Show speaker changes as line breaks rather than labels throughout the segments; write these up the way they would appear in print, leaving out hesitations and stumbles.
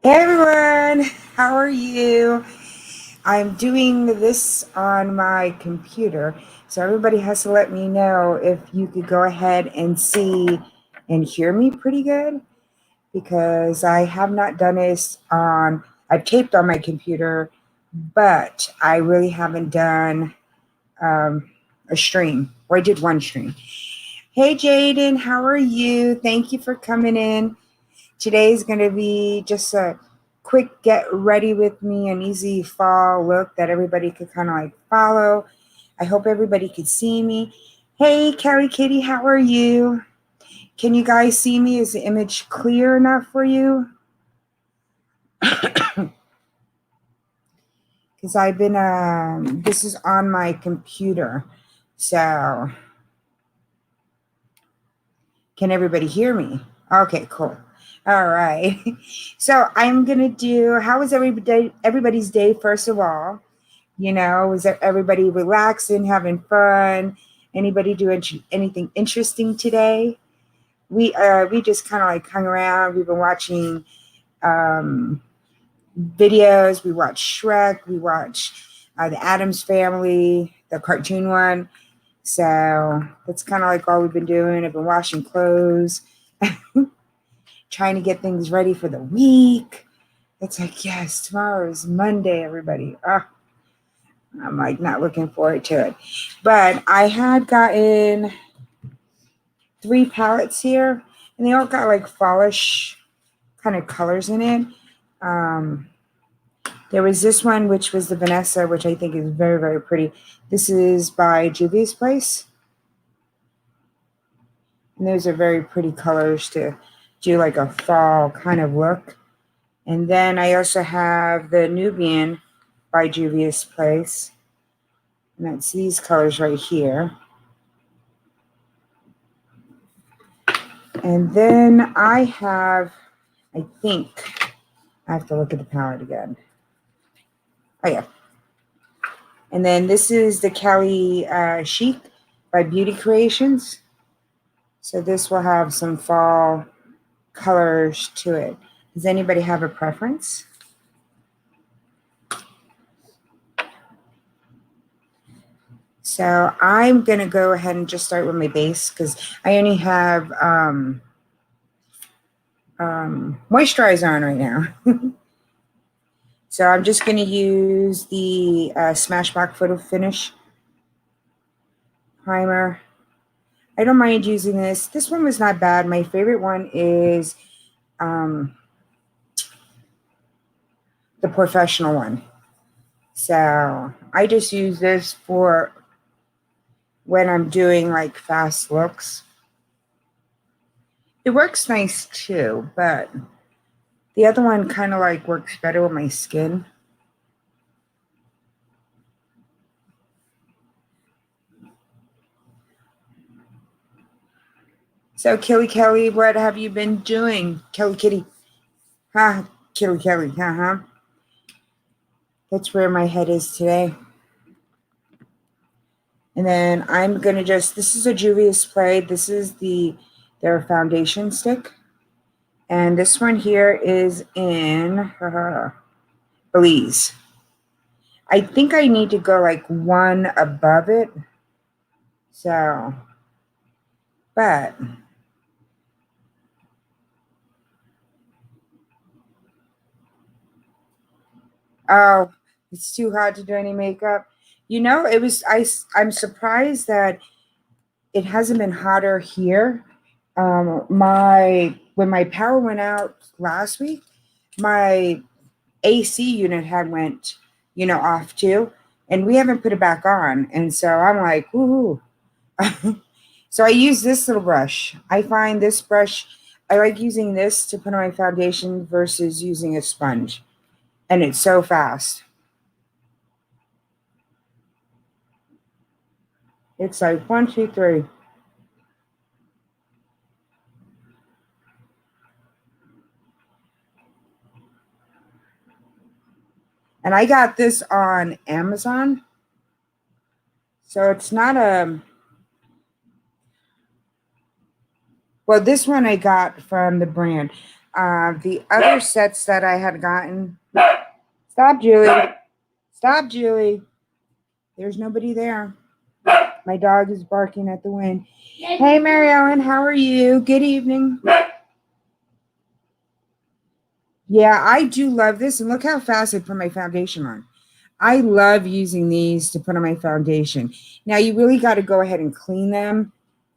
Hey everyone, how are you? I'm doing this on my computer, so everybody has to let me know if you could go ahead and see and hear me pretty good because I have not done this on, I've taped on my computer, but I really haven't done a stream, or I did one stream. Hey Jaden, how are you? Thank you for coming in. Today's going to be just a quick get ready with me, an easy fall look that everybody could kind of like follow. I hope everybody could see me. Hey, Kelly Kitty, how are you? Can you guys see me? Is the image clear enough for you? Because I've been, this is on my computer. So, can everybody hear me? Okay, cool. All right. So I'm gonna do. How was everybody's day? First of all, was everybody relaxing, having fun? Anybody do anything interesting today? We just kind of like hung around. We've been watching um, videos. We watched Shrek. We watched the Addams Family, the cartoon one. So that's kind of like all we've been doing. I've been washing clothes, trying to get things ready for the week. It's like, yes, tomorrow is Monday, everybody. I'm like not looking forward to it. But I had gotten 3 palettes here, and they all got like fallish kind of colors in it. Um, there was this one, which was the Vanessa, which I think is very, very pretty. This is by Juvia's Place. And those are very pretty colors to do like a fall kind of look. And then I also have the Nubian by Juvia's Place. And that's these colors right here. And then I have, I think, I have to look at the palette again. Oh, yeah. And then this is the Cali Chic by Beauty Creations. So this will have some fall colors to it. Does anybody have a preference? So I'm going to go ahead and just start with my base because I only have moisturizer on right now. So I'm just going to use the Smashbox Photo Finish primer. I don't mind using this. This one was not bad. My favorite one is the professional one. So I just use this for when I'm doing like fast looks. It works nice too, but the other one kind of like works better with my skin. So Kelly, what have you been doing? Kelly Kitty. Kelly. That's where my head is today. And then I'm going to this is a Juvia's Play. This is their foundation stick. And this one here is in Belize. I think I need to go like one above it. So, but oh, it's too hot to do any makeup. I'm surprised that it hasn't been hotter here. When my power went out last week, my AC unit had went, off too, and we haven't put it back on. And so I'm like, woohoo. So I use this little brush. I find this brush, I like using this to put on my foundation versus using a sponge. And it's so fast. It's like 1, 2, 3. And I got this on Amazon. So it's not well, this one I got from the brand. The other sets that I had gotten. Stop, Julie. Stop, Julie. There's nobody there. My dog is barking at the wind. Hey, Mary Ellen, how are you? Good evening. Yeah, I do love this. And look how fast I put my foundation on. I love using these to put on my foundation. Now, you really got to go ahead and clean them.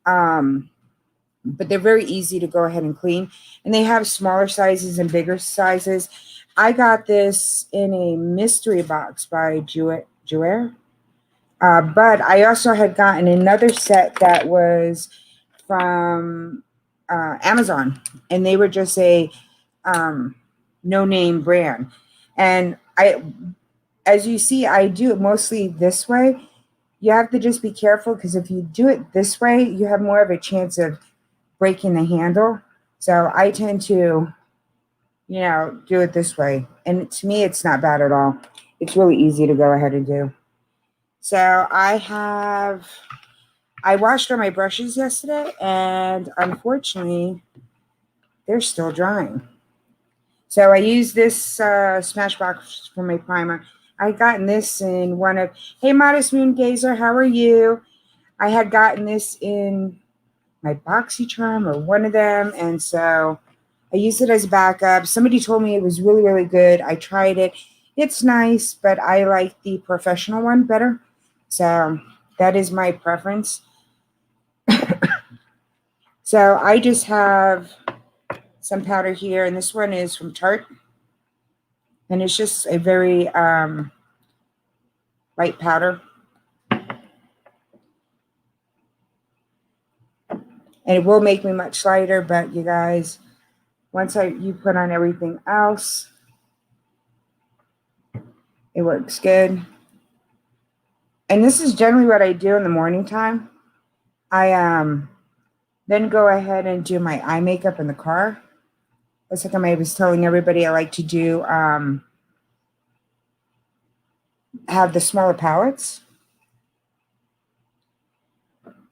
But they're very easy to go ahead and clean. And they have smaller sizes and bigger sizes. I got this in a mystery box by GRWM. But I also had gotten another set that was from Amazon, and they were just a no-name brand. And as you see, I do it mostly this way. You have to just be careful because if you do it this way, you have more of a chance of breaking the handle. So I tend to, do it this way. And to me, it's not bad at all. It's really easy to go ahead and do. So I washed all my brushes yesterday, and unfortunately, they're still drying. So I used this Smashbox for my primer. I gotten this in one of, hey, Modest Moon Gazer, how are you? I had gotten this in my BoxyCharm or one of them, and so I used it as a backup. Somebody told me it was really, really good. I tried it. It's nice, but I like the professional one better. So that is my preference. So I just have some powder here, and this one is from Tarte. And it's just a very light powder. And it will make me much lighter, but you guys, once you put on everything else, it works good. And this is generally what I do in the morning time. I then go ahead and do my eye makeup in the car. That's like I was telling everybody I like to do have the smaller palettes.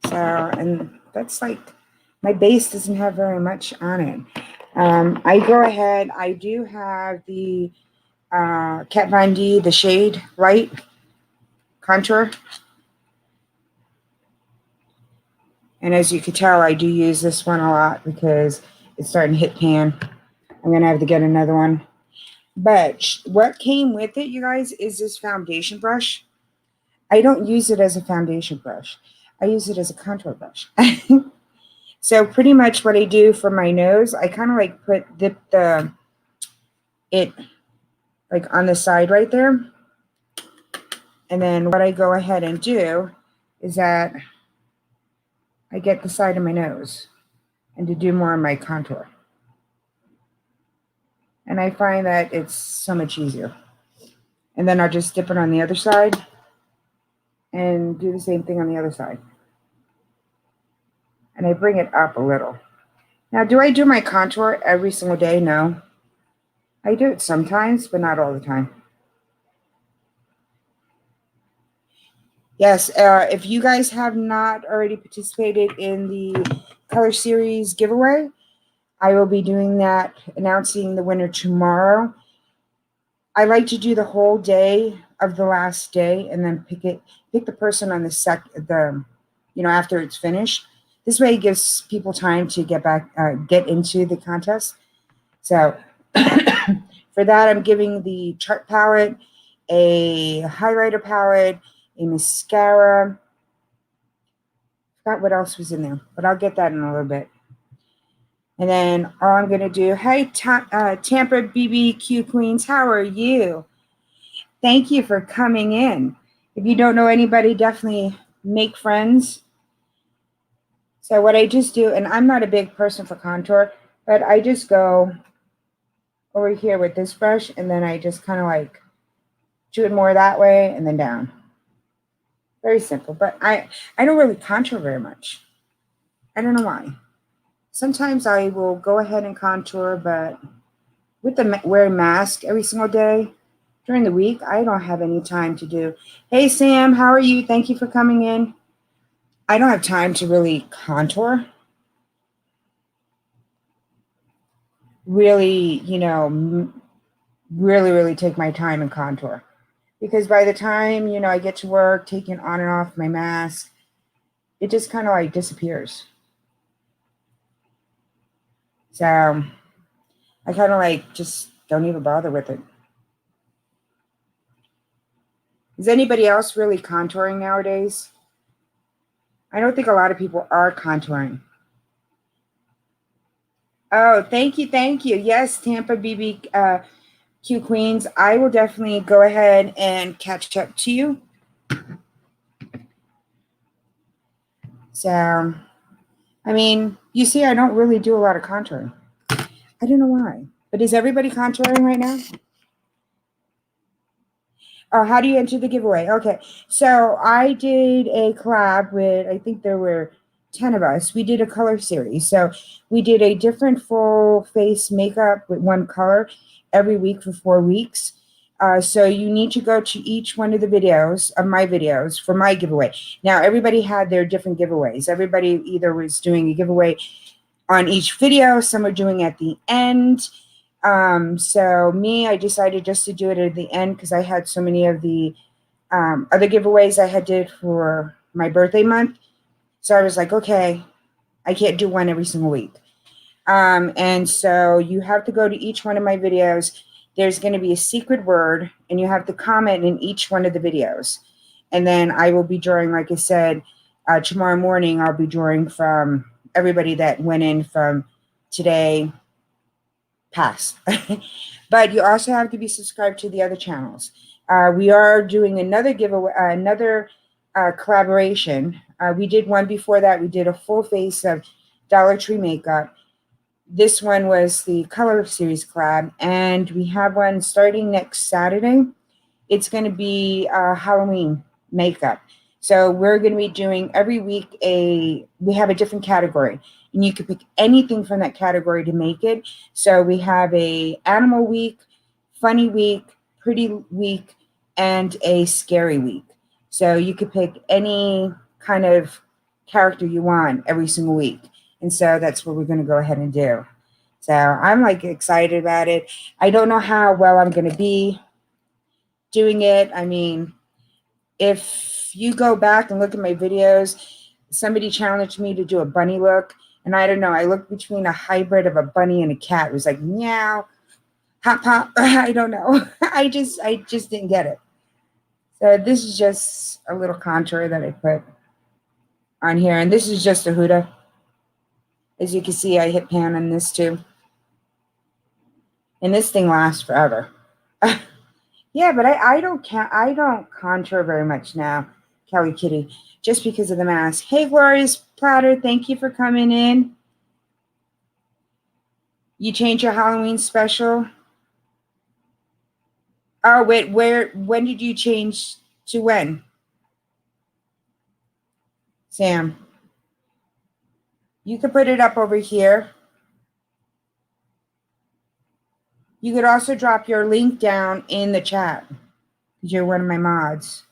So, and that's like, my base doesn't have very much on it. I go ahead, I do have the Kat Von D, the Shade Light Contour. And as you can tell, I do use this one a lot because it's starting to hit pan. I'm going to have to get another one. But what came with it, you guys, is this foundation brush. I don't use it as a foundation brush. I use it as a contour brush. So pretty much what I do for my nose, I kind of like dip it like on the side right there. And then what I go ahead and do is that I get the side of my nose and to do more of my contour. And I find that it's so much easier. And then I'll just dip it on the other side and do the same thing on the other side. And I bring it up a little. Now, do I do my contour every single day? No. I do it sometimes, but not all the time. Yes, if you guys have not already participated in the Color Series giveaway, I will be doing that, announcing the winner tomorrow. I like to do the whole day of the last day and then pick the person on after it's finished. This way it gives people time to get into the contest. So for that, I'm giving the chart palette, a highlighter palette, a mascara. Forgot what else was in there, but I'll get that in a little bit. And then all I'm going to do, hey, Tampa BBQ Queens, how are you? Thank you for coming in. If you don't know anybody, definitely make friends. So what I just do, and I'm not a big person for contour, but I just go over here with this brush, and then I just kind of like do it more that way and then down. Very simple, but I don't really contour very much. I don't know why. Sometimes I will go ahead and contour, but with wearing mask every single day during the week, I don't have any time to do. Hey, Sam, how are you? Thank you for coming in. I don't have time to really contour. really, really take my time and contour. Because by the time, I get to work, taking on and off my mask, it just kind of like disappears. So I kind of like just don't even bother with it. Is anybody else really contouring nowadays? I don't think a lot of people are contouring. Oh, thank you, thank you. Yes, Tampa BBQ Queens. I will definitely go ahead and catch up to you. So, I mean, you see, I don't really do a lot of contouring. I don't know why. But is everybody contouring right now? Oh, how do you enter the giveaway? Okay. So I did a collab with, I think there were 10 of us. We did a color series. So we did a different full face makeup with one color every week for 4 weeks. So you need to go to each one of the videos of my videos for my giveaway. Now, everybody had their different giveaways. Everybody either was doing a giveaway on each video, some are doing at the end. So me, I decided just to do it at the end because I had so many of the other giveaways I had did for my birthday month. So I was like, okay, I can't do one every single week. And so you have to go to each one of my videos. There's going to be a secret word, and you have to comment in each one of the videos. And then I will be drawing, like I said, tomorrow morning, I'll be drawing from everybody that went in from today past. But you also have to be subscribed to the other channels. We are doing another giveaway, another collaboration. We did one before that. We did a full face of Dollar Tree makeup. This one was the color series collab, and we have one starting next Saturday. It's going to be Halloween makeup. So we're going to be doing every week we have a different category, and you can pick anything from that category to make it. So we have a animal week, funny week, pretty week, and a scary week. So you could pick any kind of character you want every single week. And so that's what we're going to go ahead and do. So I'm like excited about it. I don't know how well I'm going to be doing it. I mean, if you go back and look at my videos, somebody challenged me to do a bunny look. And I don't know, I looked between a hybrid of a bunny and a cat. It was like, meow, hop, hop. I don't know. I just didn't get it. So this is just a little contour that I put on here. And this is just a Huda. As you can see, I hit pan on this too. And this thing lasts forever. Yeah, but I don't contour very much now, Kelly Kitty, just because of the mask. Hey, Glorious Platter, thank you for coming in. You changed your Halloween special? Oh, wait, when did you change to when? Sam, you could put it up over here. You could also drop your link down in the chat because you're one of my mods.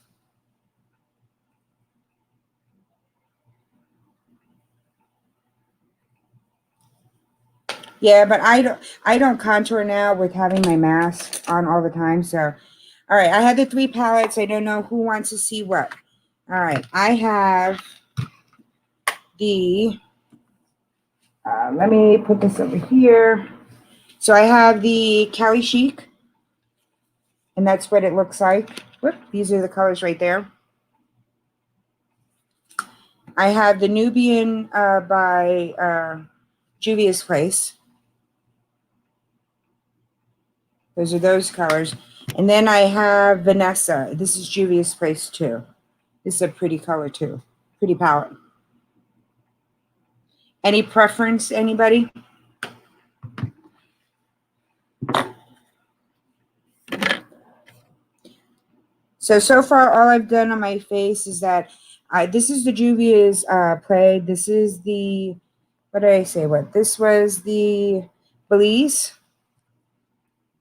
Yeah, but I don't contour now with having my mask on all the time. So, all right, I have the 3 palettes. I don't know who wants to see what. All right, I have the, let me put this over here. So I have the Cali Chic, and that's what it looks like. Whoop, these are the colors right there. I have the Nubian by Juvia's Place. Those are those colors. And then I have Vanessa. This is Juvia's Place too. This is a pretty color too. Pretty palette. Any preference, anybody? So far, all I've done on my face is that this is the Juvia's Play. This is the, what did I say? What? This was the Belize.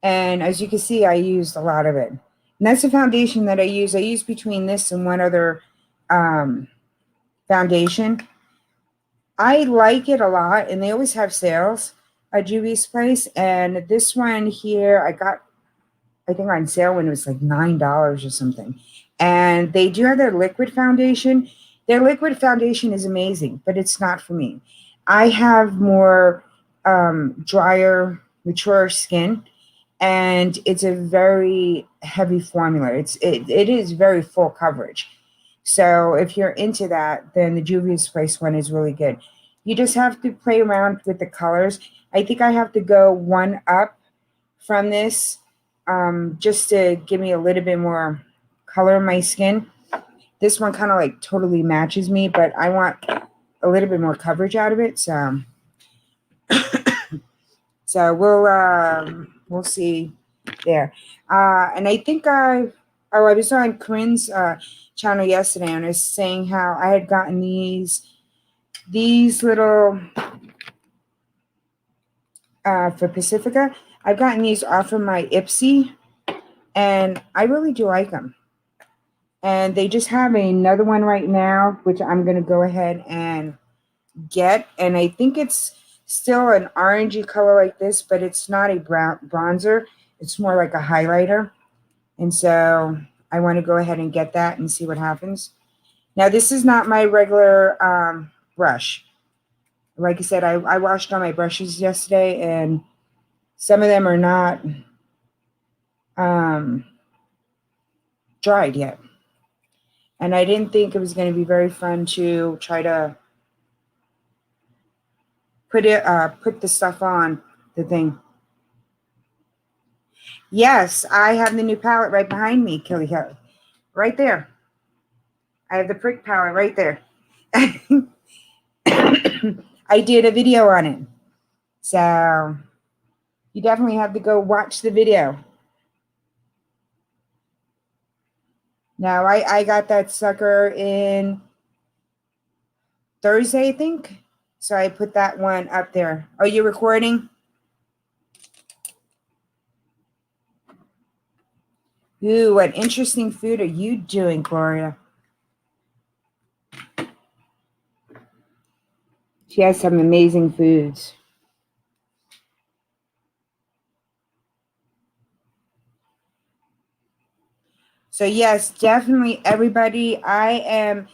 And as you can see, I used a lot of it. And that's the foundation that I use. I use between this and one other foundation. I like it a lot, and they always have sales. at Juvia's Place. And this one here, I got, I think, on sale when it was like $9 or something. And they do have their liquid foundation. Their liquid foundation is amazing, but it's not for me. I have more drier, mature skin, and it's a very heavy formula. It is very full coverage. So if you're into that, then the Juvia's Place one is really good. You just have to play around with the colors. I think I have to go one up from this, just to give me a little bit more color in my skin. This one kind of like totally matches me, but I want a little bit more coverage out of it. So we'll see there. And I think I was on Corinne's channel yesterday, and I was saying how I had gotten these little for Pacifica. I've gotten these off of my Ipsy, and I really do like them. And they just have another one right now, which I'm going to go ahead and get. And I think it's still an orangey color like this, but it's not a bronzer. It's more like a highlighter. And so I want to go ahead and get that and see what happens. Now, this is not my regular brush. Like I said, I washed all my brushes yesterday, and some of them are not dried yet. And I didn't think it was going to be very fun to try to put the stuff on the thing. Yes, I have the new palette right behind me, Kelly. Right there. I have the prick palette right there. I did a video on it. So you definitely have to go watch the video. Now, I got that sucker in Thursday, I think. So I put that one up there. Are you recording? Ooh, what interesting food are you doing, Gloria? She has some amazing foods. So yes, definitely everybody. I am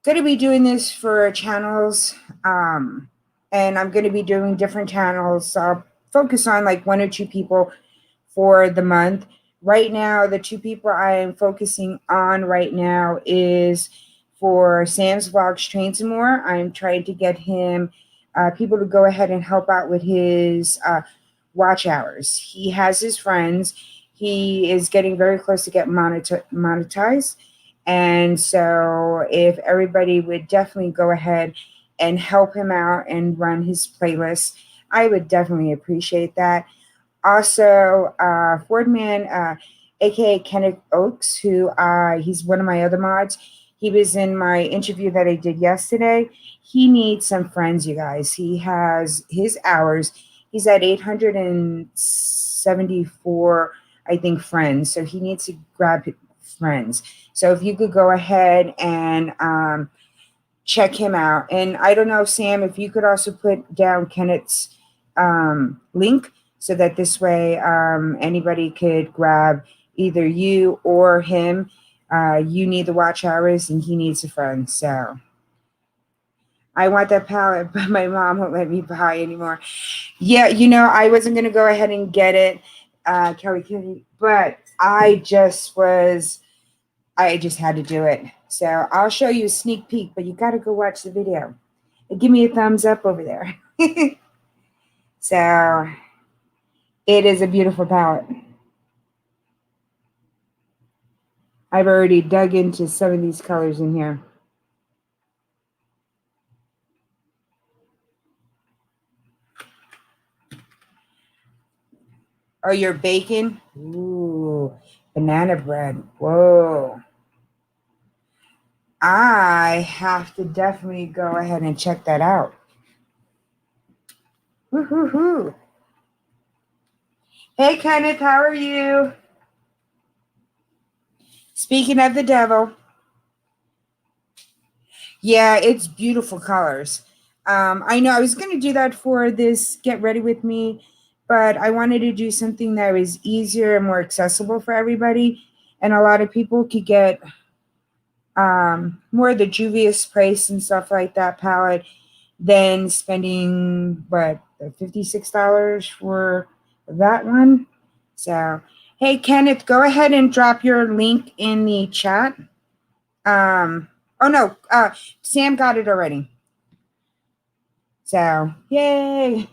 going to be doing this for channels, and I'm going to be doing different channels. So I'll focus on like one or two people for the month. Right now, the two people I am focusing on right now is for Sam's Vlogs Trains and More. I'm trying to get him people to go ahead and help out with his watch hours. He has his friends. He is getting very close to get monetized. And so if everybody would definitely go ahead and help him out and run his playlist, I would definitely appreciate that. Also, Fordman, aka Kenneth Oaks, who he's one of my other mods. He was in my interview that I did yesterday. He needs some friends, you guys. He has his hours. He's at 874, I think, friends. So he needs to grab friends. So if you could go ahead and check him out. And I don't know, Sam, if you could also put down Kenneth's link, so that this way anybody could grab either you or him. You need the watch hours and he needs a friend. So I want that palette, but my mom won't let me buy anymore. Yeah, I wasn't going to go ahead and get it, Kelly, but I just had to do it. So I'll show you a sneak peek, but you got to go watch the video. And give me a thumbs up over there. So it is a beautiful palette. I've already dug into some of these colors in here. Oh, you're baking? Ooh, banana bread. Whoa. I have to definitely go ahead and check that out. Woo-hoo-hoo. Hey, Kenneth, how are you? Speaking of the devil. Yeah, it's beautiful colors. I know I was going to do that for this Get Ready With Me, but I wanted to do something that was easier and more accessible for everybody. And a lot of people could get more of the Juvia's Price and stuff like that palette than spending, what, $56 for that one. So, hey, Kenneth, go ahead and drop your link in the chat. Oh, no, Sam got it already. So, yay.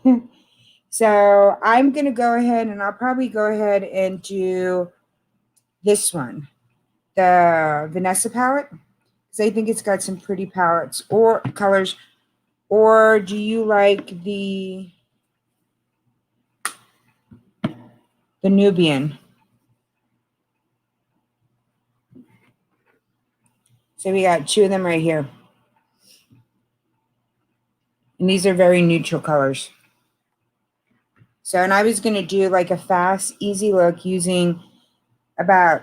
So I'm going to go ahead and I'll probably go ahead and do this one, the Vanessa palette, because I think it's got some pretty palettes or colors. Or do you like the Nubian? So we got two of them right here. And these are very neutral colors. So, and I was going to do like a fast, easy look using about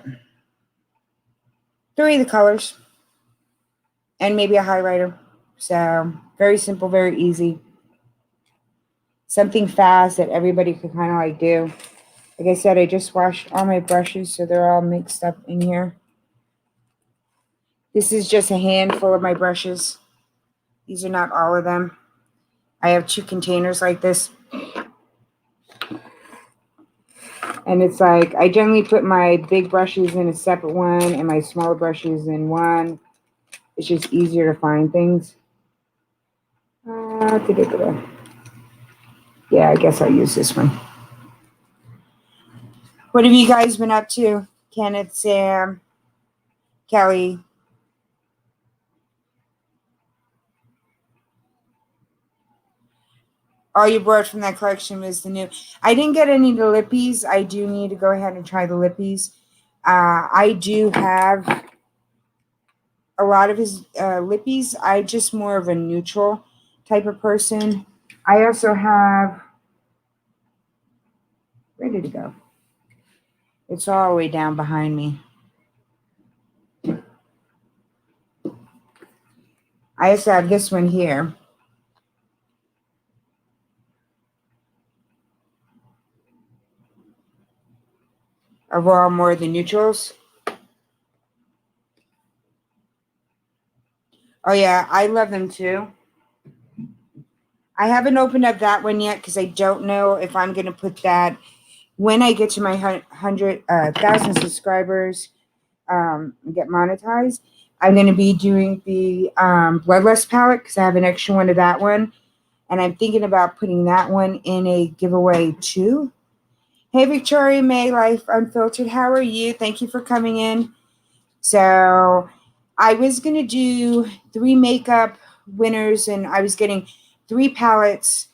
3 of the colors and maybe a highlighter. So very simple, very easy. Something fast that everybody could kind of like do. Like I said, I just washed all my brushes, so they're all mixed up in here. This is just a handful of my brushes. These are not all of them. I have 2 containers like this. And it's like, I generally put my big brushes in a separate one and my smaller brushes in one. It's just easier to find things. Yeah, I guess I'll use this one. What have you guys been up to? Kenneth, Sam, Kelly? All you brought from that collection was the new. I didn't get any of the lippies. I do need to go ahead and try the lippies. I do have a lot of his lippies. I'm just more of a neutral type of person. I also have, where did it go? It's all the way down behind me. I also have this one here. Of all more of the neutrals. Oh yeah, I love them too. I haven't opened up that one yet because I don't know if I'm going to put that when I get to my 1,000 subscribers, get monetized. I'm going to be doing the Bloodlust palette because I have an extra one of that one. And I'm thinking about putting that one in a giveaway too. Hey, Victoria May, Life Unfiltered. How are you? Thank you for coming in. So I was going to do 3 makeup winners, and I was getting 3 palettes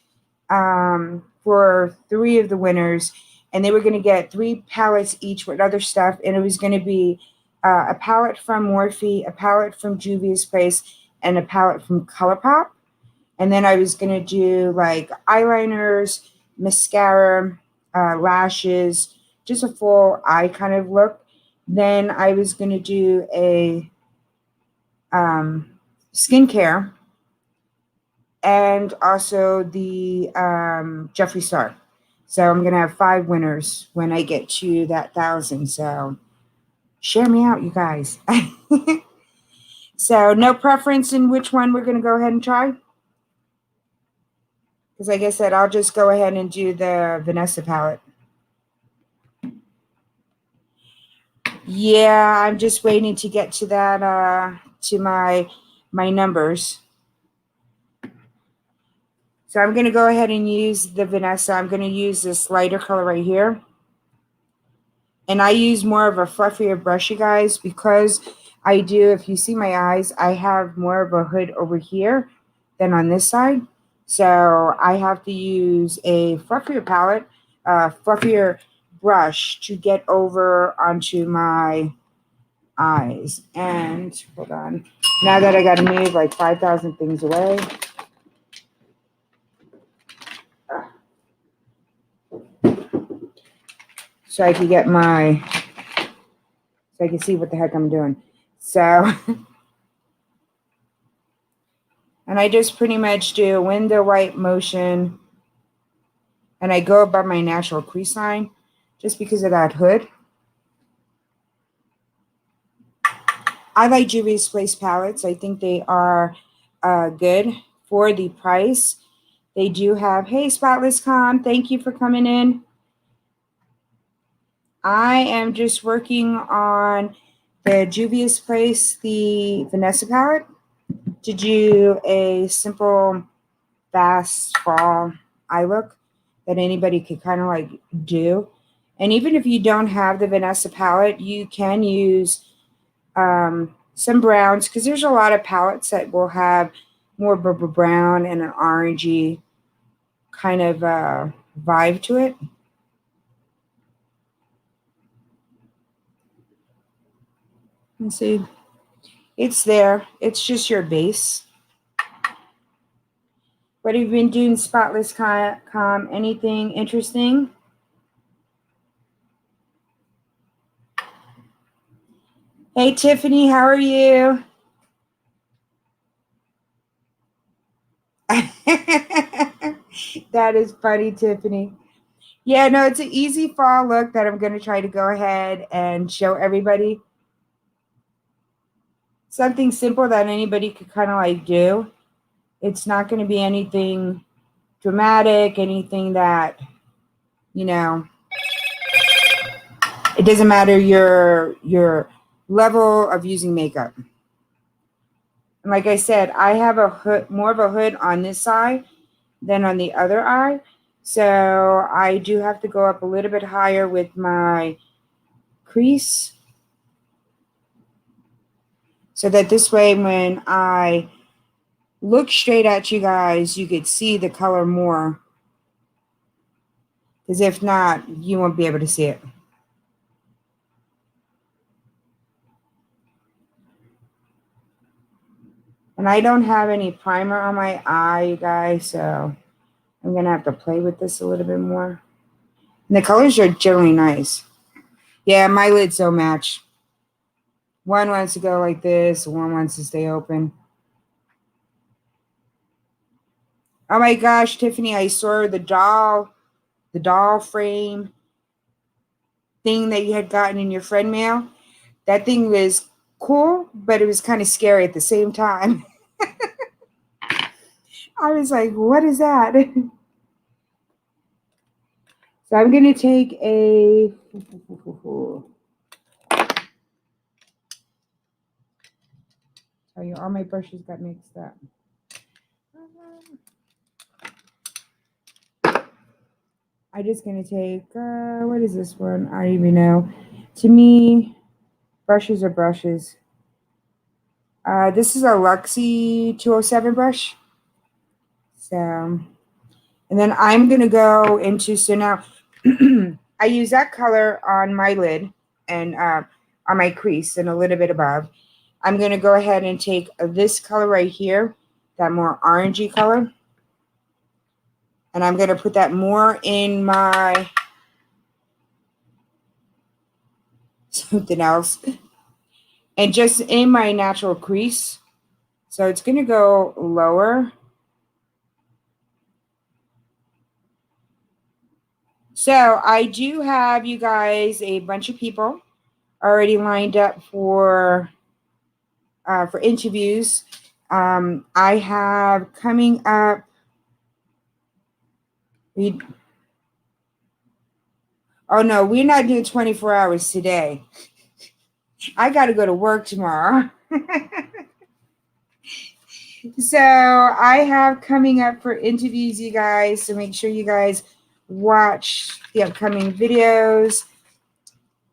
for 3 of the winners, and they were going to get 3 palettes each with other stuff, and it was going to be a palette from Morphe, a palette from Juvia's Place, and a palette from ColourPop. And then I was going to do like eyeliners, mascara, lashes, just a full eye kind of look. Then I was going to do a skincare and also the Jeffree Star. So I'm going to have 5 winners when I get to that 1,000. So share me out, you guys. So no preference in which one we're going to go ahead and try? Because like I said, I'll just go ahead and do the Vanessa palette. Yeah, I'm just waiting to get to that, to my numbers. So I'm going to go ahead and use the Vanessa. I'm going to use this lighter color right here. And I use more of a fluffier brush, you guys, because I do, if you see my eyes, I have more of a hood over here than on this side. So I have to use a fluffier palette, fluffier brush to get over onto my eyes. And hold on. Now that I got to move like 5,000 things away. So I can get my, so I can see what the heck I'm doing. So And I just pretty much do a window wipe motion, and I go above my natural crease line just because of that hood. I like Juvia's Place palettes. I think they are good for the price. They do have, hey, Spotless Calm, thank you for coming in. I am just working on the Juvia's Place, the Vanessa palette, to do a simple, fast fall eye look that anybody could kind of like do. And even if you don't have the Vanessa palette, you can use some browns, because there's a lot of palettes that will have more brown and an orangey kind of vibe to it. Let's see. It's there. It's just your base. What have you been doing, Spotless Calm? Anything interesting? Hey, Tiffany, how are you? That is funny, Tiffany. Yeah, no, it's an easy fall look that I'm going to try to go ahead and show everybody. Something simple that anybody could kind of like do. It's not going to be anything dramatic, anything that, you know, it doesn't matter your level of using makeup. And like I said, I have a hood, more of a hood on this side than on the other eye. So I do have to go up a little bit higher with my crease, so that this way when I look straight at you guys, you could see the color more. Because if not, you won't be able to see it. And I don't have any primer on my eye, you guys, so I'm going to have to play with this a little bit more. And the colors are generally nice. Yeah, my lids don't match. One wants to go like this, one wants to stay open. Oh my gosh, Tiffany, I saw the doll frame thing that you had gotten in your friend mail. That thing was cool, but it was kind of scary at the same time. I was like, what is that? So I'm going to take a... Oh, yeah, all my brushes got mixed up. I'm just going to take, what is this one? I don't even know. To me, brushes are brushes. This is a Luxie 207 brush. So, and then I'm going to go into, so now I use that color on my lid and on my crease and a little bit above. I'm going to go ahead and take this color right here, that more orangey color. And I'm going to put that more in my something else. And just in my natural crease. So it's going to go lower. So I do have, you guys, a bunch of people already lined up for interviews. I have coming up. Oh no, we're not doing 24 hours today. I got to go to work tomorrow. So I have coming up for interviews, you guys. So make sure you guys watch the upcoming videos.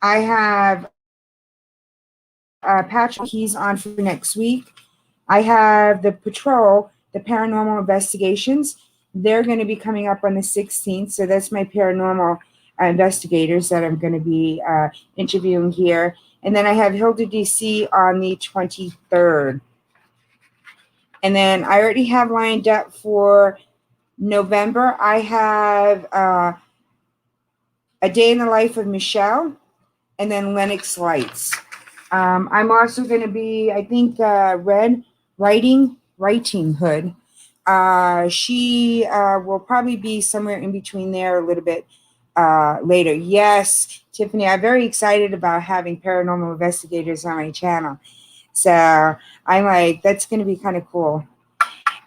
I have Patrick, he's on for next week. I have the Patrol, the Paranormal Investigations. They're going to be coming up on the 16th. So that's my paranormal investigators that I'm going to be interviewing here. And then I have Hilda DC on the 23rd. And then I already have lined up for November. I have A Day in the Life of Michelle and then Lennox Lights. I'm also going to be, I think, writing Writing Hood. She will probably be somewhere in between there a little bit later. Yes, Tiffany, I'm very excited about having paranormal investigators on my channel. So I'm like, that's going to be kind of cool.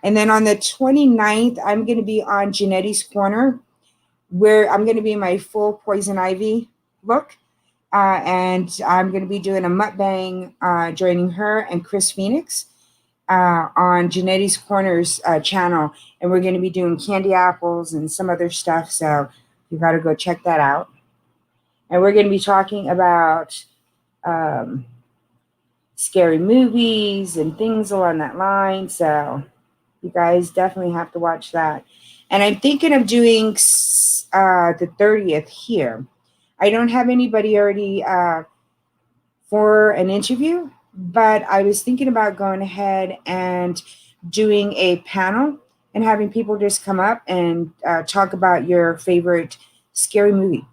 And then on the 29th, I'm going to be on Janetti's Corner, where I'm going to be in my full Poison Ivy look. And I'm going to be doing a mukbang joining her and Chris Phoenix on Janetti's Corners channel. And we're going to be doing candy apples and some other stuff. So you got to go check that out. And we're going to be talking about scary movies and things along that line. So you guys definitely have to watch that. And I'm thinking of doing the 30th here. I don't have anybody already for an interview, but I was thinking about going ahead and doing a panel and having people just come up and talk about your favorite scary movie.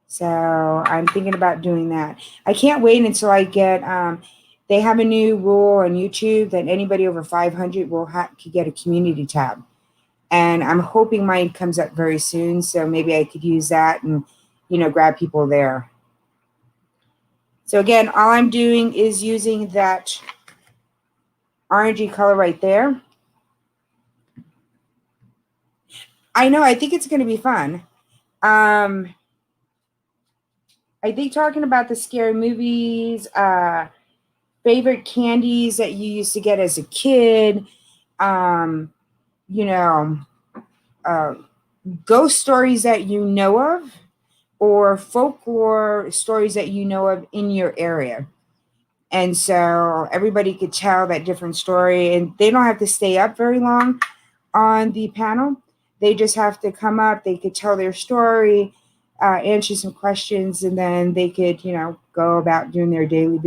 So I'm thinking about doing that. I can't wait until I get. They have a new rule on YouTube that anybody over 500 could get a community tab, and I'm hoping mine comes up very soon. So maybe I could use that and grab people there. So again, all I'm doing is using that orangey color right there. I know. I think it's going to be fun. I think talking about the scary movies, favorite candies that you used to get as a kid, um, you know, uh, ghost stories that you know of, or folklore stories that you know of in your area. And so everybody could tell that different story, and they don't have to stay up very long on the panel. They just have to come up, they could tell their story, answer some questions, and then they could, go about doing their daily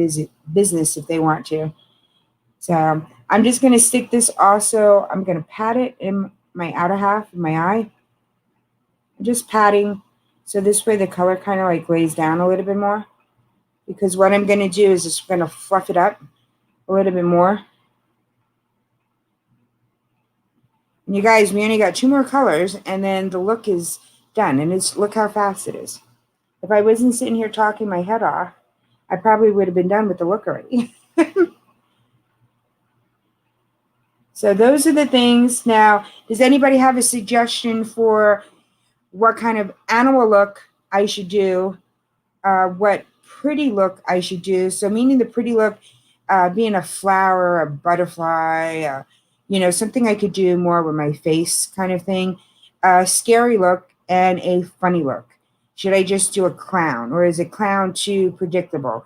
business if they want to. So I'm just going to stick this also, I'm going to pat it in my outer half of my eye. I'm just patting, so this way the color kind of like lays down a little bit more. Because what I'm going to do is just going to fluff it up a little bit more. And you guys, we only got 2 more colors, and then the look is done. And look how fast it is. If I wasn't sitting here talking my head off, I probably would have been done with the look already. So those are the things. Now, does anybody have a suggestion for what kind of animal look I should do? What pretty look I should do? So meaning the pretty look being a flower, a butterfly, something I could do more with my face kind of thing. A scary look and a funny look. Should I just do a clown, or is a clown too predictable?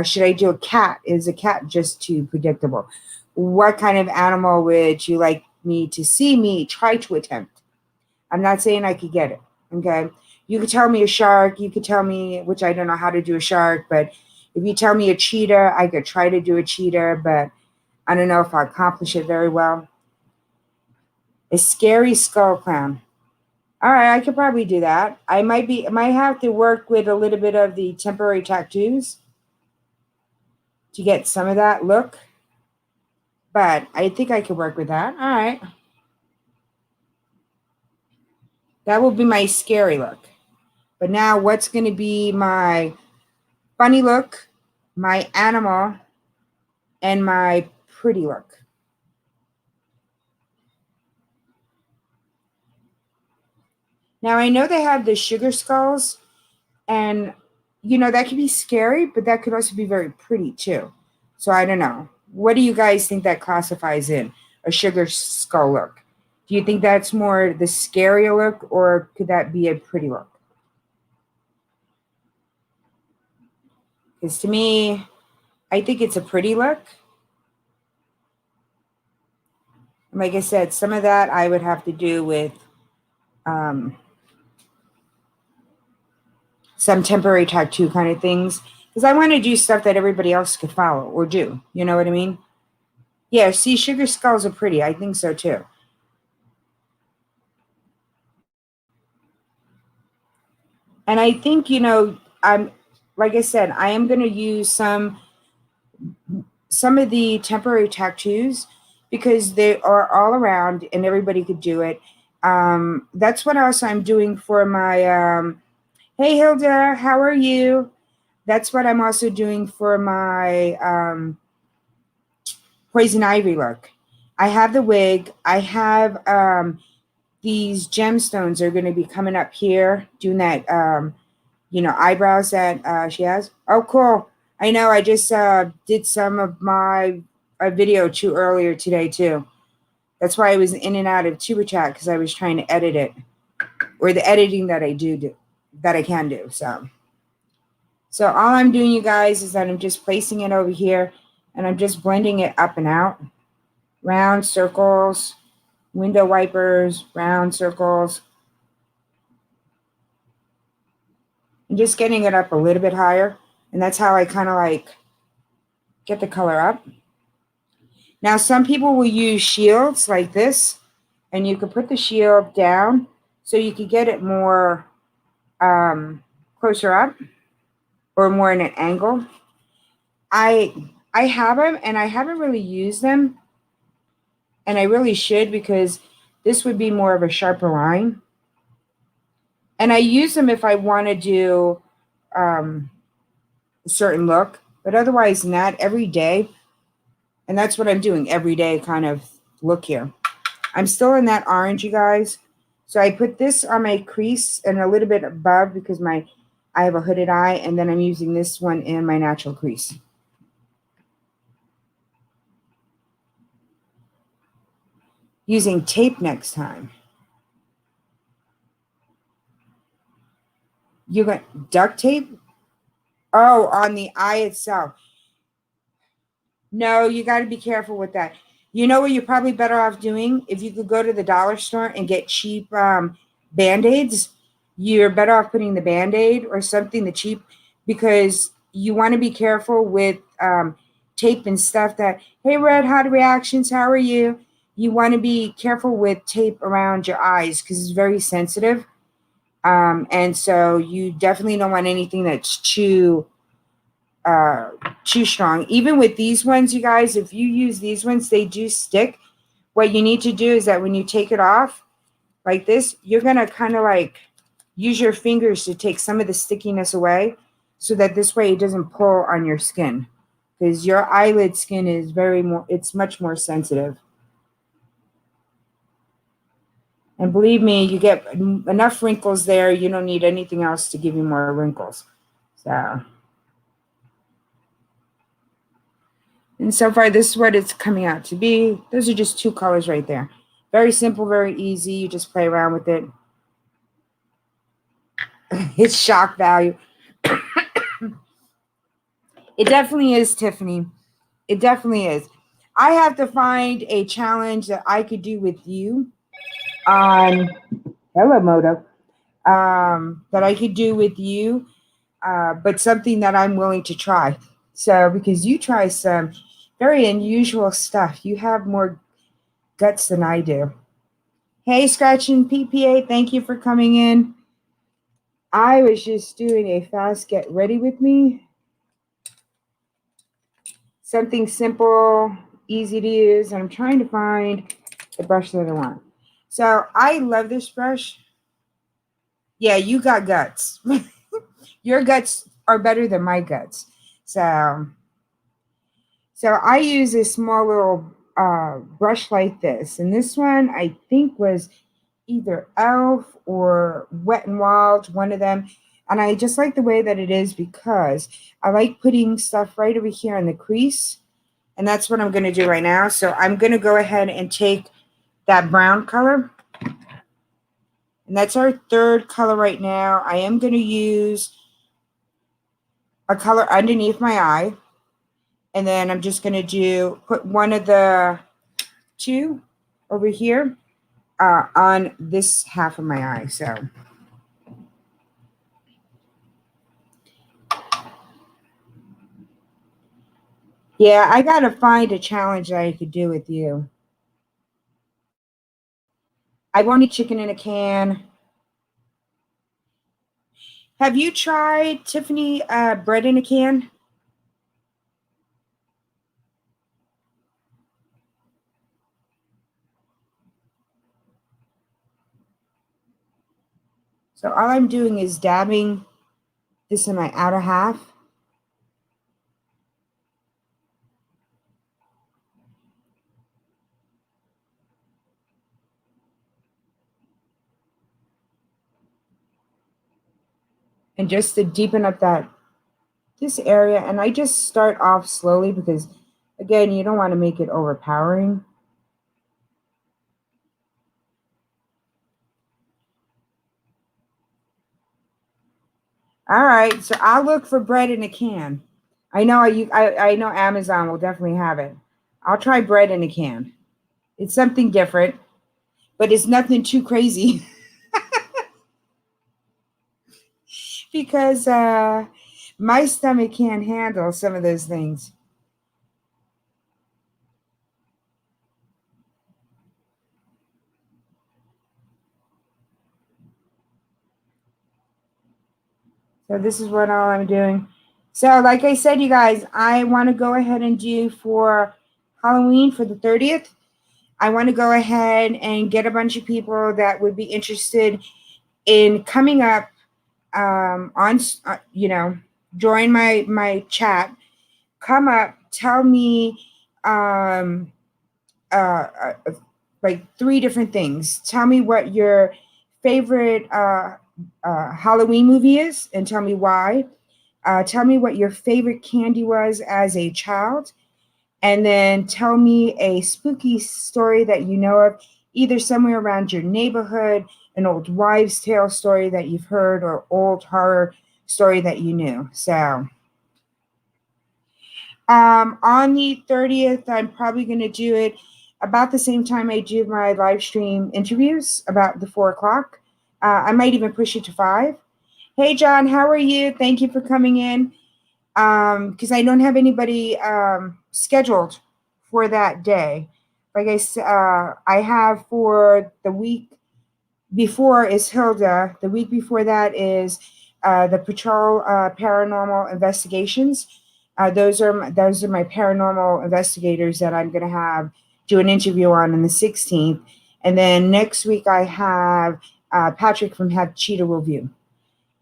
Should I do a cat? Is a cat just too predictable? What kind of animal would you like me to see me try to attempt? I'm not saying I could get it, okay? You could tell me a shark. You could tell me, which I don't know how to do a shark, but if you tell me a cheetah, I could try to do a cheetah, but I don't know if I accomplish it very well. A scary skull clown. All right, I could probably do that. I might have to work with a little bit of the temporary tattoos to get some of that look, but I think I could work with that. All right. That will be my scary look. But now what's going to be my funny look, my animal, and my pretty look? Now, I know they have the sugar skulls, and, that could be scary, but that could also be very pretty, too. So I don't know. What do you guys think that classifies in a sugar skull look? Do you think that's more the scary look, or could that be a pretty look? Because to me, I think it's a pretty look. And like I said, some of that I would have to do with some temporary tattoo kind of things, because I want to do stuff that everybody else could follow or do. You know what I mean? Yeah, see, sugar skulls are pretty. I think so too. And I think, I'm like I said, I am going to use some some of the temporary tattoos because they are all around and everybody could do it. That's what else I'm doing for my hey Hilda, how are you? That's what I'm also doing for my poison ivy look. I have the wig. I have these gemstones are going to be coming up here doing that eyebrows that she has. Oh, cool. I know. I just did some of my video too earlier today too. That's why I was in and out of Tuba Chat because I was trying to edit it, or the editing that I do that I can do. So all I'm doing, you guys, is that I'm just placing it over here, and I'm just blending it up and out, round circles, window wipers, round circles, and just getting it up a little bit higher. And that's how I kind of like get the color up. Now, some people will use shields like this, and you can put the shield down so you can get it more closer up or more in an angle. I I have them, and I haven't really used them, and I really should because this would be more of a sharper line. And I use them if I want to do a certain look, but otherwise not every day. And that's what I'm doing every day kind of look here. I'm still in that orange, you guys. So I put this on my crease and a little bit above because I have a hooded eye, and then I'm using this one in my natural crease. Using tape next time. You got duct tape? Oh, on the eye itself. No, you got to be careful with that. You know what you're probably better off doing? If you could go to the dollar store and get cheap band-aids, you're better off putting the band-aid or something the cheap, because you want to be careful with tape and stuff that, hey, Red Hot Reactions, how are you? You want to be careful with tape around your eyes because it's very sensitive. And so you definitely don't want anything that's uh, too strong. Even with these ones, you guys, if you use these ones, they do stick. What you need to do is that when you take it off like this, you're going to kind of like use your fingers to take some of the stickiness away so that this way it doesn't pull on your skin, because your eyelid skin is it's much more sensitive. And believe me, you get enough wrinkles there. You don't need anything else to give you more wrinkles. So, and so far, this is what it's coming out to be. Those are just two colors right there. Very simple, very easy. You just play around with it. It's shock value. It definitely is, Tiffany. It definitely is. I have to find a challenge that I could do with you on Hello Moto. That I could do with you, but something that I'm willing to try. So because you try some very unusual stuff, you have more guts than I do. Hey, Scratching PPA, thank you for coming in. I was just doing a fast get ready with me. Something simple, easy to use. I'm trying to find the brush that I want. So I love this brush. Yeah, you got guts. Your guts are better than my guts. So I use a small little brush like this. And this one I think was either Elf or Wet and Wild, one of them. And I just like the way that it is because I like putting stuff right over here in the crease. And that's what I'm going to do right now. So I'm going to go ahead and take that brown color. And that's our third color right now. I am going to use a color underneath my eye. And then I'm just going to put one of the two over here on this half of my eye. So yeah, I got to find a challenge that I could do with you. I wanted chicken in a can. Have you tried, Tiffany, bread in a can? So all I'm doing is dabbing this in my outer half. And just to deepen up this area. And I just start off slowly because, again, you don't want to make it overpowering. All right, so I'll look for bread in a can. I know I know Amazon will definitely have it. I'll try bread in a can. It's something different, but it's nothing too crazy because my stomach can't handle some of those things. So this is what all I'm doing. So like I said, you guys, I want to go ahead and do for Halloween for the 30th. I want to go ahead and get a bunch of people that would be interested in coming up on, join my chat. Come up, tell me um, uh, uh, like three different things. Tell me what your favorite Halloween movie is, and tell me why. Tell me what your favorite candy was as a child, and then tell me a spooky story that you know of, either somewhere around your neighborhood, an old wives' tale story that you've heard, or old horror story that you knew. So, on the 30th, I'm probably going to do it about the same time I do my live stream interviews, about the 4 o'clock. I might even push it to 5. Hey, John, how are you? Thank you for coming in. Because I don't have anybody scheduled for that day. Like I have for the week before is Hilda. The week before that is the Patrol Paranormal Investigations. Those are my paranormal investigators that I'm going to have do an interview on the 16th. And then next week I have Patrick from Have Cheetah Review.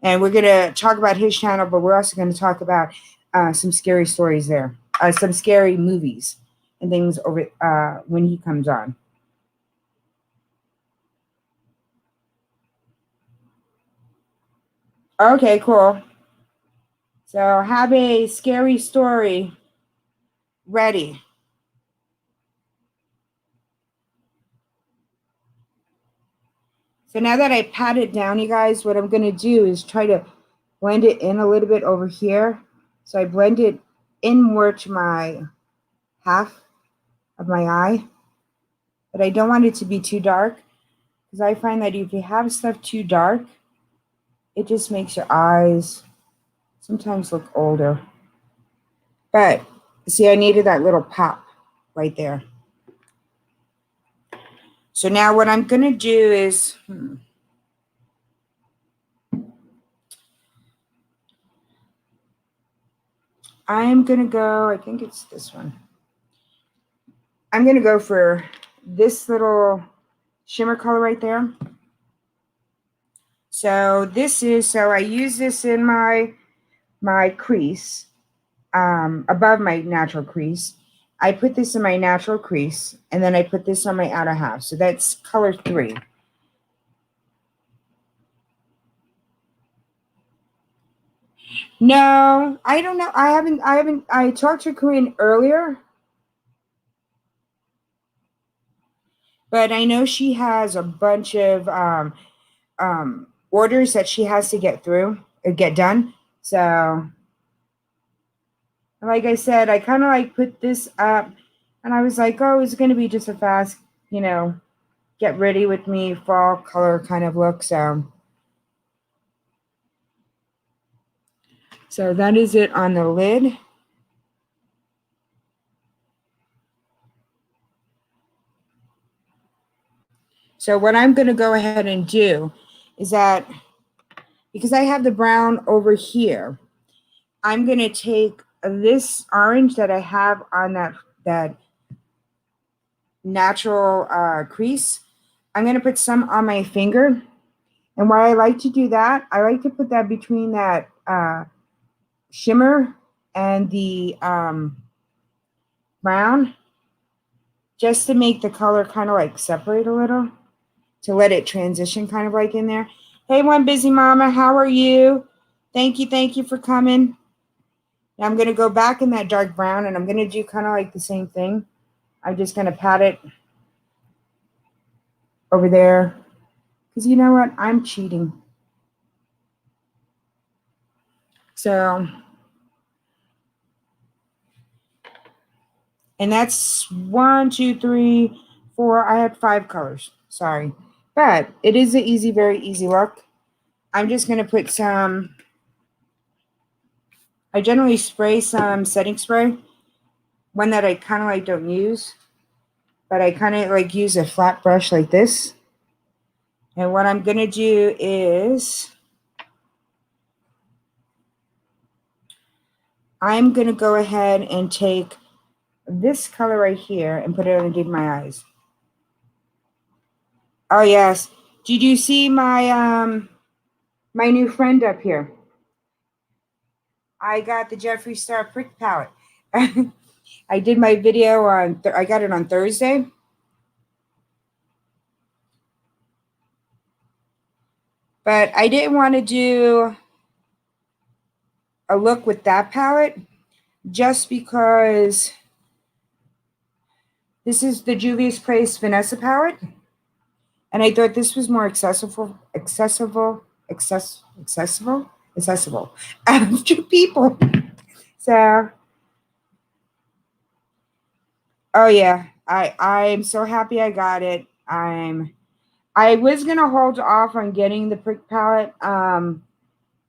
And we're going to talk about his channel, but we're also going to talk about some scary stories there, some scary movies and things over when he comes on. Okay, cool. So have a scary story ready. So now that I pat it down, you guys, what I'm going to do is try to blend it in a little bit over here. So I blend it in more to my half of my eye, but I don't want it to be too dark because I find that if you have stuff too dark, it just makes your eyes sometimes look older. But see, I needed that little pop right there. So now what I'm going to do is, I'm going to go, I think it's this one. I'm going to go for this little shimmer color right there. So I use this in my crease, above my natural crease. I put this in my natural crease, and then I put this on my outer half. So that's color 3. No, I don't know. I talked to Corinne earlier, but I know she has a bunch of orders that she has to get done. So, like I said, I kind of like put this up, and I was like, oh, it's going to be just a fast, get ready with me fall color kind of look. So that is it on the lid. So what I'm going to go ahead and do is that, because I have the brown over here, I'm going to take this orange that I have on that natural crease. I'm going to put some on my finger, And why I like to do that, I like to put that between that shimmer and the brown, just to make the color kind of like separate a little, to let it transition kind of like in there. Hey, One Busy Mama, how are you? Thank you for coming. Now I'm going to go back in that dark brown, and I'm going to do kind of like the same thing. I'm just going to pat it over there, because you know what? I'm cheating. So, and that's 1, 2, 3, 4. I had 5 colors. Sorry. But it is an easy, very easy look. I'm just going to put some, I generally spray some setting spray, one that I kind of like don't use, but I kind of like use a flat brush like this. And what I'm going to do is I'm going to go ahead and take this color right here and put it underneath my eyes. Oh, yes. Did you see my my new friend up here? I got the Jeffree Star Prick Palette. I did my video on, I got it on Thursday. But I didn't want to do a look with that palette just because this is the Juvia's Place Vanessa palette. And I thought this was more accessible to people. So, oh yeah, I'm so happy I got it. I was gonna hold off on getting the prick palette,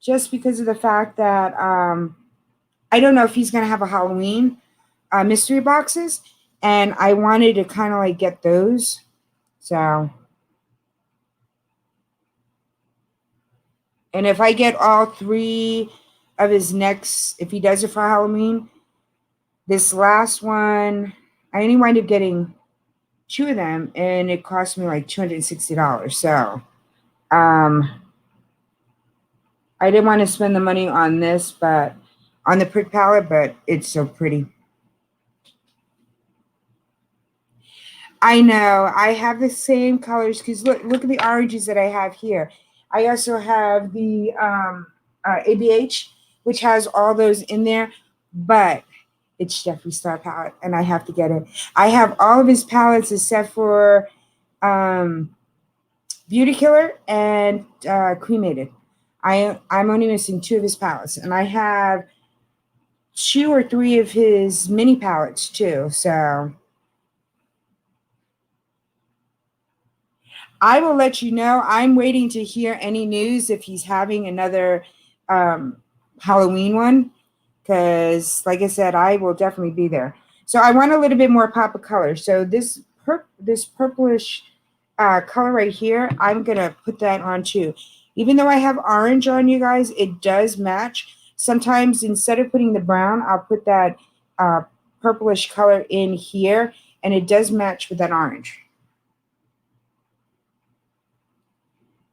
just because of the fact that I don't know if he's gonna have a Halloween mystery boxes, and I wanted to kind of like get those. So, and if I get all 3 of his next, if he does it for Halloween, this last one, I only wind up getting 2 of them, and it cost me like $260. So, I didn't want to spend the money on this, but on the prick palette, but it's so pretty. I know. I have the same colors because look at the oranges that I have here. I also have the ABH, which has all those in there, but it's Jeffree Star palette, and I have to get it. I have all of his palettes except for Beauty Killer and Cremated. I'm only missing 2 of his palettes, and I have 2 or 3 of his mini palettes too. So I will let you know. I'm waiting to hear any news if he's having another Halloween one, because, like I said, I will definitely be there. So I want a little bit more pop of color. So this purplish color right here, I'm gonna put that on too. Even though I have orange on, you guys, it does match. Sometimes instead of putting the brown, I'll put that purplish color in here, and it does match with that orange.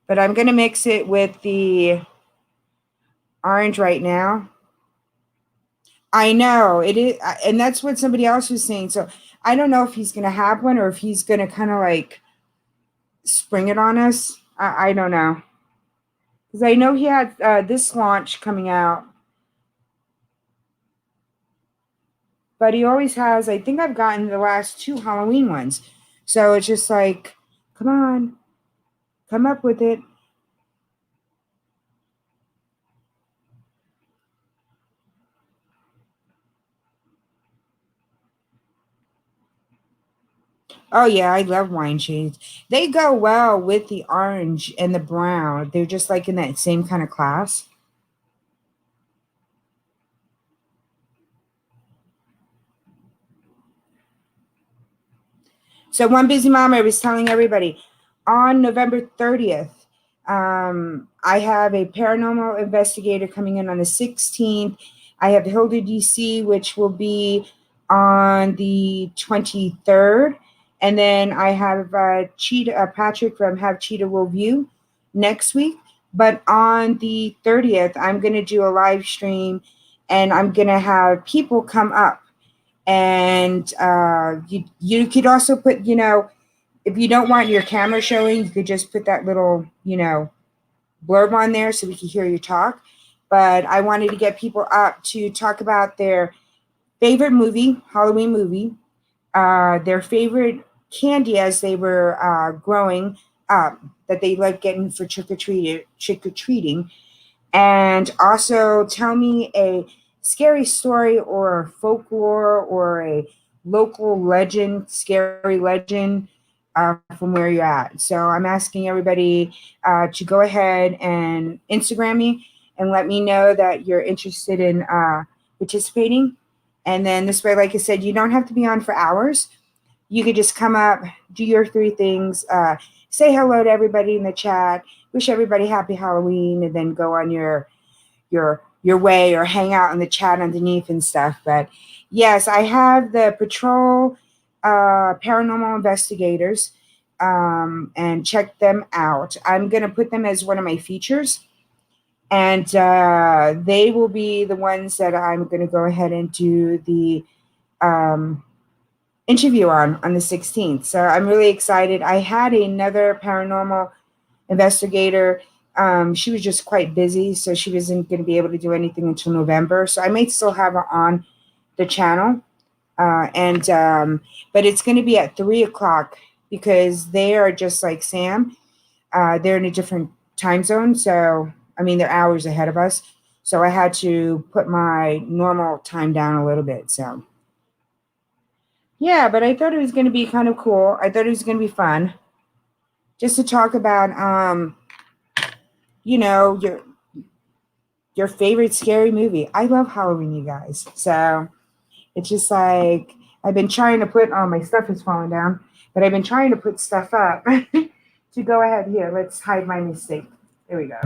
But I'm going to mix it with the orange right now. I know it is, and that's what somebody else was saying. So I don't know if he's going to have one or if he's going to kind of like spring it on us. I don't know. Because I know he had this launch coming out. But he always has, I think I've gotten the last 2 Halloween ones. So it's just like, come on, come up with it. Oh yeah, I love wine shades. They go well with the orange and the brown. They're just like in that same kind of class. So One Busy Mama, I was telling everybody on November 30th, I have a paranormal investigator coming in on the 16th. I have Hilda DC, which will be on the 23rd. And then I have Cheetah Patrick from Have Cheetah Will View, next week. But on the 30th, I'm going to do a live stream, and I'm going to have people come up. And you could also put, if you don't want your camera showing, you could just put that little, blurb on there so we can hear you talk. But I wanted to get people up to talk about their favorite movie, Halloween movie, their favorite candy as they were growing up that they loved getting for trick-or-treating, and also tell me a scary story or folklore or a local legend, scary legend from where you're at. So I'm asking everybody to go ahead and Instagram me and let me know that you're interested in participating. And then this way, like I said, you don't have to be on for hours. You could just come up, do your three things, say hello to everybody in the chat, wish everybody happy Halloween, and then go on your way or hang out in the chat underneath and stuff. But yes, I have the patrol paranormal investigators, and check them out. I'm going to put them as one of my features, and they will be the ones that I'm going to go ahead and do the interview on the 16th. So I'm really excited. I had another paranormal investigator. She was just quite busy, so she wasn't going to be able to do anything until November. So I might still have her on the channel, but it's going to be at 3 o'clock because they are just like Sam. They're in a different time zone, so I mean they're hours ahead of us. So I had to put my normal time down a little bit. So yeah, but I thought it was going to be kind of cool. I thought it was going to be fun just to talk about you know, your favorite scary movie. I love Halloween, you guys. So it's just like I've been trying to put my stuff is falling down, but I've been trying to put stuff up to go ahead here. Let's hide my mistake. There we go.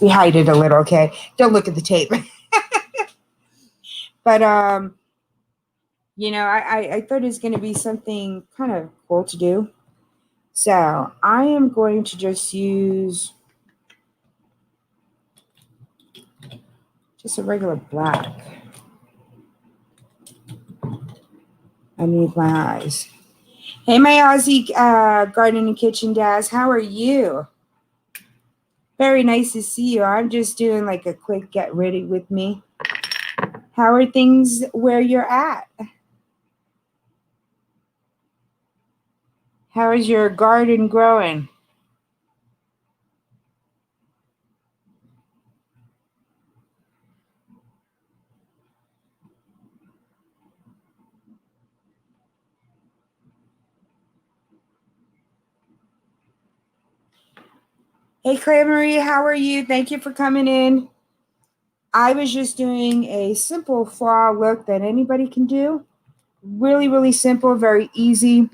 We hide it a little, okay? Don't look at the tape. But I thought it was gonna be something kind of cool to do. So I am going to just use just a regular black underneath my eyes. Hey, my Aussie garden and kitchen dads, how are you? Very nice to see you. I'm just doing like a quick get ready with me. How are things where you're at? How is your garden growing? Hey, Claire Marie, how are you? Thank you for coming in. I was just doing a simple fall look that anybody can do. Really, really simple, very easy.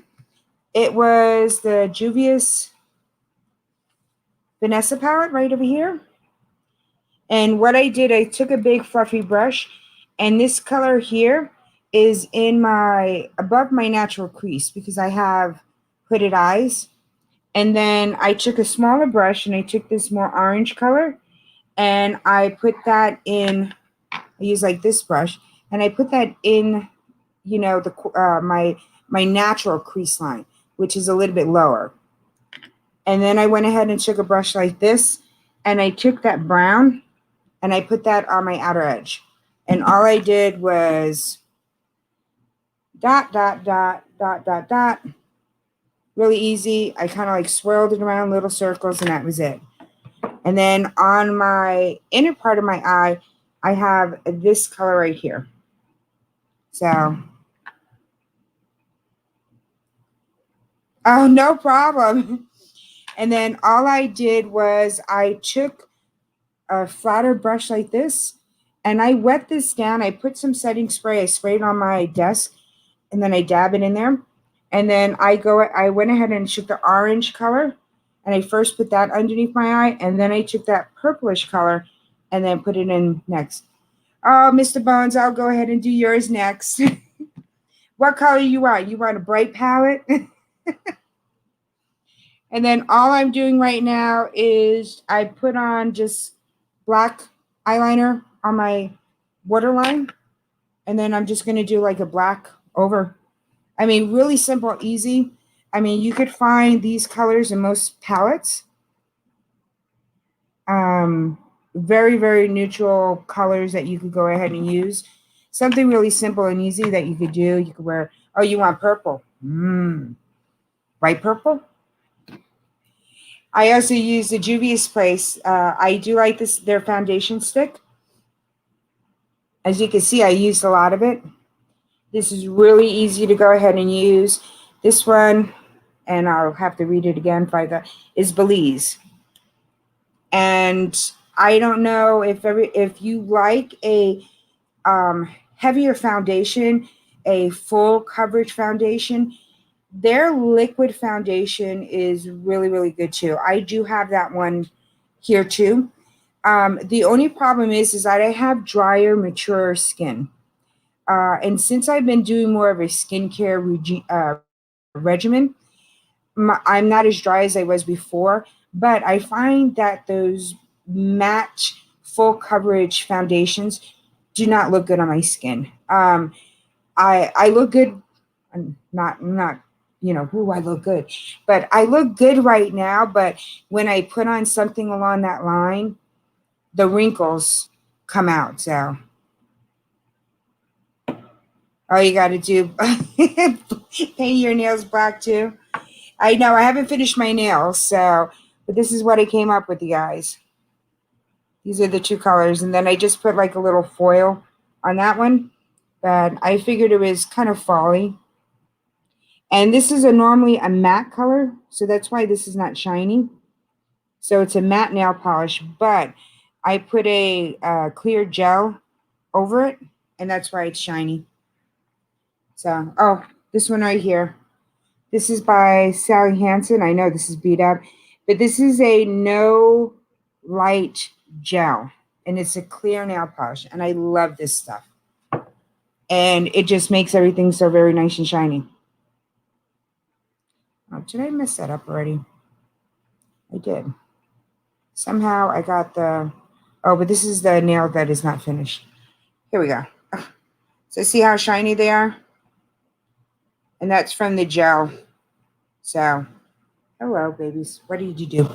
It was the Juvia's Vanessa palette right over here. And what I did, I took a big fluffy brush, and this color here is above my natural crease because I have hooded eyes. And then I took a smaller brush and I took this more orange color and I put that in. I use like this brush and I put that in, my natural crease line, which is a little bit lower. And then I went ahead and took a brush like this and I took that brown and I put that on my outer edge. And all I did was dot, dot, dot, dot, dot, dot. Really easy. I kind of like swirled it around little circles and that was it. And then on my inner part of my eye, I have this color right here. So, oh, no problem. And then all I did was I took a flatter brush like this and I wet this down. I put some setting spray. I sprayed it on my desk and then I dab it in there. And then I went ahead and took the orange color and I first put that underneath my eye. And then I took that purplish color and then put it in next. Oh, Mr. Bones, I'll go ahead and do yours next. What color you want? You want a bright palette? And then all I'm doing right now is I put on just black eyeliner on my waterline. And then I'm just going to do like a black over. I mean, really simple, easy. I mean, you could find these colors in most palettes. Um, very, very neutral colors that you could go ahead and use. Something really simple and easy that you could do. You could wear, oh, you want purple? Bright purple? I also use the Juvia's Place. I do like this, their foundation stick. As you can see, I used a lot of it. This is really easy to go ahead and use. This one, and I'll have to read it again, is Belize. And I don't know if you like a heavier foundation, a full coverage foundation, their liquid foundation is really, really good too. I do have that one here too. The only problem is that I have drier, mature skin. And since I've been doing more of a skincare regimen, I'm not as dry as I was before, but I find that those matte full coverage foundations do not look good on my skin. I look good, not I look good, but I look good right now. But when I put on something along that line, the wrinkles come out. So all you got to do, paint your nails black too. I know I haven't finished my nails, so but this is what I came up with, you guys. These are the two colors, and then I just put like a little foil on that one. But I figured it was kind of folly. And this is normally a matte color, so that's why this is not shiny. So it's a matte nail polish, but I put a clear gel over it, and that's why it's shiny. So, oh, this one right here. This is by Sally Hansen. I know this is beat up, but this is a no light gel, and it's a clear nail polish, and I love this stuff. And it just makes everything so very nice and shiny. Oh, did I mess that up already? I did. Somehow I got but this is the nail that is not finished. Here we go. So see how shiny they are? And that's from the gel. So, hello, babies. What did you do?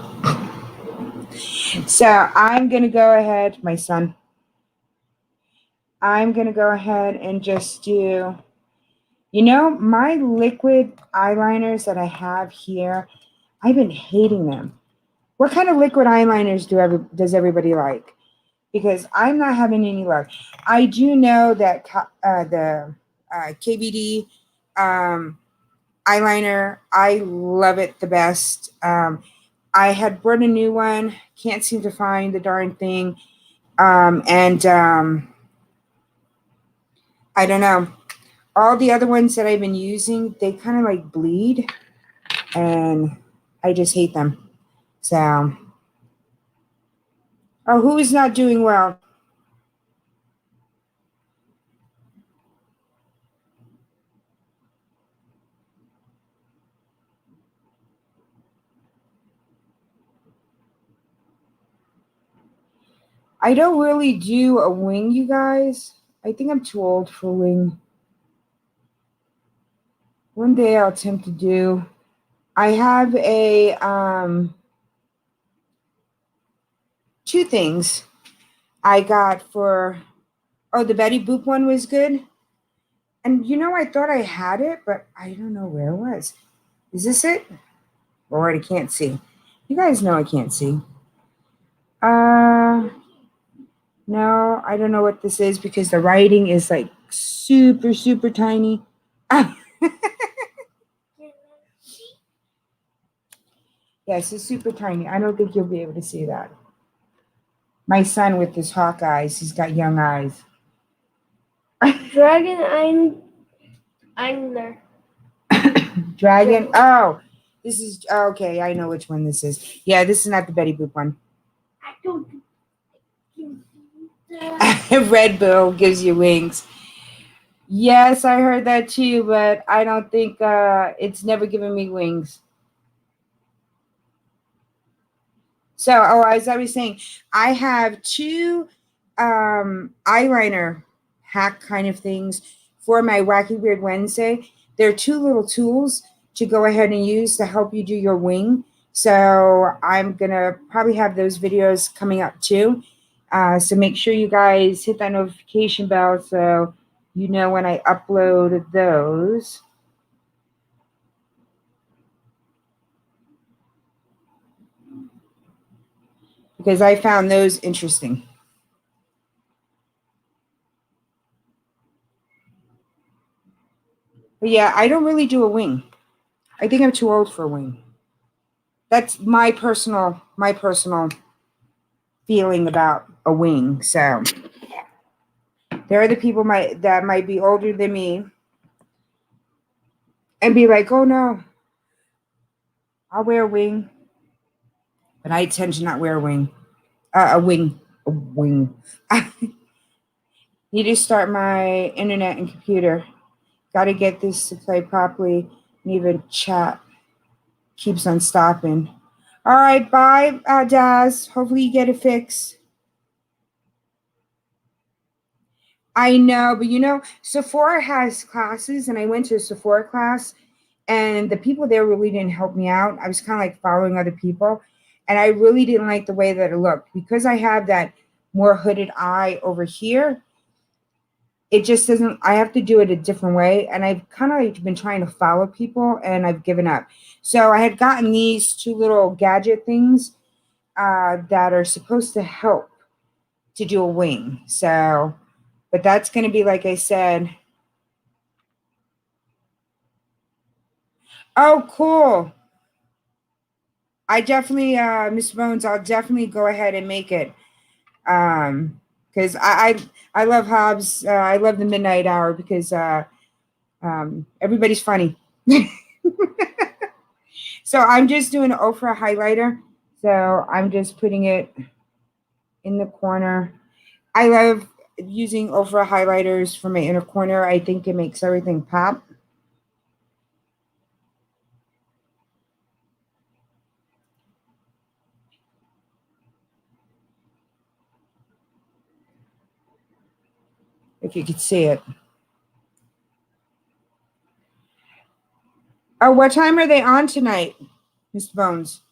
So I'm going to go ahead, my son. I'm going to go ahead and just do, my liquid eyeliners that I have here, I've been hating them. What kind of liquid eyeliners does everybody like? Because I'm not having any luck. I do know that the KVD eyeliner, I love it the best. I had bought a new one, can't seem to find the darn thing. And I don't know. All the other ones that I've been using, they kind of like bleed, and I just hate them. So, oh, who is not doing well? I don't really do a wing, you guys. I think I'm too old for a wing. One day I'll attempt to do. I have two things I got for. Oh, the Betty Boop one was good. And I thought I had it, but I don't know where it was. Is this it? Lord, I can't see. You guys know I can't see. No, I don't know what this is because the writing is like super, super tiny. Yes, it's super tiny. I don't think you'll be able to see that. My son with his hawk eyes, he's got young eyes.
Dragon Angler.
Dragon. Oh, this is okay. I know which one this is. Yeah, this is not the Betty Boop one.
I don't.
Red Bull gives you wings. Yes, I heard that too, but I don't think it's never given me wings. So, as I was saying, I have two eyeliner hack kind of things for my Wacky Weird Wednesday. They're two little tools to go ahead and use to help you do your wing. So, I'm going to probably have those videos coming up too. So, make sure you guys hit that notification bell so you know when I upload those. Because I found those interesting. But yeah, I don't really do a wing. I think I'm too old for a wing. That's my personal feeling about a wing. So there are the people that might be older than me and be like, "Oh no, I'll wear a wing," but I tend to not wear a wing. A wing. I need to start my internet and computer. Got to get this to play properly. And even chat keeps on stopping. All right, bye, Daz. Hopefully you get it fixed. I know, but Sephora has classes, and I went to a Sephora class, and the people there really didn't help me out. I was kind of like following other people, and I really didn't like the way that it looked because I have that more hooded eye over here. It just doesn't. I have to do it a different way, and I've kind of like been trying to follow people, and I've given up. So I had gotten these two little gadget things that are supposed to help to do a wing. So, but that's going to be like I said. Oh, cool. I definitely, Miss Bones, I'll definitely go ahead and make it. Because I love Hobbs. I love the midnight hour because everybody's funny. So I'm just doing an Ofra highlighter. So I'm just putting it in the corner. I love using Ofra highlighters for my inner corner. I think it makes everything pop. If you could see it. Oh, what time are they on tonight, Miss Bones?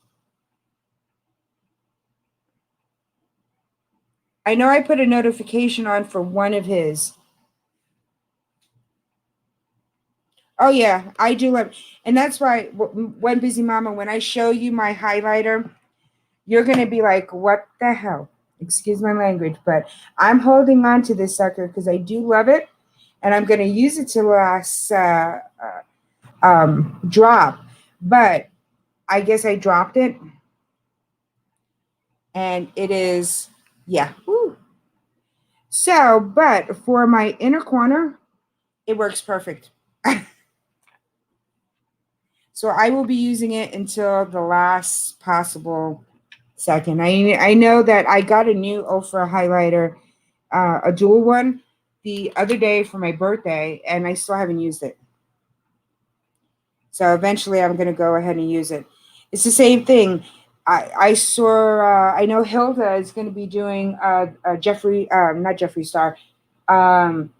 I know I put a notification on for one of his. Oh yeah, I do love, and that's why one busy mama. When I show you my highlighter, you're gonna be like, "What the hell?" Excuse my language, but I'm holding on to this sucker because I do love it, and I'm gonna use it to last drop. But I guess I dropped it, and it is yeah. Woo. So, but for my inner corner, it works perfect. So I will be using it until the last possible second. I know that I got a new Ofra highlighter, a dual one, the other day for my birthday, and I still haven't used it. So eventually, I'm going to go ahead and use it. It's the same thing. I saw. I know Hilda is going to be doing Jeffree, not Jeffree Star. Um,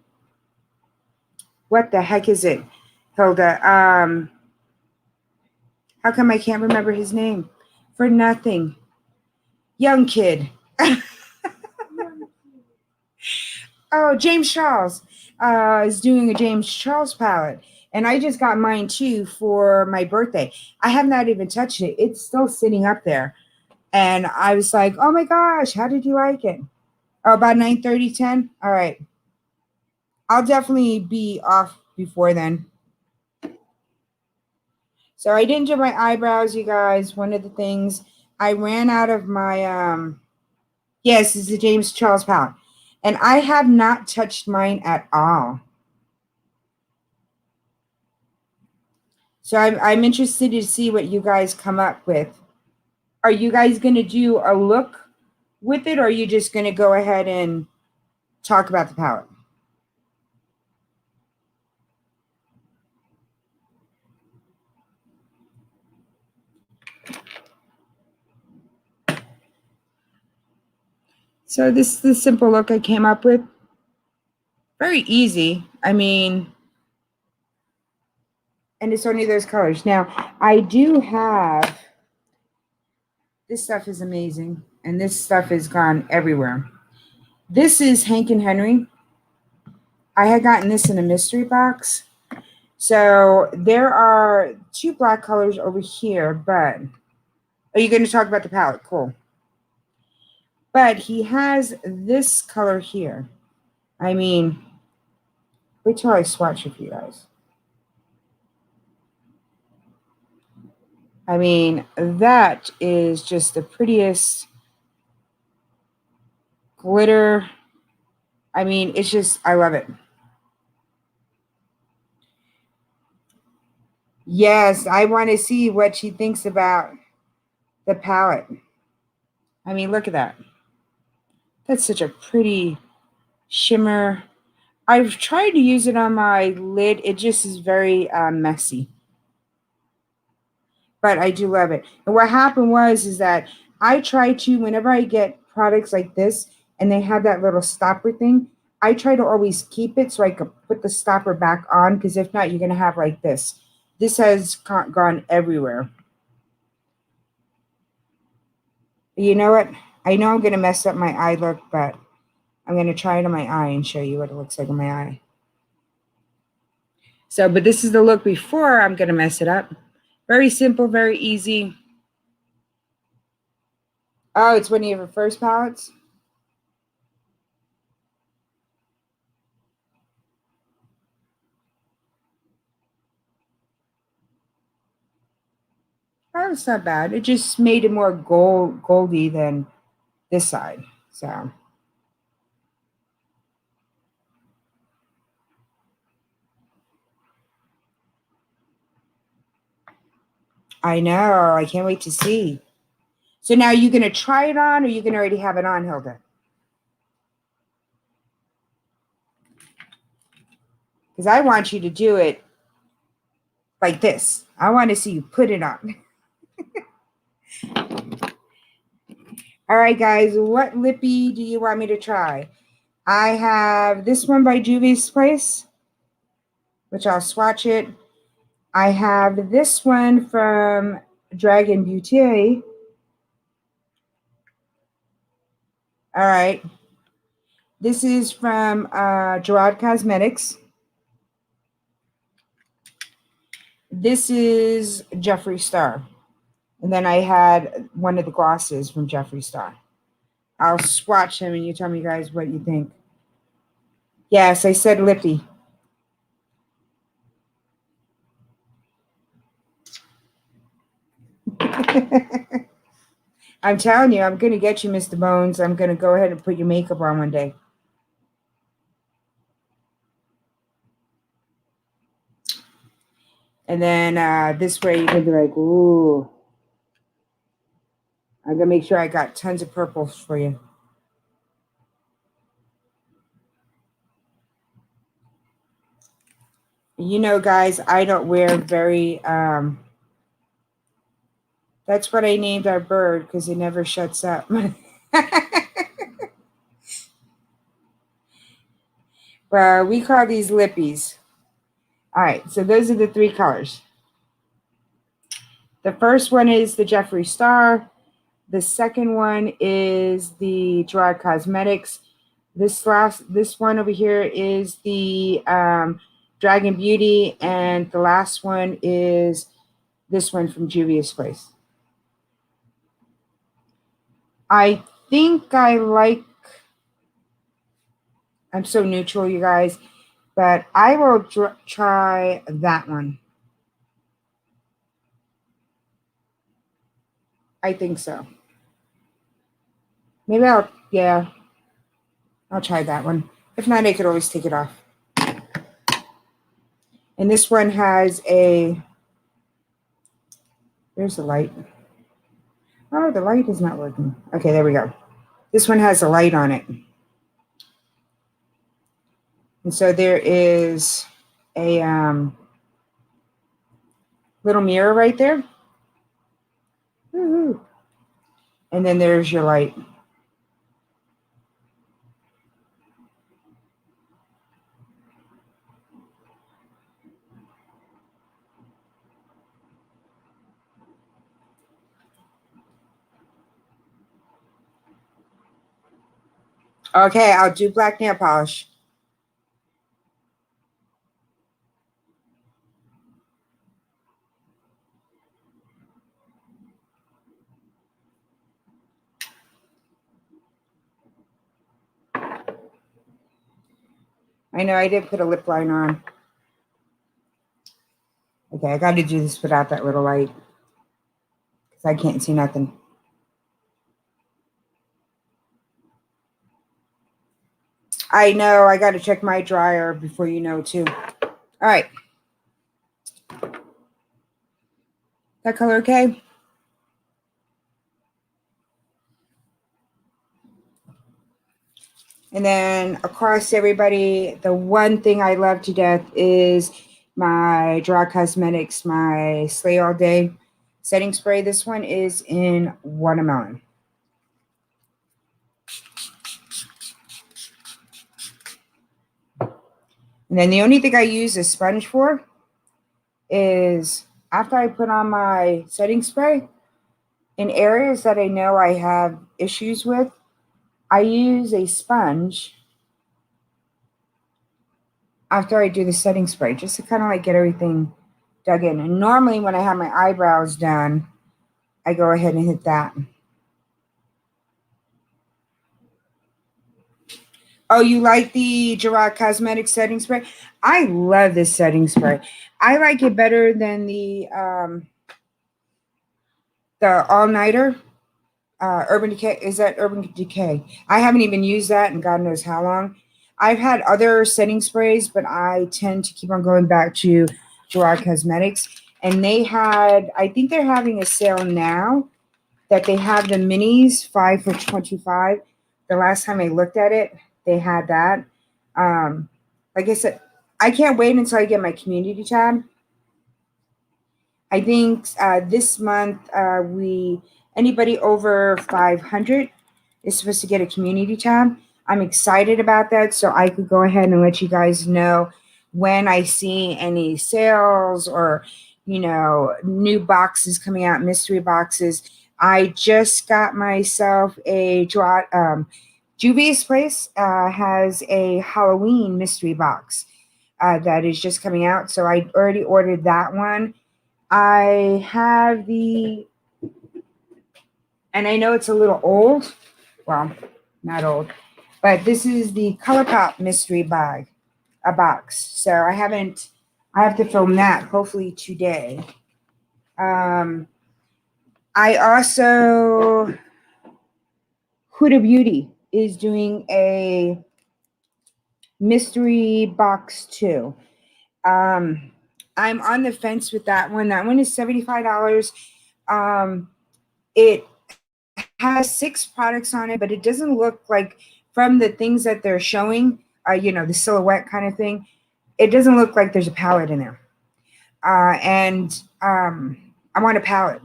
what the heck is it, Hilda? How come I can't remember his name? For nothing. Young kid. Oh, James Charles is doing a James Charles palette. And I just got mine too for my birthday. I have not even touched it. It's still sitting up there. And I was like, oh my gosh, how did you like it? Oh, about 9:30, 10? All right. I'll definitely be off before then. So I didn't do my eyebrows, you guys. One of the things I ran out of my yes, it's the James Charles palette. And I have not touched mine at all. So I'm interested to see what you guys come up with. Are you guys going to do a look with it, or are you just going to go ahead and talk about the palette? So this is the simple look I came up with. Very easy. I mean, and it's only those colors. Now, I do have, this stuff is amazing, and this stuff has gone everywhere. This is Hank and Henry. I had gotten this in a mystery box. So there are two black colors over here, but are you going to talk about the palette? Cool. But he has this color here. I mean, wait till I swatch it for you guys. I mean, that is just the prettiest glitter. I mean, it's just, I love it. Yes, I want to see what she thinks about the palette. I mean, look at that. That's such a pretty shimmer. I've tried to use it on my lid. It just is very messy. But I do love it. And what happened was is that I try to, whenever I get products like this and they have that little stopper thing, I try to always keep it so I could put the stopper back on, because if not, you're going to have like this. This has gone everywhere. You know what? I know I'm going to mess up my eye look, but I'm going to try it on my eye and show you what it looks like on my eye. So, but this is the look before I'm going to mess it up. Very simple, very easy. Oh, it's one of your first palettes? Oh, it's not bad. It just made it more goldy than this side. So I know. I can't wait to see. So now you're gonna try it on, or you can already have it on, Hilda? Because I want you to do it like this. I want to see you put it on. All right, guys. What lippy do you want me to try? I have this one by Juvia's Place, which I'll swatch it. I have this one from Dragon Beauty. All right. This is from Gerard Cosmetics. This is Jeffree Star. And then I had one of the glosses from Jeffree Star. I'll swatch them and you tell me, guys, what you think. Yes, I said lippy. I'm telling you, I'm going to get you, Mr. Bones. I'm going to go ahead and put your makeup on one day. And then this way you can be like, ooh. I'm going to make sure I got tons of purples for you. You know, guys, I don't wear very, that's what I named our bird, because it never shuts up. Well, we call these lippies. All right, so those are the three colors. The first one is the Jeffree Star. The second one is the Gerard Cosmetics. This one over here is the Dragon Beauty, and the last one is this one from Juvia's Place. I think I like, I'm so neutral, you guys, but I will try that one. I think so. Maybe I'll try that one. If not, I could always take it off. And this one has a, there's the light. Oh, the light is not working. Okay, there we go. This one has a light on it. And so there is a little mirror right there. Woo-hoo. And then there's your light. Okay, I'll do black nail polish. I know I did put a lip liner on. Okay, I got to do this without that little light because I can't see nothing. I know I got to check my dryer before you know too. All right. That color okay? And then across everybody, the one thing I love to death is my Dry Cosmetics, my Slay All Day setting spray. This one is in watermelon. And then the only thing I use a sponge for is after I put on my setting spray, in areas that I know I have issues with, I use a sponge after I do the setting spray just to kind of like get everything dug in. And normally when I have my eyebrows done, I go ahead and hit that. Oh, you like the Gerard Cosmetics setting spray? I love this setting spray. I like it better than the All Nighter. Urban Decay, is that Urban Decay? I haven't even used that in God knows how long. I've had other setting sprays, but I tend to keep on going back to Gerard Cosmetics. And they had, I think they're having a sale now that they have the minis 5 for 25. The last time I looked at it, they had that. Um, like I said, I can't wait until I get my community tab. I think this month we anybody over 500 is supposed to get a community tab. I'm excited about that, so I could go ahead and let you guys know when I see any sales or new boxes coming out, mystery boxes. I just got myself a Juvia's Place has a Halloween mystery box that is just coming out, so I already ordered that one. I have and I know it's a little old. Well, not old, but this is the ColourPop mystery bag, a box. So I have to film that hopefully today. I also, Huda Beauty is doing a mystery box too. Um, I'm on the fence with that one. That one is $75. It has 6 products on it, but it doesn't look like from the things that they're showing, the silhouette kind of thing, it doesn't look like there's a palette in there. And I want a palette.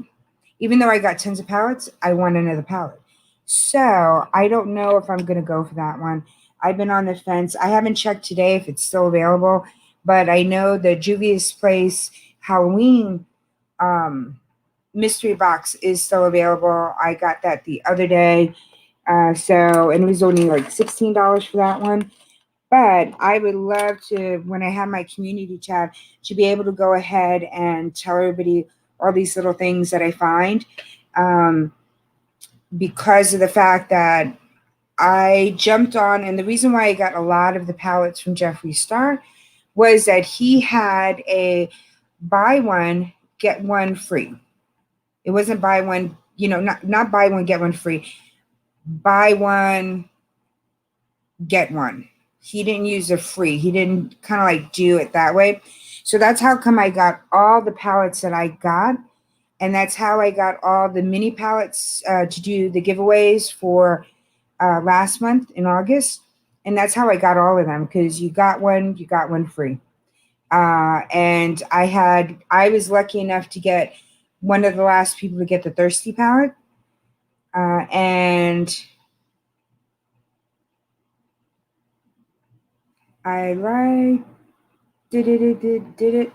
Even though I got tons of palettes, I want another palette. So I don't know if I'm going to go for that one. I've been on the fence. I haven't checked today if it's still available, but I know the Juvia's Place Halloween mystery box is still available. I got that the other day. And it was only like $16 for that one. But I would love to, when I have my community chat, to be able to go ahead and tell everybody all these little things that I find, because of the fact that I jumped on, and the reason why I got a lot of the palettes from Jeffree Star was that he had a buy one, get one free. It wasn't buy one, not buy one, get one free. Buy one, get one. He didn't use the free. He didn't kind of like do it that way. So that's how come I got all the palettes that I got. And that's how I got all the mini palettes to do the giveaways for last month in August. And that's how I got all of them, because you got one free. And I was lucky enough to get one of the last people to get the Thirsty palette. And I like did it.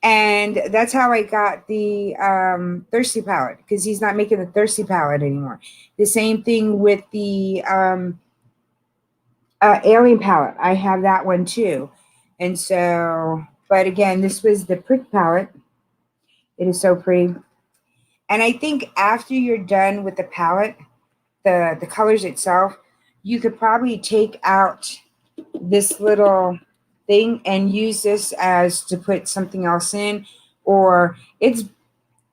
And that's how I got the Thirsty palette, because he's not making the Thirsty palette anymore. The same thing with the Alien palette. I have that one too. And so, but again, this was the Prick palette. It is so pretty. And I think after you're done with the palette, the colors itself, you could probably take out this little thing and use this as to put something else in, or it's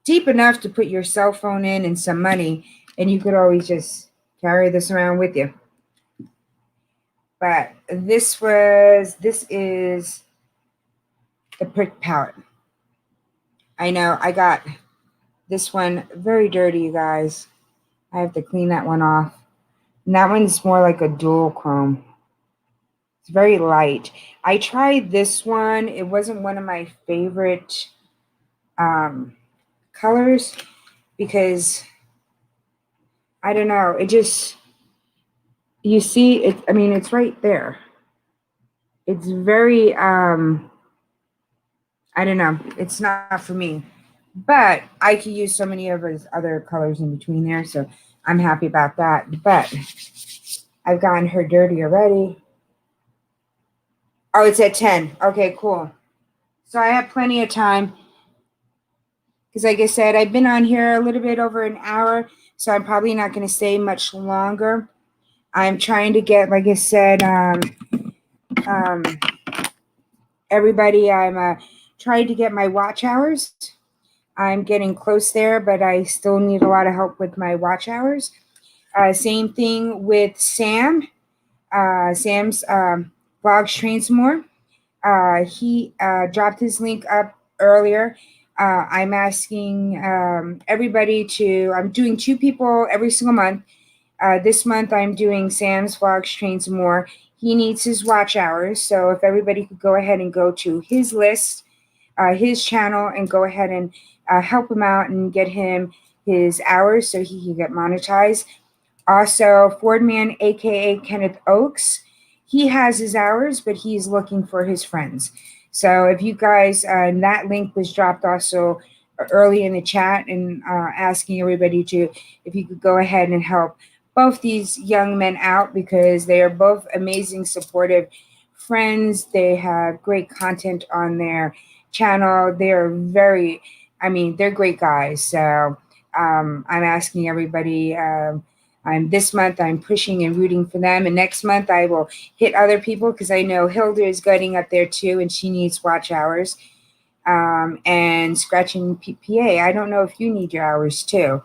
deep enough to put your cell phone in and some money, and you could always just carry this around with you. But this is the Prick palette. I know I got this one very dirty, you guys. I have to clean that one off. And that one's more like a dual chrome. It's very light. I tried this one. It wasn't one of my favorite colors because I don't know. It just, you see it. I mean, it's right there. It's very, I don't know. It's not for me. But I could use so many of his other colors in between there. So I'm happy about that. But I've gotten her dirty already. Oh, it's at 10. Okay, cool. So I have plenty of time. Because like I said, I've been on here a little bit over an hour. So I'm probably not going to stay much longer. I'm trying to get, like I said, um, everybody, I'm trying to get my watch hours. I'm getting close there, but I still need a lot of help with my watch hours. Same thing with Sam. Sam's Vlogs Trains More. He dropped his link up earlier. I'm asking everybody to, I'm doing 2 people every single month. This month I'm doing Sam's Vlogs Trains More. He needs his watch hours. So if everybody could go ahead and go to his list, his channel, and go ahead and help him out and get him his hours so he can get monetized. Also, Fordman, aka Kenneth Oakes, he has his hours, but he's looking for his friends. So if you guys, that link was dropped also early in the chat, and asking everybody to, if you could go ahead and help both these young men out, because they are both amazing, supportive friends. They have great content on their channel. They're very, I mean, they're great guys. So I'm asking everybody. This month I'm pushing and rooting for them, and next month I will hit other people, because I know Hilda is getting up there too, and she needs watch hours. And Scratching PPA, I don't know if you need your hours too.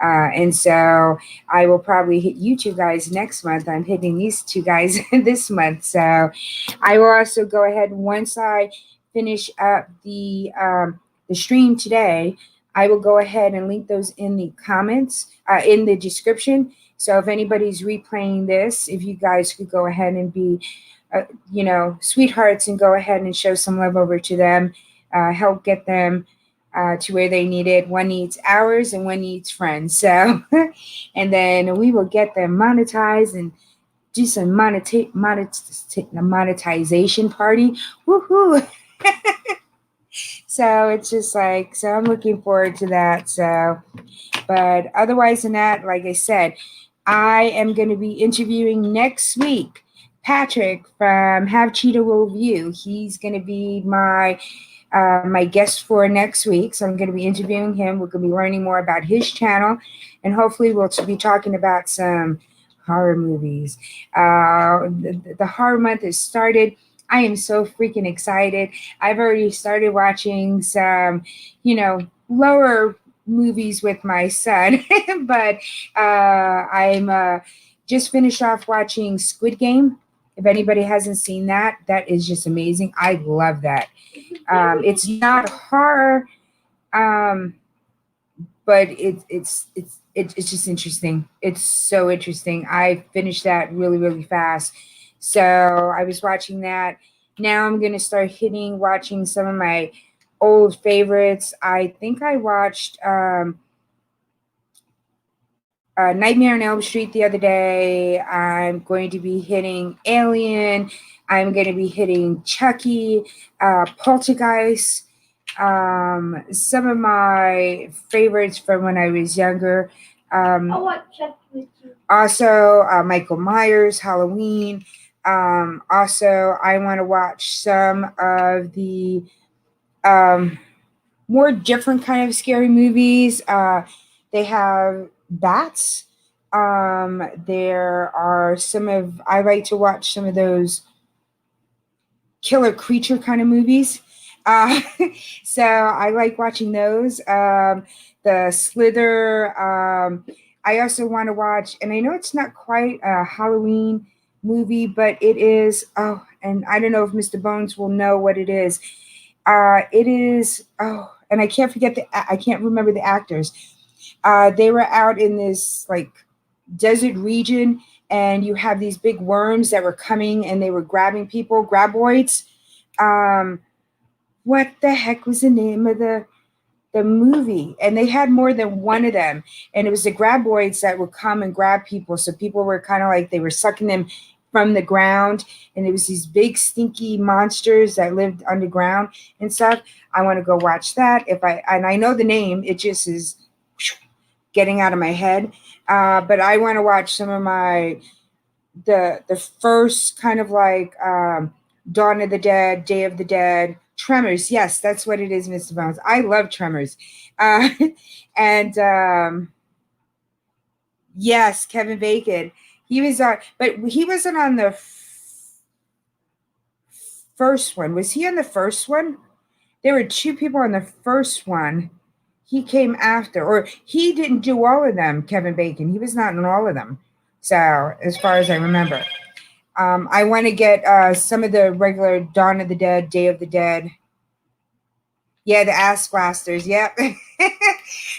And so I will probably hit you 2 guys next month. I'm hitting these 2 guys this month. So I will also go ahead, once I finish up the stream today, I will go ahead and link those in the comments, in the description. So if anybody's replaying this, if you guys could go ahead and be, sweethearts, and go ahead and show some love over to them, help get them to where they need it. One needs hours and one needs friends. So, and then we will get them monetized and do some monetization party. Woohoo! So it's just like, so I'm looking forward to that. So, but otherwise than that, like I said, I am going to be interviewing next week Patrick from Have Cheetah Will View. He's going to be my guest for next week. So I'm going to be interviewing him. We're going to be learning more about his channel, and hopefully we'll be talking about some horror movies. The horror month has started. I am so freaking excited. I've already started watching some, lower movies with my son, but I'm just finished off watching Squid Game. If anybody hasn't seen that, that is just amazing. I love that. It's not horror, but it's just interesting. It's so interesting. I finished that really, really fast. So I was watching that. Now I'm going to start watching some of my old favorites. I think I watched Nightmare on Elm Street the other day. I'm going to be hitting Alien. I'm going to be hitting Chucky, Poltergeist. Some of my favorites from when I was younger.
I'll watch that with you.
Also, Michael Myers, Halloween. Also, I want to watch some of the um, more different kind of scary movies. They have bats. There are some of I like to watch some of those killer creature kind of movies. Uh, so I like watching those. The Slither. I also want to watch, and I know it's not quite a Halloween movie, but it is. Oh, and I don't know if Mr. Bones will know what it is. It is. Oh, and I can't forget I can't remember the actors. They were out in this like desert region, and you have these big worms that were coming, and they were grabbing people, graboids. Um, what the heck was the name of the movie? And they had more than one of them, and it was the graboids that would come and grab people. So people were kind of like they were sucking them from the ground, and it was these big stinky monsters that lived underground and stuff. I want to go watch that. If I and I know the name, it just is getting out of my head. But I want to watch some of my the first kind of like Dawn of the Dead, Day of the Dead, Tremors. Yes, that's what it is, Mr. Bones. I love Tremors, uh, and yes, Kevin Bacon. He was on, but he wasn't on the first one. Was he on the first one? There were two people on the first one. He came after, or he didn't do all of them. Kevin Bacon. He was not in all of them. So, as far as I remember. I want to get some of the regular Dawn of the Dead, Day of the Dead. Yeah, the ass blasters. Yep.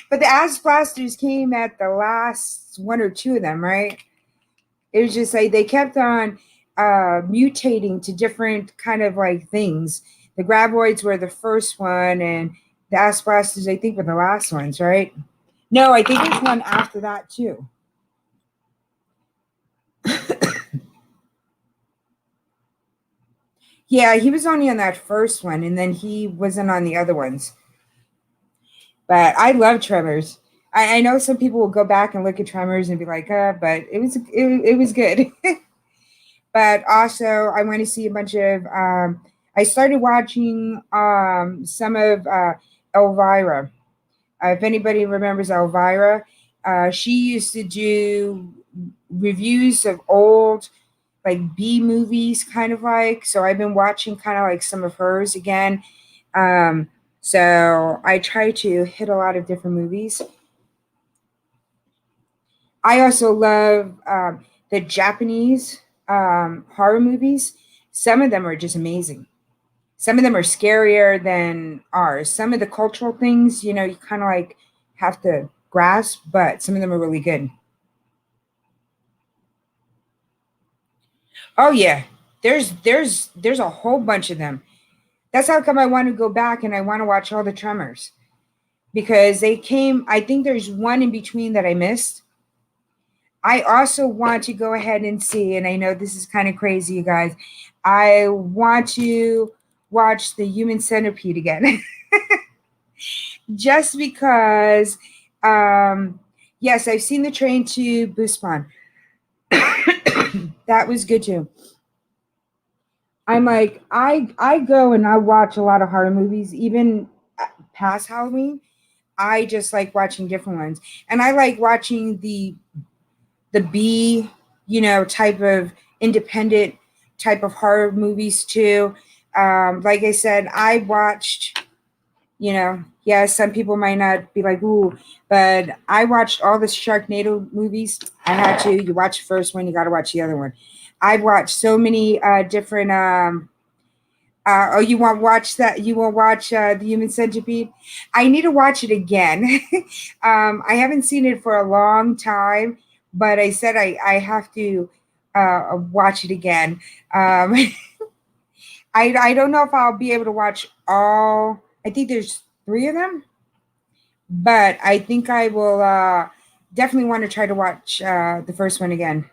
But the ass blasters came at the last one or two of them, right? It was just like they kept on mutating to different kind of like things. The graboids were the first one, and the ass blasters, I think, were the last ones, right? No, I think there's one after that too. Yeah, he was only on that first one, and then he wasn't on the other ones. But I love Tremors. I know some people will go back and look at Tremors and be like, but it was good. But also, I want to see a bunch of. I started watching some of Elvira. If anybody remembers Elvira, she used to do reviews of old like B movies, kind of like. So I've been watching kind of like some of hers again. Um, so I try to hit a lot of different movies. I also love the Japanese horror movies. Some of them are just amazing. Some of them are scarier than ours. Some of the cultural things, you kind of like have to grasp, but some of them are really good. Oh yeah, there's a whole bunch of them. That's how come I want to go back and I want to watch all the Tremors because they came. I think there's one in between that I missed. I also want to go ahead and see, and I know this is kind of crazy, you guys. I want to watch the Human Centipede again, just because. Um, yes, I've seen the Train to Busan. That was good too. I'm like, I go and I watch a lot of horror movies, even past Halloween. I just like watching different ones, and I like watching the B, type of independent type of horror movies too. Like I said, I watched, yeah, some people might not be like, ooh, but I watched all the Sharknado movies. I had to. You watch the first one, you got to watch the other one. I've watched so many different. Oh, you want to watch that? You want to watch the Human Centipede? I need to watch it again. I haven't seen it for a long time, but I said I have to watch it again. Um, I don't know if I'll be able to watch all. I think there's three of them, but I think I will definitely want to try to watch the first one again.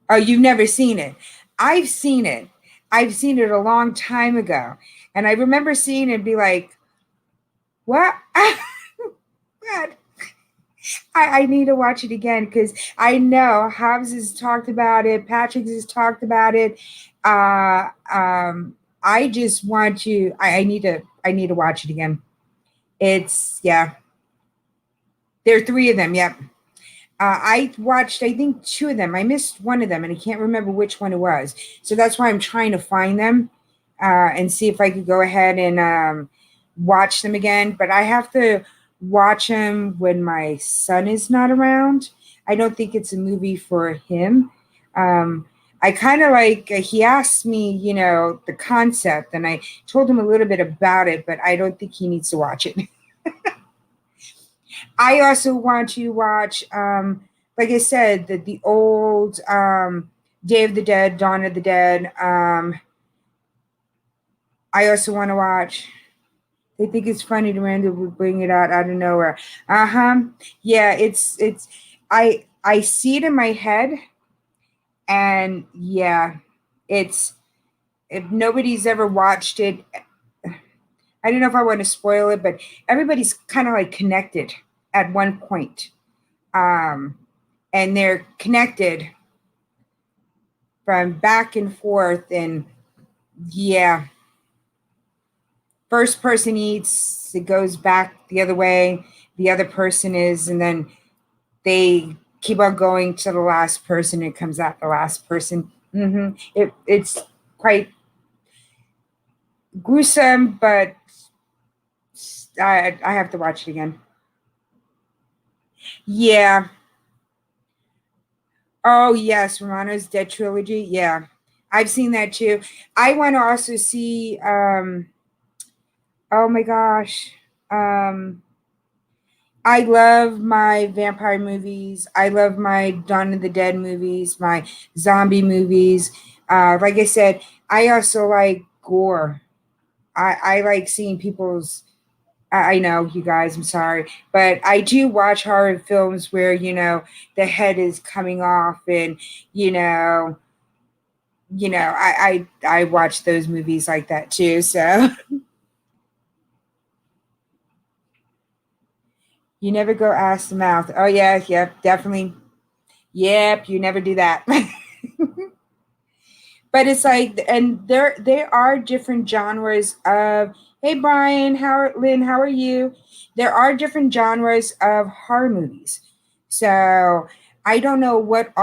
Oh, you've never seen it? I've seen it. I've seen it a long time ago. And I remember seeing it and be like, what? What? I need to watch it again because I know Hobbs has talked about it, Patrick has talked about it. Uh, um, I just want to. I need to watch it again. It's yeah. There are three of them. Yep. I watched, I think, two of them. I missed one of them, and I can't remember which one it was. So that's why I'm trying to find them and see if I could go ahead and watch them again. But I have to watch them when my son is not around. I don't think it's a movie for him. I kind of like, he asked me, the concept, and I told him a little bit about it, but I don't think he needs to watch it. I also want to watch, like I said, the old Day of the Dead, Dawn of the Dead. I also want to watch. They think it's funny to randomly bring it out of nowhere. Uh huh. Yeah, it's. I see it in my head, and yeah, it's. If nobody's ever watched it, I don't know if I want to spoil it, but everybody's kind of like connected at one point. Um, and they're connected from back and forth. And yeah, first person eats, it goes back the other way, the other person is, and then they keep on going to the last person, it comes out the last person. It's quite gruesome, but I have to watch it again. Yeah. Oh yes, Romano's Dead trilogy. Yeah, I've seen that too. I want to also see. Oh my gosh. Um, I love my vampire movies. I love my Dawn of the Dead movies, my zombie movies. Like I said, I also like gore. I like seeing people's. I know you guys. I'm sorry, but I do watch horror films where the head is coming off, and you know, I watch those movies like that too. So you never go ass to mouth. Oh yeah, yep, definitely. Yep, you never do that. But it's like, and there are different genres of. Hey Brian, Lynn, how are you? There are different genres of horror movies. So I don't know what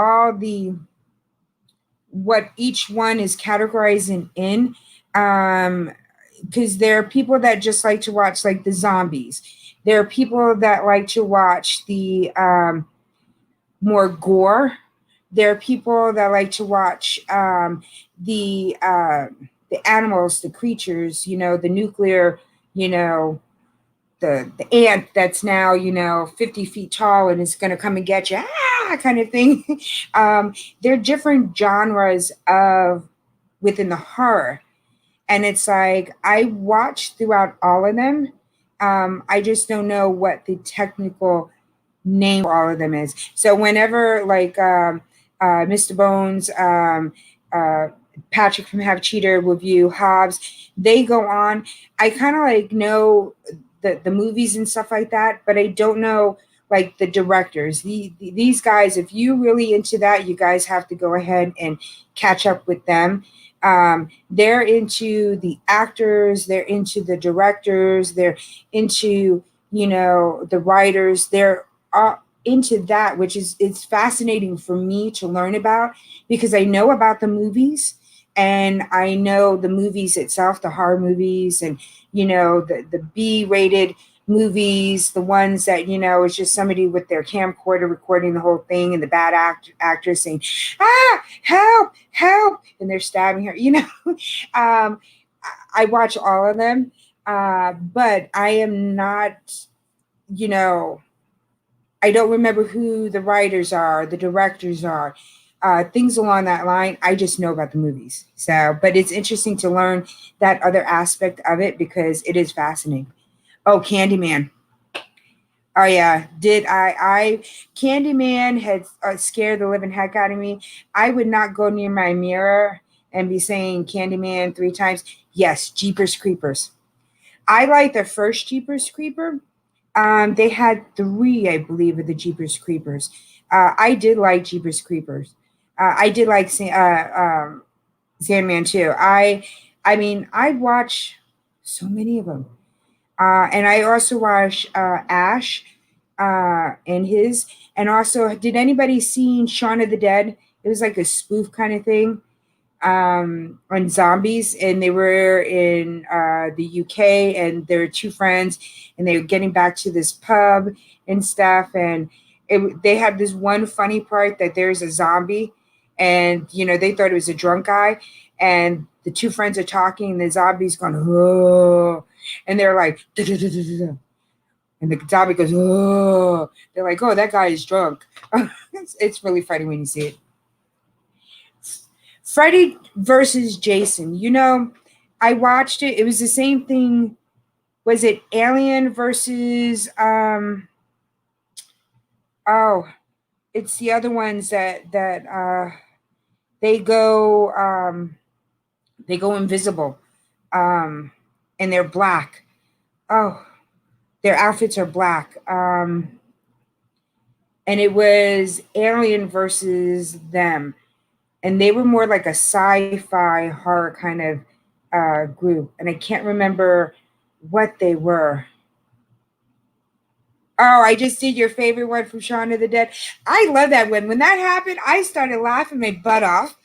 each one is categorizing in. Because there are people that just like to watch like the zombies. There are people that like to watch the more gore. There are people that like to watch the animals, the creatures, the nuclear, you know, the ant that's now 50 feet tall and is going to come and get you, kind of thing. There are different genres of within the horror, and it's like I watched throughout all of them. I just don't know what the technical name for all of them is. So whenever like Mr. Bones, uh, Patrick from Have Cheater review, Hobbs, they go on. I kind of like know the movies and stuff like that, but I don't know like the directors. These guys, if you really into that, you guys have to go ahead and catch up with them. They're into the actors, they're into the directors, they're into the writers. They're into that, which is it's fascinating for me to learn about because I know about the movies and I know the movies itself, the horror movies, and the B-rated movies, the ones that it's just somebody with their camcorder recording the whole thing, and the bad actor saying, help, help, and they're stabbing her. I watch all of them, but I am not, you know, I don't remember who the writers are, the directors are, things along that line. I just know about the movies. So, but it's interesting to learn that other aspect of it because it is fascinating. Oh, Candyman. Oh yeah, did I Candyman had scared the living heck out of me. I would not go near my mirror and be saying Candyman 3 times. Yes, Jeepers Creepers. I like the first Jeepers Creeper. They had three, I believe, of the Jeepers Creepers. I did like Jeepers Creepers. I did like Sandman too. I mean, I watch so many of them. And I also watch Ash and his. And also, did anybody seen Shaun of the Dead? It was like a spoof kind of thing on zombies, and they were in the UK, and there were two friends, and they were getting back to this pub and stuff, and they had this one funny part that there's a zombie, and they thought it was a drunk guy, and the two friends are talking, and the zombie's going, oh, and they're like, "Da-da-da-da-da-da." And the zombie goes, oh, they're like, oh, that guy is drunk. It's really funny when you see it. Freddy versus Jason. I watched it. It was the same thing. Was it Alien versus oh, it's the other ones that they go invisible. And they're black. Oh, their outfits are black. And it was Alien versus them. And they were more like a sci-fi horror kind of group, and I can't remember what they were. Oh, I just did your favorite one from Shaun of the Dead. I love that one. When that happened, I started laughing my butt off.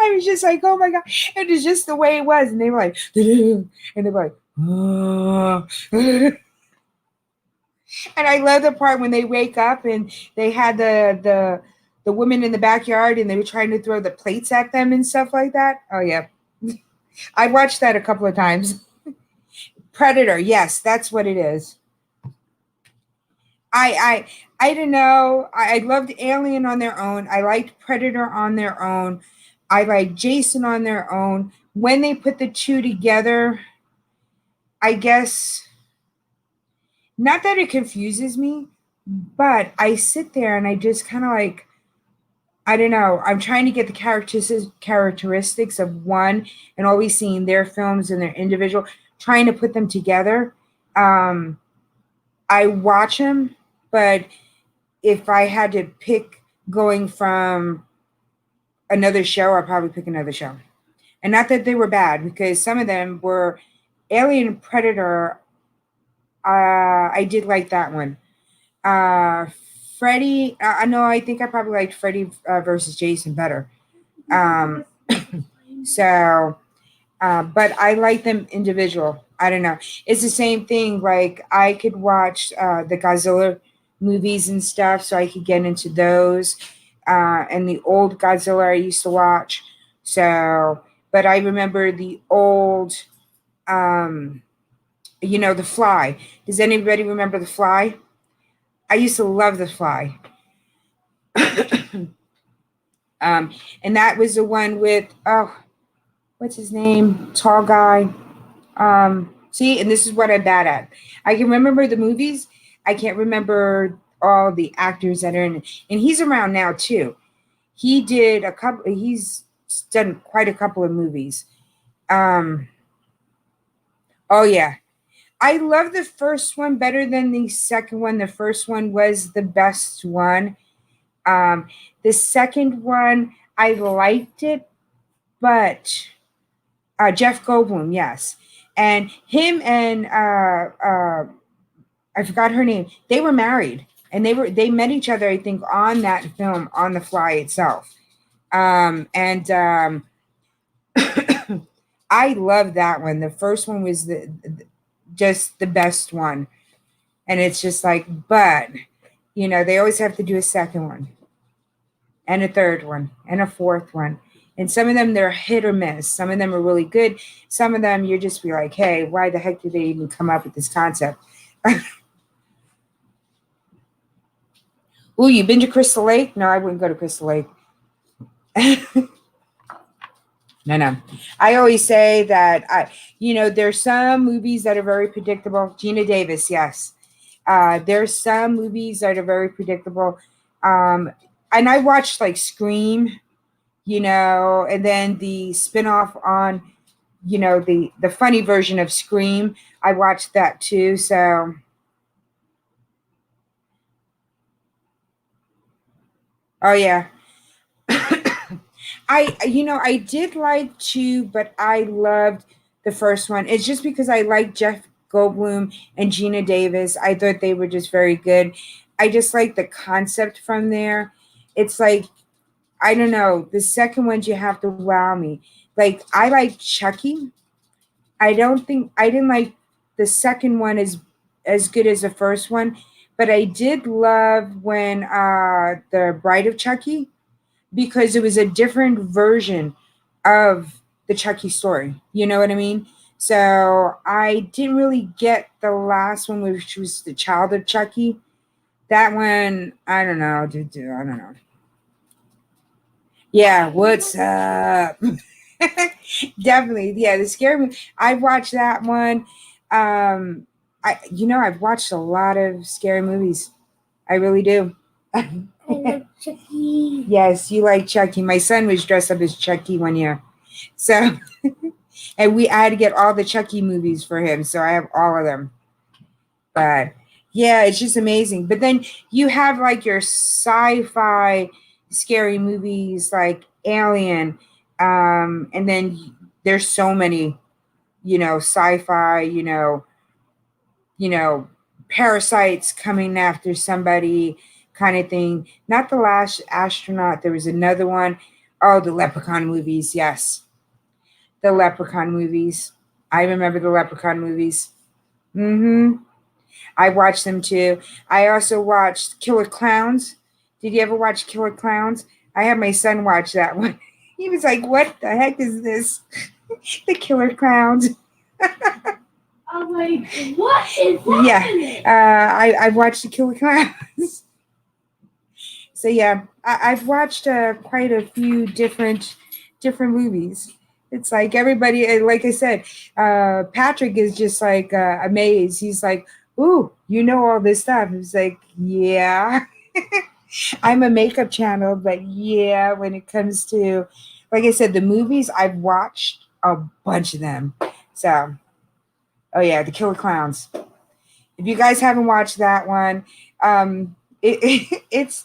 I was just like, oh my God. It was just the way it was. And they were like, and they were like, oh. And I love the part when they wake up and they had the women in the backyard and they were trying to throw the plates at them and stuff like that. Oh yeah. I watched that a couple of times. Predator, yes, that's what it is. I don't know. I loved Alien on their own. I liked Predator on their own. I liked Jason on their own. When they put the two together, I guess not that it confuses me, but I sit there and I just kind of like, I don't know. I'm trying to get the characteristics of one and always seeing their films and their individual, trying to put them together. I watch them, but if I had to pick going from another show, I'd probably pick another show. And not that they were bad, because some of them were Alien Predator. I did like that one. Freddy, I know, I think I probably liked Freddy versus Jason better. Um, so, but I like them individual. I don't know. It's the same thing. Like I could watch the Godzilla movies and stuff, so I could get into those. And the old Godzilla I used to watch. So, but I remember the old, The Fly. Does anybody remember The Fly? I used to love The Fly. And that was the one with, oh, what's his name? Tall guy. See, and this is what I'm bad at. I can remember the movies. I can't remember all the actors that are in it. And he's around now too. He's done quite a couple of movies. Oh yeah. I love the first one better than the second one. The first one was the best one. The second one, I liked it, but Jeff Goldblum, yes. And him and I forgot her name. They were married, and they met each other, I think, on that film, On the Fly itself. And I love that one. The first one was just the best one, and it's just like, but they always have to do a second one, and a third one, and a fourth one. And some of them, they're hit or miss. Some of them are really good. Some of them, you're just be like, hey, why the heck did they even come up with this concept? Oh, you been to Crystal Lake? No, I wouldn't go to Crystal Lake. No. I always say that, there's some movies that are very predictable. Gina Davis, yes. There's some movies that are very predictable. And I watched like Scream. and then the spinoff on, the funny version of Scream. I watched that too. So, oh yeah. I did like two, but I loved the first one. It's just because I like Jeff Goldblum and Gina Davis. I thought they were just very good. I just like the concept from there. It's like, I don't know. The second one, you have to wow me. Like, I like Chucky. I didn't like the second one as good as the first one, but I did love when the Bride of Chucky, because it was a different version of the Chucky story. You know what I mean? So I didn't really get the last one, which was the Child of Chucky. That one, I don't know. I don't know. Yeah, what's up? Definitely, yeah. The scary movie. I watched that one. I've watched a lot of scary movies. I really do.
I like Chucky.
Yes, you like Chucky. My son was dressed up as Chucky one year, so and I had to get all the Chucky movies for him, so I have all of them. But yeah, it's just amazing. But then you have like your sci-fi scary movies like Alien, and then there's so many, sci-fi, you know, parasites coming after somebody kind of thing. Not the last astronaut. There was another one. Oh, the Leprechaun movies. Yes, the Leprechaun movies. I remember the Leprechaun movies. Mm-hmm. I watched them too. I also watched Killer Clowns. Did you ever watch Killer Clowns? I had my son watch that one. He was like, "What the heck is this?" The Killer Clowns.
I'm like, what is
Yeah,
happening?
I watched the Killer Clowns. So yeah, I've watched quite a few different movies. It's like everybody, like I said, Patrick is just like amazed. He's like, "Ooh, you know all this stuff." It's like, yeah, I'm a makeup channel, but yeah, when it comes to, like I said, the movies, I've watched a bunch of them. So, oh yeah, the Killer Clowns. If you guys haven't watched that one, it's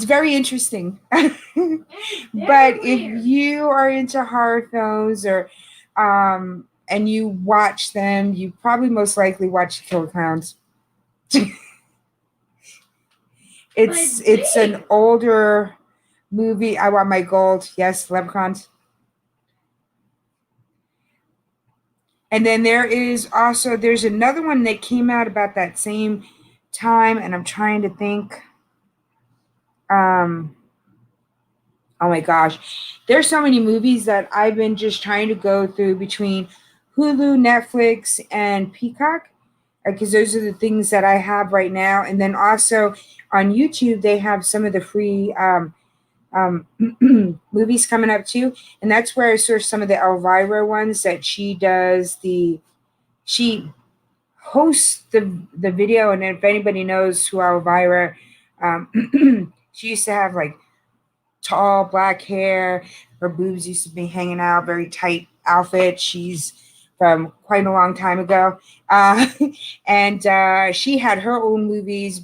very interesting. But if you are into horror films or and you watch them, you probably most likely watch Killer Clowns. It's an older movie. I want my gold. Yes, Leprechauns. And then there's another one that came out about that same time, and I'm trying to think. Um, Oh my gosh. There's so many movies that I've been just trying to go through between Hulu, Netflix, and Peacock, because those are the things that I have right now. And then also on YouTube, they have some of the free um, movies coming up too. And that's where I saw some of the Elvira ones that she hosts the video. And if anybody knows who Elvira, she used to have like tall black hair. Her boobs used to be hanging out, very tight outfit. She's from quite a long time ago. Uh, and she had her own movies,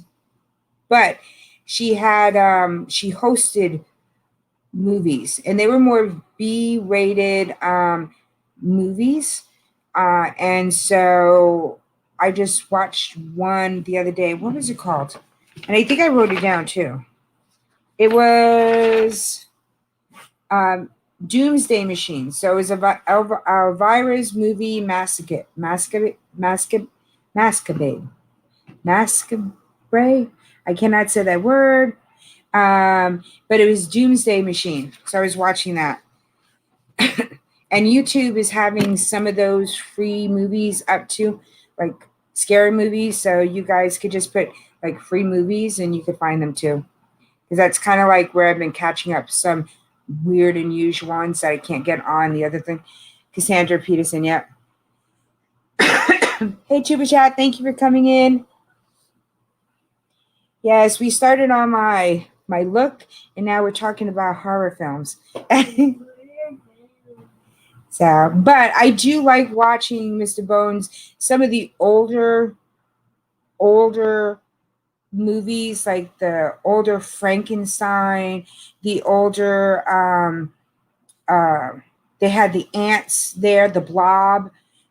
but she hosted movies, and they were more B-rated movies. And so I just watched one the other day. What was it called? And I think I wrote it down too. It was Doomsday Machine. So it was about Elvira's movie Masquerade. Masquerade. I cannot say that word. But it was Doomsday Machine. So I was watching that. And YouTube is having some of those free movies up to, like scary movies. So you guys could just put like free movies and you could find them too. Because that's kind of like where I've been catching up some weird and unusual ones that I can't get on the other thing. Cassandra Peterson, yep. Hey, Chuba Chat, thank you for coming in. Yes, we started on my my look, and now we're talking about horror films. So, but I do like watching Mr. Bones, some of the older movies, like the older Frankenstein, the older uh, they had the ants there, the blob,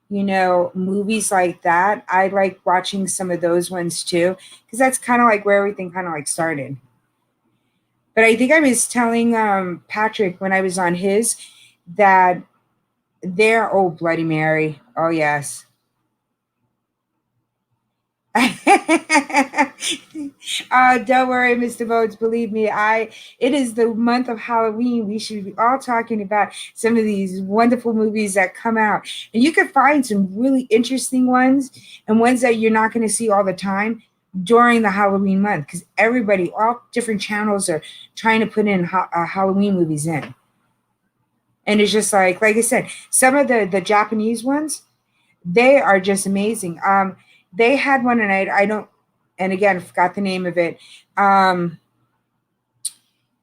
movies like that. I like watching some of those ones too, because that's kind of like where everything kind of like started. But I think I was telling Patrick when I was on his that they're, oh, Bloody Mary. Oh, yes. Don't worry, Mr. Modes. Believe me, it is the month of Halloween. We should be all talking about some of these wonderful movies that come out, and you can find some really interesting ones and ones that you're not going to see all the time during the Halloween month, because everybody, all different channels are trying to put in Halloween movies in, and it's just like I said, some of the Japanese ones, they are just amazing. They had one, and I don't, and again, forgot the name of it.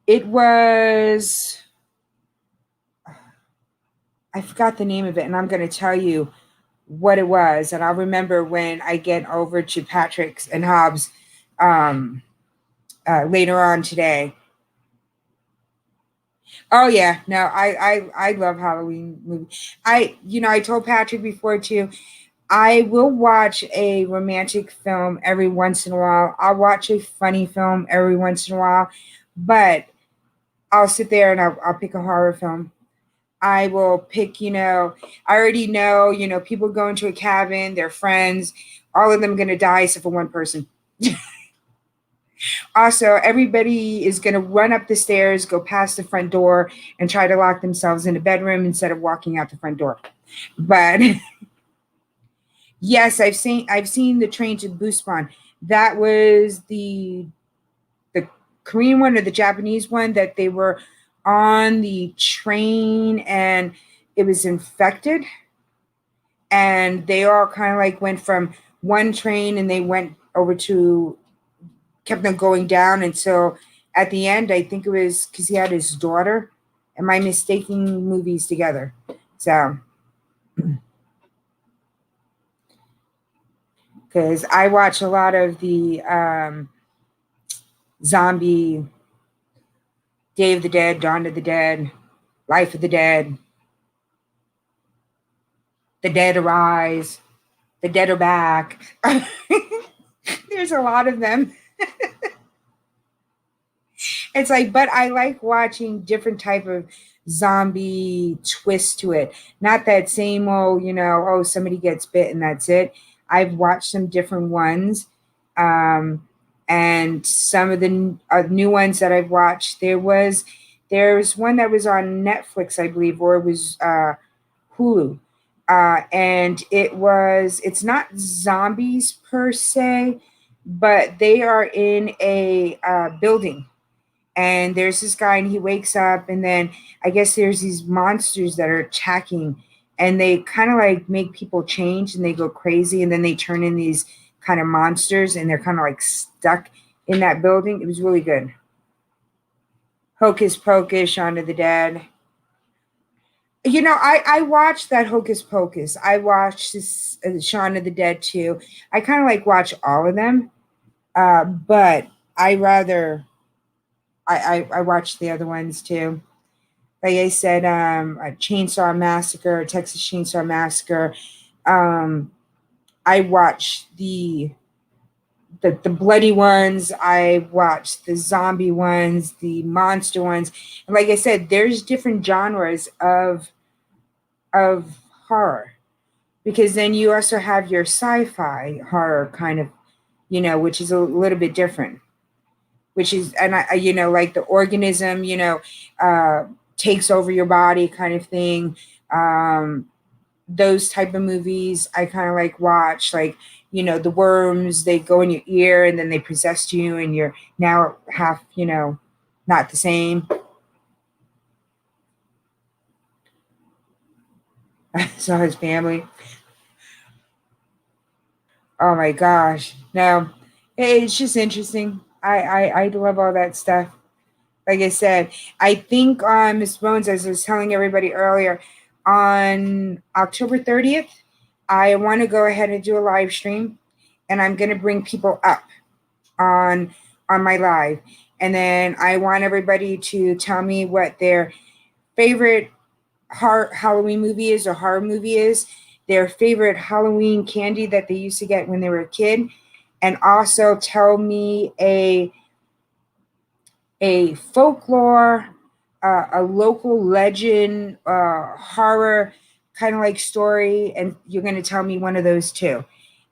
It was, I forgot the name of it, and I'm going to tell you what it was, and I'll remember when I get over to Patrick's and Hobbs um, later on today. Oh yeah, no, I love Halloween movies. I told Patrick before too. I will watch a romantic film every once in a while. I'll watch a funny film every once in a while, but I'll sit there and I'll pick a horror film. I will pick, I already know, people go into a cabin, they're friends, all of them going to die except for one person. Also, everybody is going to run up the stairs, go past the front door, and try to lock themselves in the bedroom instead of walking out the front door. But yes, I've seen the Train to Busan. That was the Korean one or the Japanese one that they were on the train and it was infected, and they all kind of like went from one train and they went over to, kept on going down until at the end, I think it was because he had his daughter. Am I mistaking movies together? So, because I watch a lot of the zombie, Day of the Dead, Dawn of the Dead, Life of the Dead, The Dead Arise, The Dead Are Back. There's a lot of them. It's like, but I like watching different type of zombie twist to it. Not that same old, oh, somebody gets bit and that's it. I've watched some different ones. Um, and some of the new ones that I've watched, there's one that was on Netflix, I believe, or it was Hulu. And it's not zombies per se, but they are in a building, and there's this guy and he wakes up, and then I guess there's these monsters that are attacking, and they kind of like make people change and they go crazy, and then they turn in these kind of monsters, and they're kind of like stuck in that building. It was really good. Hocus Pocus, Shaun of the Dead. I watched that Hocus Pocus. I watched this Shaun of the Dead too. I kind of like watch all of them, but I rather I watched the other ones too. Like I said, a Chainsaw Massacre, Texas Chainsaw Massacre. Um, I watched the bloody ones. I watched the zombie ones, the monster ones, and like I said, there's different genres of horror, because then you also have your sci-fi horror kind of, which is a little bit different, which is, and like the organism, uh, takes over your body kind of thing. Those type of movies I kind of like watch, like, the worms, they go in your ear and then they possess you and you're now half, not the same. Saw his family. Oh my gosh. No, it's just interesting. I love all that stuff. like I said, I think on Miss Bones, as I was telling everybody earlier, on October 30th, I want to go ahead and do a live stream, and I'm going to bring people up on my live, and then I want everybody to tell me what their favorite Halloween movie is or horror movie is, their favorite Halloween candy that they used to get when they were a kid, and also tell me a folklore, a local legend, horror kind of like story, and you're going to tell me one of those too.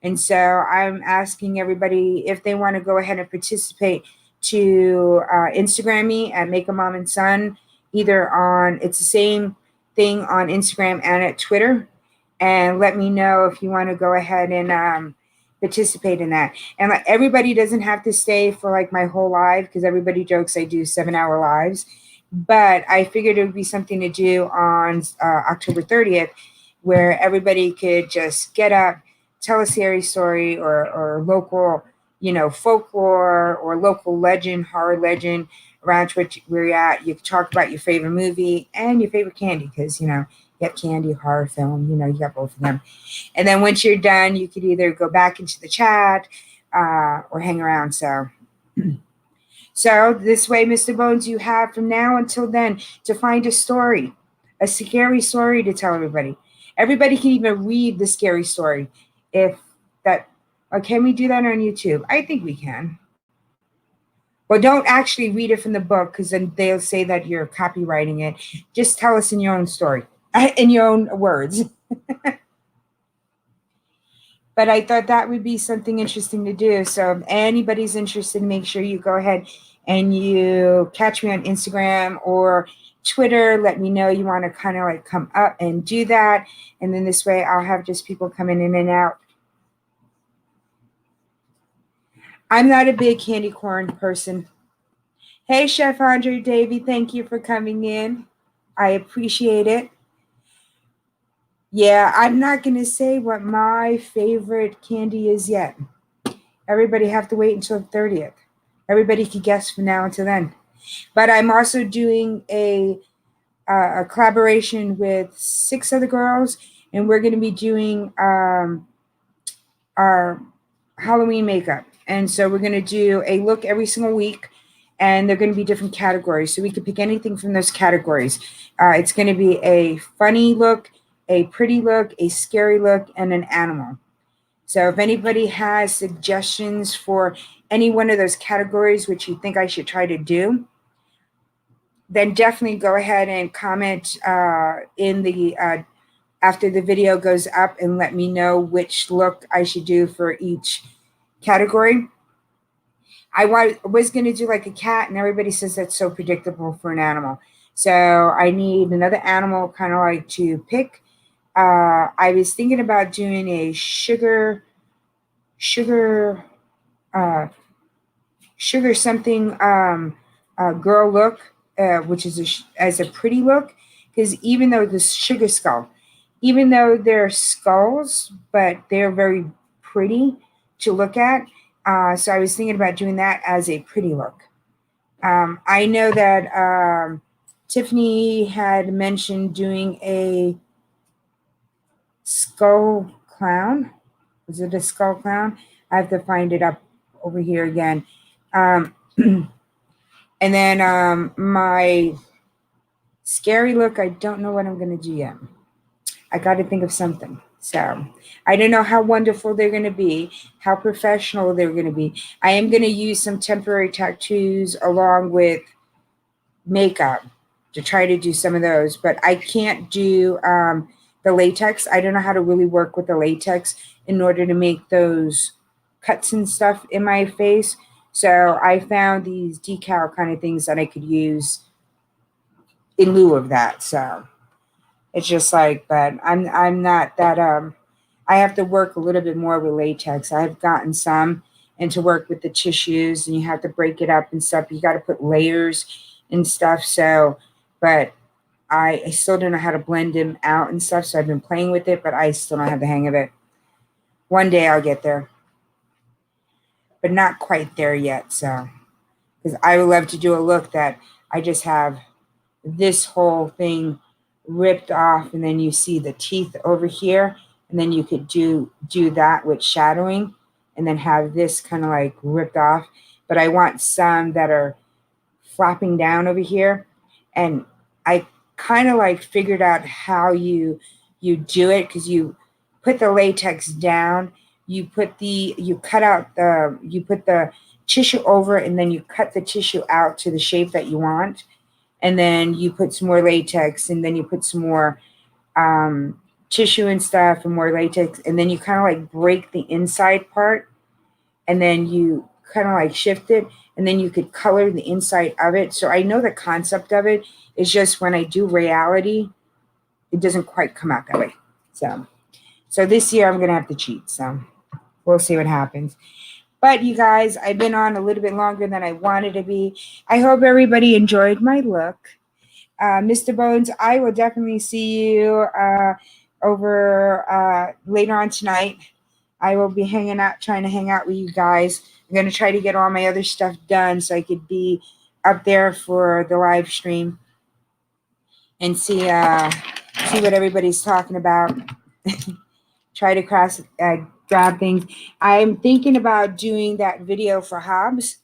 And so I'm asking everybody if they want to go ahead and participate to Instagram me at Make a Mom and Son, either on, it's the same thing on Instagram and at Twitter. And let me know if you want to go ahead and participate in that. And like, everybody doesn't have to stay for like my whole live, because everybody jokes I do 7-hour lives. But I figured it would be something to do on October 30th, where everybody could just get up, tell a scary story or local, folklore or local legend, horror legend around where you're at. You can talk about your favorite movie and your favorite candy, because, you have candy, horror film, you got both of them. And then once you're done, you could either go back into the chat or hang around. So this way, Mr. Bones, you have from now until then to find a story, a scary story to tell everybody. Everybody can even read the scary story. If that, or can we do that on YouTube? I think we can. Well, don't actually read it from the book, because then they'll say that you're copywriting it. Just tell us in your own story, in your own words. But I thought that would be something interesting to do. So if anybody's interested, make sure you go ahead and you catch me on Instagram or Twitter. Let me know you want to kind of like come up and do that. And then this way I'll have just people coming in and out. I'm not a big candy corn person. Hey, Chef Andre Davy, thank you for coming in. I appreciate it. Yeah, I'm not going to say what my favorite candy is yet. Everybody have to wait until the 30th. Everybody can guess from now until then. But I'm also doing a collaboration with 6 other girls, and we're going to be doing our Halloween makeup. And so we're going to do a look every single week, and they're going to be different categories. So we can pick anything from those categories. It's going to be a funny look, a pretty look, a scary look, and an animal. So if anybody has suggestions for any one of those categories which you think I should try to do, then definitely go ahead and comment in the after the video goes up, and let me know which look I should do for each category. I was going to do like a cat, and everybody says that's so predictable for an animal. So I need another animal kind of like to pick. I was thinking about doing a sugar uh, something girl look, which is as a pretty look, because even though the sugar skull, even though they're skulls, but they're very pretty to look at. So I was thinking about doing that as a pretty look. I know that Tiffany had mentioned doing a skull clown. Was it a skull clown? I have to find it up over here again. Um, and then my scary look, I don't know what I'm going to do yet. I got to think of something. So I don't know how wonderful they're going to be, how professional they're going to be. I am going to use some temporary tattoos along with makeup to try to do some of those, but I can't do the latex. I don't know how to really work with the latex in order to make those cuts and stuff in my face. So I found these decal kind of things that I could use in lieu of that. So it's just like, but I'm not that I have to work a little bit more with latex. I've gotten some, and to work with the tissues, and you have to break it up and stuff. You got to put layers and stuff. So, but I still don't know how to blend them out and stuff. So I've been playing with it, but I still don't have the hang of it. One day I'll get there, but not quite there yet. So, because I would love to do a look that I just have this whole thing ripped off, and then you see the teeth over here, and then you could do that with shadowing, and then have this kind of like ripped off. But I want some that are flopping down over here, and I kind of like figured out how you do it, because you put the latex down, you put the tissue over, and then you cut the tissue out to the shape that you want, and then you put some more latex, and then you put some more tissue and stuff, and more latex, and then you kind of like break the inside part, and then you kind of like shift it, and then you could color the inside of it. So I know the concept of it. It's just when I do reality, it doesn't quite come out that way. So this year I'm gonna have to cheat. So we'll see what happens. But you guys, I've been on a little bit longer than I wanted to be. I hope everybody enjoyed my look. Mr. Bones, I will definitely see you over later on tonight. I will be trying to hang out with you guys. I'm going to try to get all my other stuff done so I could be up there for the live stream and see what everybody's talking about. Try to grab things. I'm thinking about doing that video for Hobbs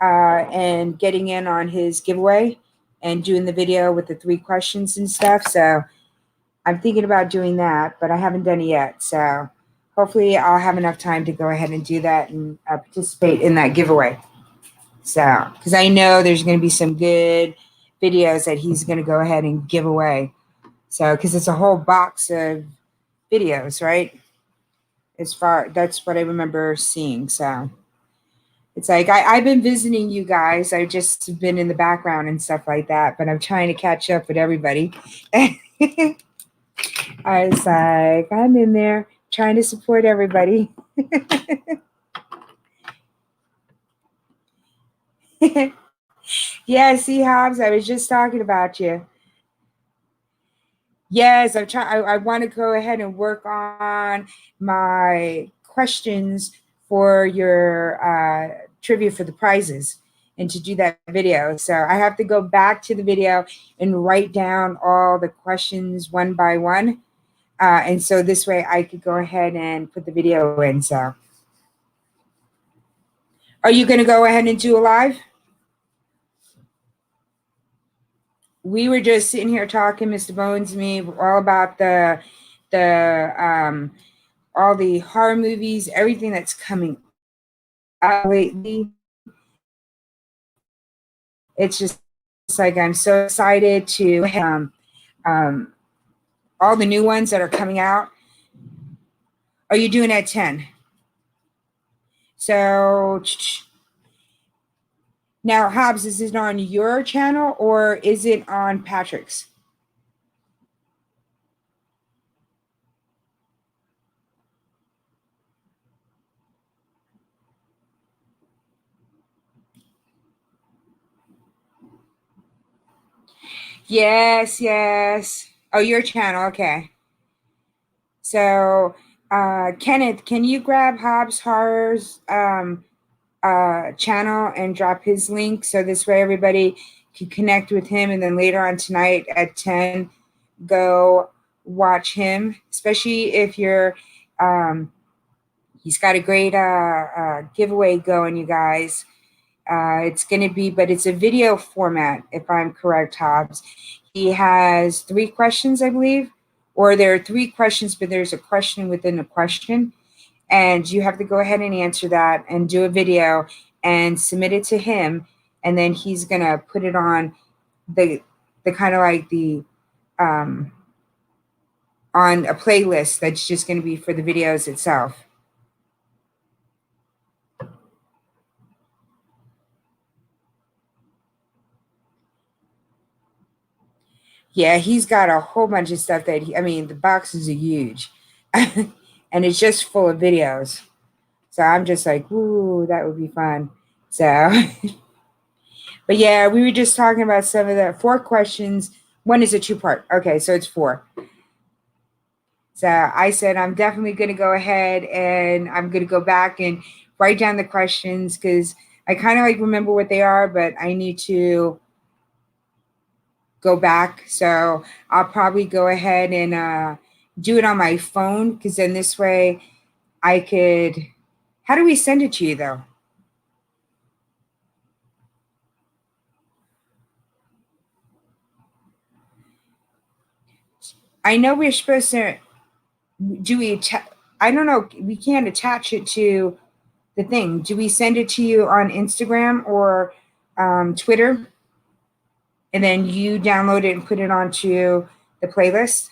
and getting in on his giveaway and doing the video with the 3 questions and stuff. So I'm thinking about doing that, but I haven't done it yet. So hopefully I'll have enough time to go ahead and do that and participate in that giveaway. So, because I know there's going to be some good videos that he's going to go ahead and give away. So, because it's a whole box of videos, right? That's what I remember seeing. So it's like I've been visiting you guys. I've just been in the background and stuff like that, but I'm trying to catch up with everybody. I was like, I'm in there trying to support everybody. Yeah, see, Hobbs, I was just talking about you. Yes, I'm trying. I want to go ahead and work on my questions for your trivia for the prizes and to do that video. So I have to go back to the video and write down all the questions one by one. And so this way I could go ahead and put the video in. So are you going to go ahead and do a live? We were just sitting here talking, Mr. Bones and me, all about the all the horror movies, everything that's coming out lately. It's like I'm so excited to um, all the new ones that are coming out. Are you doing at 10? So now, Hobbs, is it on your channel or is it on Patrick's? Yes, yes. Oh, your channel. Okay. So, Kenneth, can you grab Hobbs Horror's channel and drop his link so this way everybody can connect with him, and then later on tonight at 10, go watch him, especially if you're he's got a great giveaway going, you guys. It's going to be, but it's a video format, if I'm correct, Hobbs. He has 3 questions, I believe, or there are 3 questions, but there's a question within a question. And you have to go ahead and answer that and do a video and submit it to him. And then he's going to put it on the kind of like the, on a playlist that's just going to be for the videos itself. Yeah, he's got a whole bunch of stuff that I mean, the boxes are huge and it's just full of videos. So I'm just like, ooh, that would be fun. So, but yeah, we were just talking about some of the 4 questions. One is a 2-part. Okay, so it's 4. So I said, I'm definitely going to go ahead and I'm going to go back and write down the questions because I kind of like remember what they are, but I need to go back. So I'll probably go ahead and do it on my phone, because then this way I could. How do we send it to you though? I know we're supposed to. Do we? I don't know. We can't attach it to the thing. Do we send it to you on Instagram or Twitter, and then you download it and put it onto the playlist?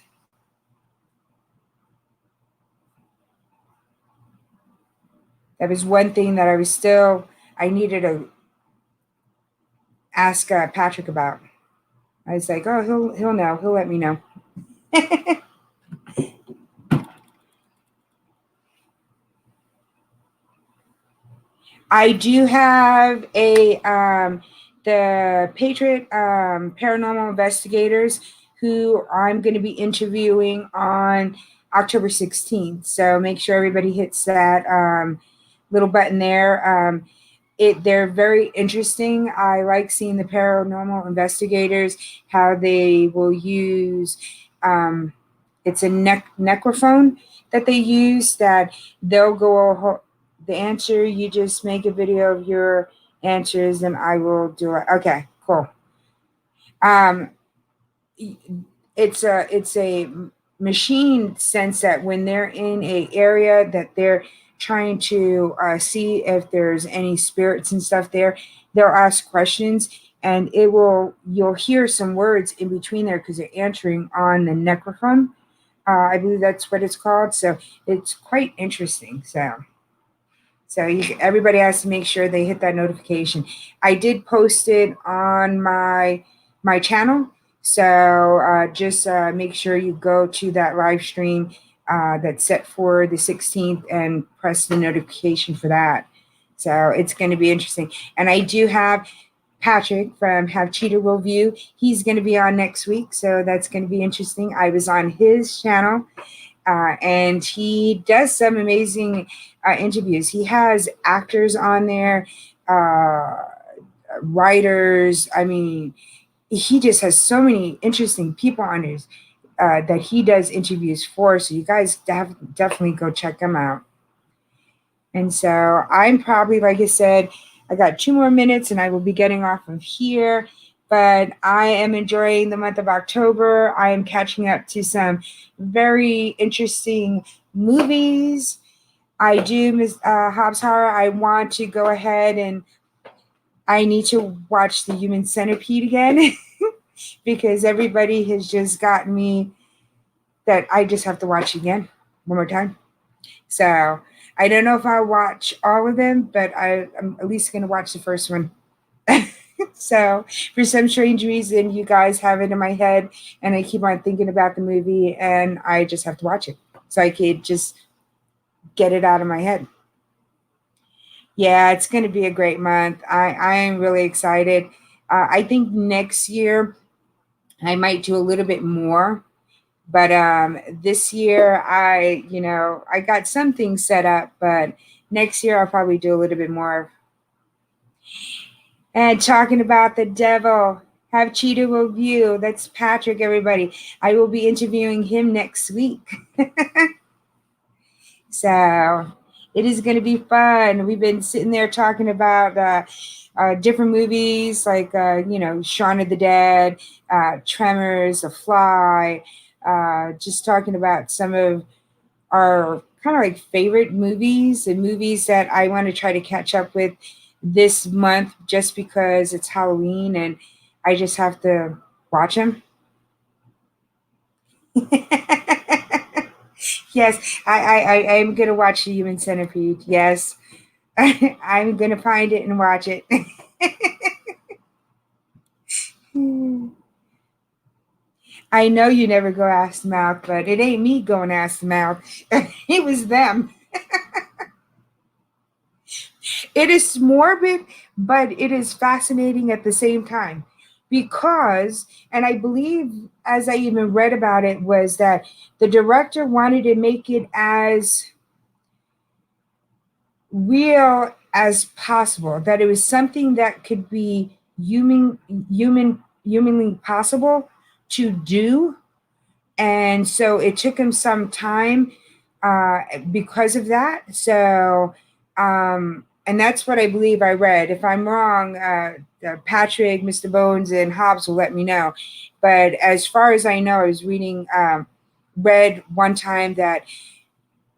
That was one thing that I needed to ask Patrick about. I was like, oh, he'll know. He'll let me know. I do have the Patriot Paranormal Investigators, who I'm going to be interviewing on October 16th. So make sure everybody hits that little button there. They're very interesting. I like seeing the paranormal investigators, how they will use it's a necrophone that they use, that they'll go the answer, you just make a video of your answers and I will do it. Okay, cool. Um it's a machine sense that when they're in a area that they're trying to see if there's any spirits and stuff there, they'll ask questions, and you'll hear some words in between there because they're answering on the necrophone. I believe that's what it's called. So it's quite interesting. So everybody has to make sure they hit that notification. I did post it on my channel, so just make sure you go to that live stream that's set for the 16th and press the notification for that. So it's going to be interesting. And I do have Patrick from Have Cheetah Will View. He's going to be on next week, so that's going to be interesting. I was on his channel, and he does some amazing interviews. He has actors on there, writers. I mean, he just has so many interesting people on his that he does interviews for. So you guys definitely go check him out. And so I'm probably, like I said, I got 2 more minutes and I will be getting off of here. But I am enjoying the month of October. I am catching up to some very interesting movies. I do, Miss Hobbs Horror. I want to go ahead and I need to watch the Human Centipede again because everybody has just gotten me that I just have to watch again one more time. So I don't know if I'll watch all of them, but I'm at least going to watch the first one. So for some strange reason, you guys have it in my head, and I keep on thinking about the movie, and I just have to watch it so I could just get it out of my head. Yeah, it's going to be a great month. I am really excited. I think next year I might do a little bit more. But this year, I got some things set up, but next year I'll probably do a little bit more. And talking about the devil, Have Cheetah Will View. That's Patrick, everybody. I will be interviewing him next week. So it is going to be fun. We've been sitting there talking about different movies like, Shaun of the Dead, Tremors, The Fly, just talking about some of our kind of like favorite movies and movies that I want to try to catch up with this month just because it's Halloween and I just have to watch them. Yes, I am going to watch the Human Centipede. Yes, I'm going to find it and watch it. I know you never go ass to mouth, but it ain't me going ass to mouth. It was them. It is morbid, but it is fascinating at the same time because, and I believe as I even read about it, was that the director wanted to make it as real as possible, that it was something that could be human humanly possible to do. And so it took him some time because of that. So, and that's what I believe I read. If I'm wrong, Patrick, Mr. Bones, and Hobbs will let me know. But as far as I know, I was reading, read one time that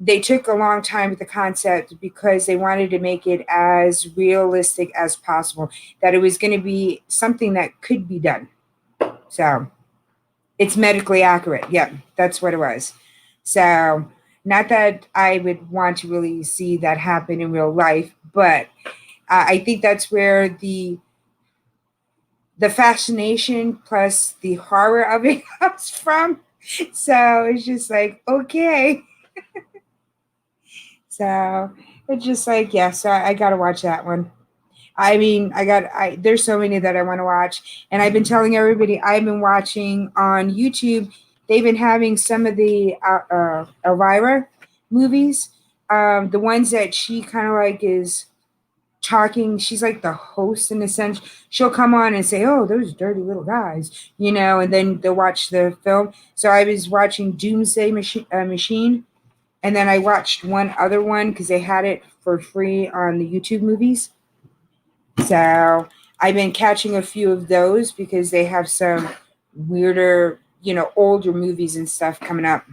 they took a long time with the concept because they wanted to make it as realistic as possible, that it was going to be something that could be done. So it's medically accurate. Yeah, that's what it was. So, not that I would want to really see that happen in real life, but I think that's where the fascination plus the horror of it comes from. So it's just like, okay. So it's just like, yeah, so I got to watch that one. I mean, there's so many that I want to watch. And I've been telling everybody I've been watching on YouTube. They've been having some of the Elvira movies. The ones that she kind of like is talking, she's like the host in a sense. She'll come on and say, "Oh, those dirty little guys," and then they'll watch the film. So I was watching Machine, and then I watched one other one because they had it for free on the YouTube movies. So I've been catching a few of those because they have some weirder, older movies and stuff coming up.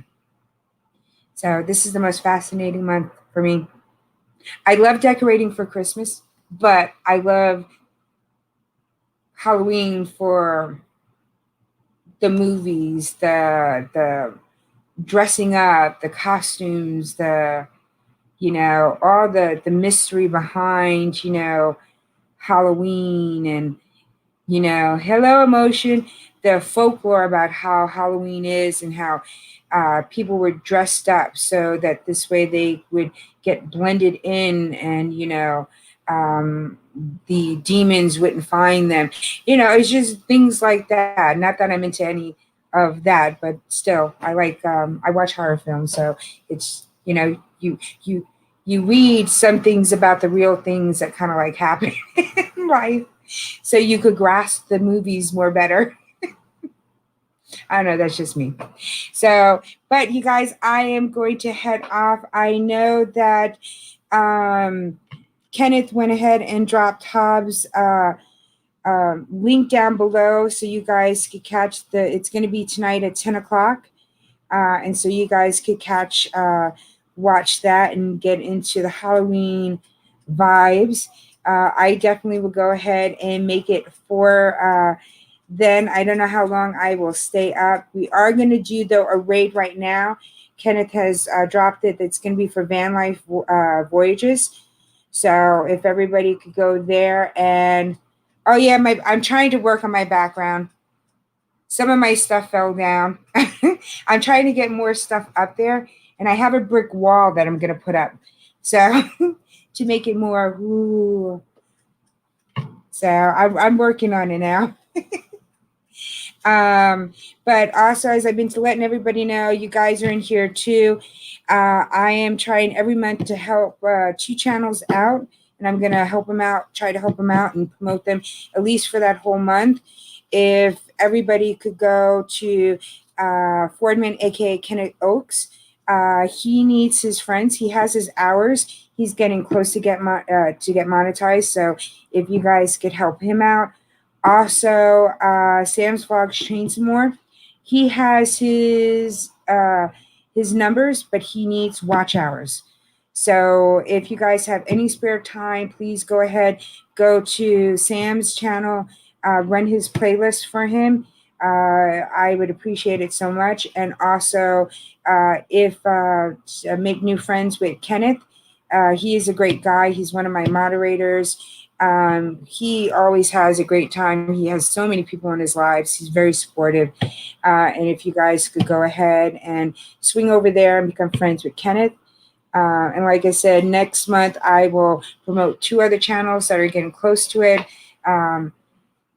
So this is the most fascinating month for me. I love decorating for Christmas, but I love Halloween for the movies, the dressing up, the costumes, the all the mystery behind, Halloween and hello emotion, the folklore about how Halloween is and how people were dressed up so that this way they would get blended in and, um, the demons wouldn't find them. It's just things like that. Not that I'm into any of that, but still, I watch horror films. So it's, you read some things about the real things that kind of like happen in life so you could grasp the movies more better. I don't know, that's just me. So, but you guys, I am going to head off. I know that um, Kenneth went ahead and dropped Hobbs' link down below so you guys could catch it's going to be tonight at 10 o'clock. And so you guys could watch that and get into the Halloween vibes. I definitely will go ahead and make it for then. I don't know how long I will stay up. We are going to do, though, a raid right now. Kenneth has dropped it. That's going to be for van life voyages. So if everybody could go there and, oh yeah, I'm trying to work on my background. Some of my stuff fell down. I'm trying to get more stuff up there, and I have a brick wall that I'm going to put up. So to make it more, ooh. So I'm working on it now. But also, as I've been letting everybody know, you guys are in here too. I am trying every month to help two channels out, and I'm going to help them out, try to help them out and promote them at least for that whole month. If everybody could go to Fordman, aka Kenneth Oaks, he needs his friends. He has his hours. He's getting close to get monetized. So if you guys could help him out. Also, Sam's Vlogs Train some more. He has his numbers, but he needs watch hours. So if you guys have any spare time, please go ahead, go to Sam's channel, run his playlist for him. I would appreciate it so much. And also, if make new friends with Kenneth. He is a great guy. He's one of my moderators. He always has a great time. He has so many people in his lives. He's very supportive. And if you guys could go ahead and swing over there and become friends with Kenneth. And like I said, next month I will promote two other channels that are getting close to it.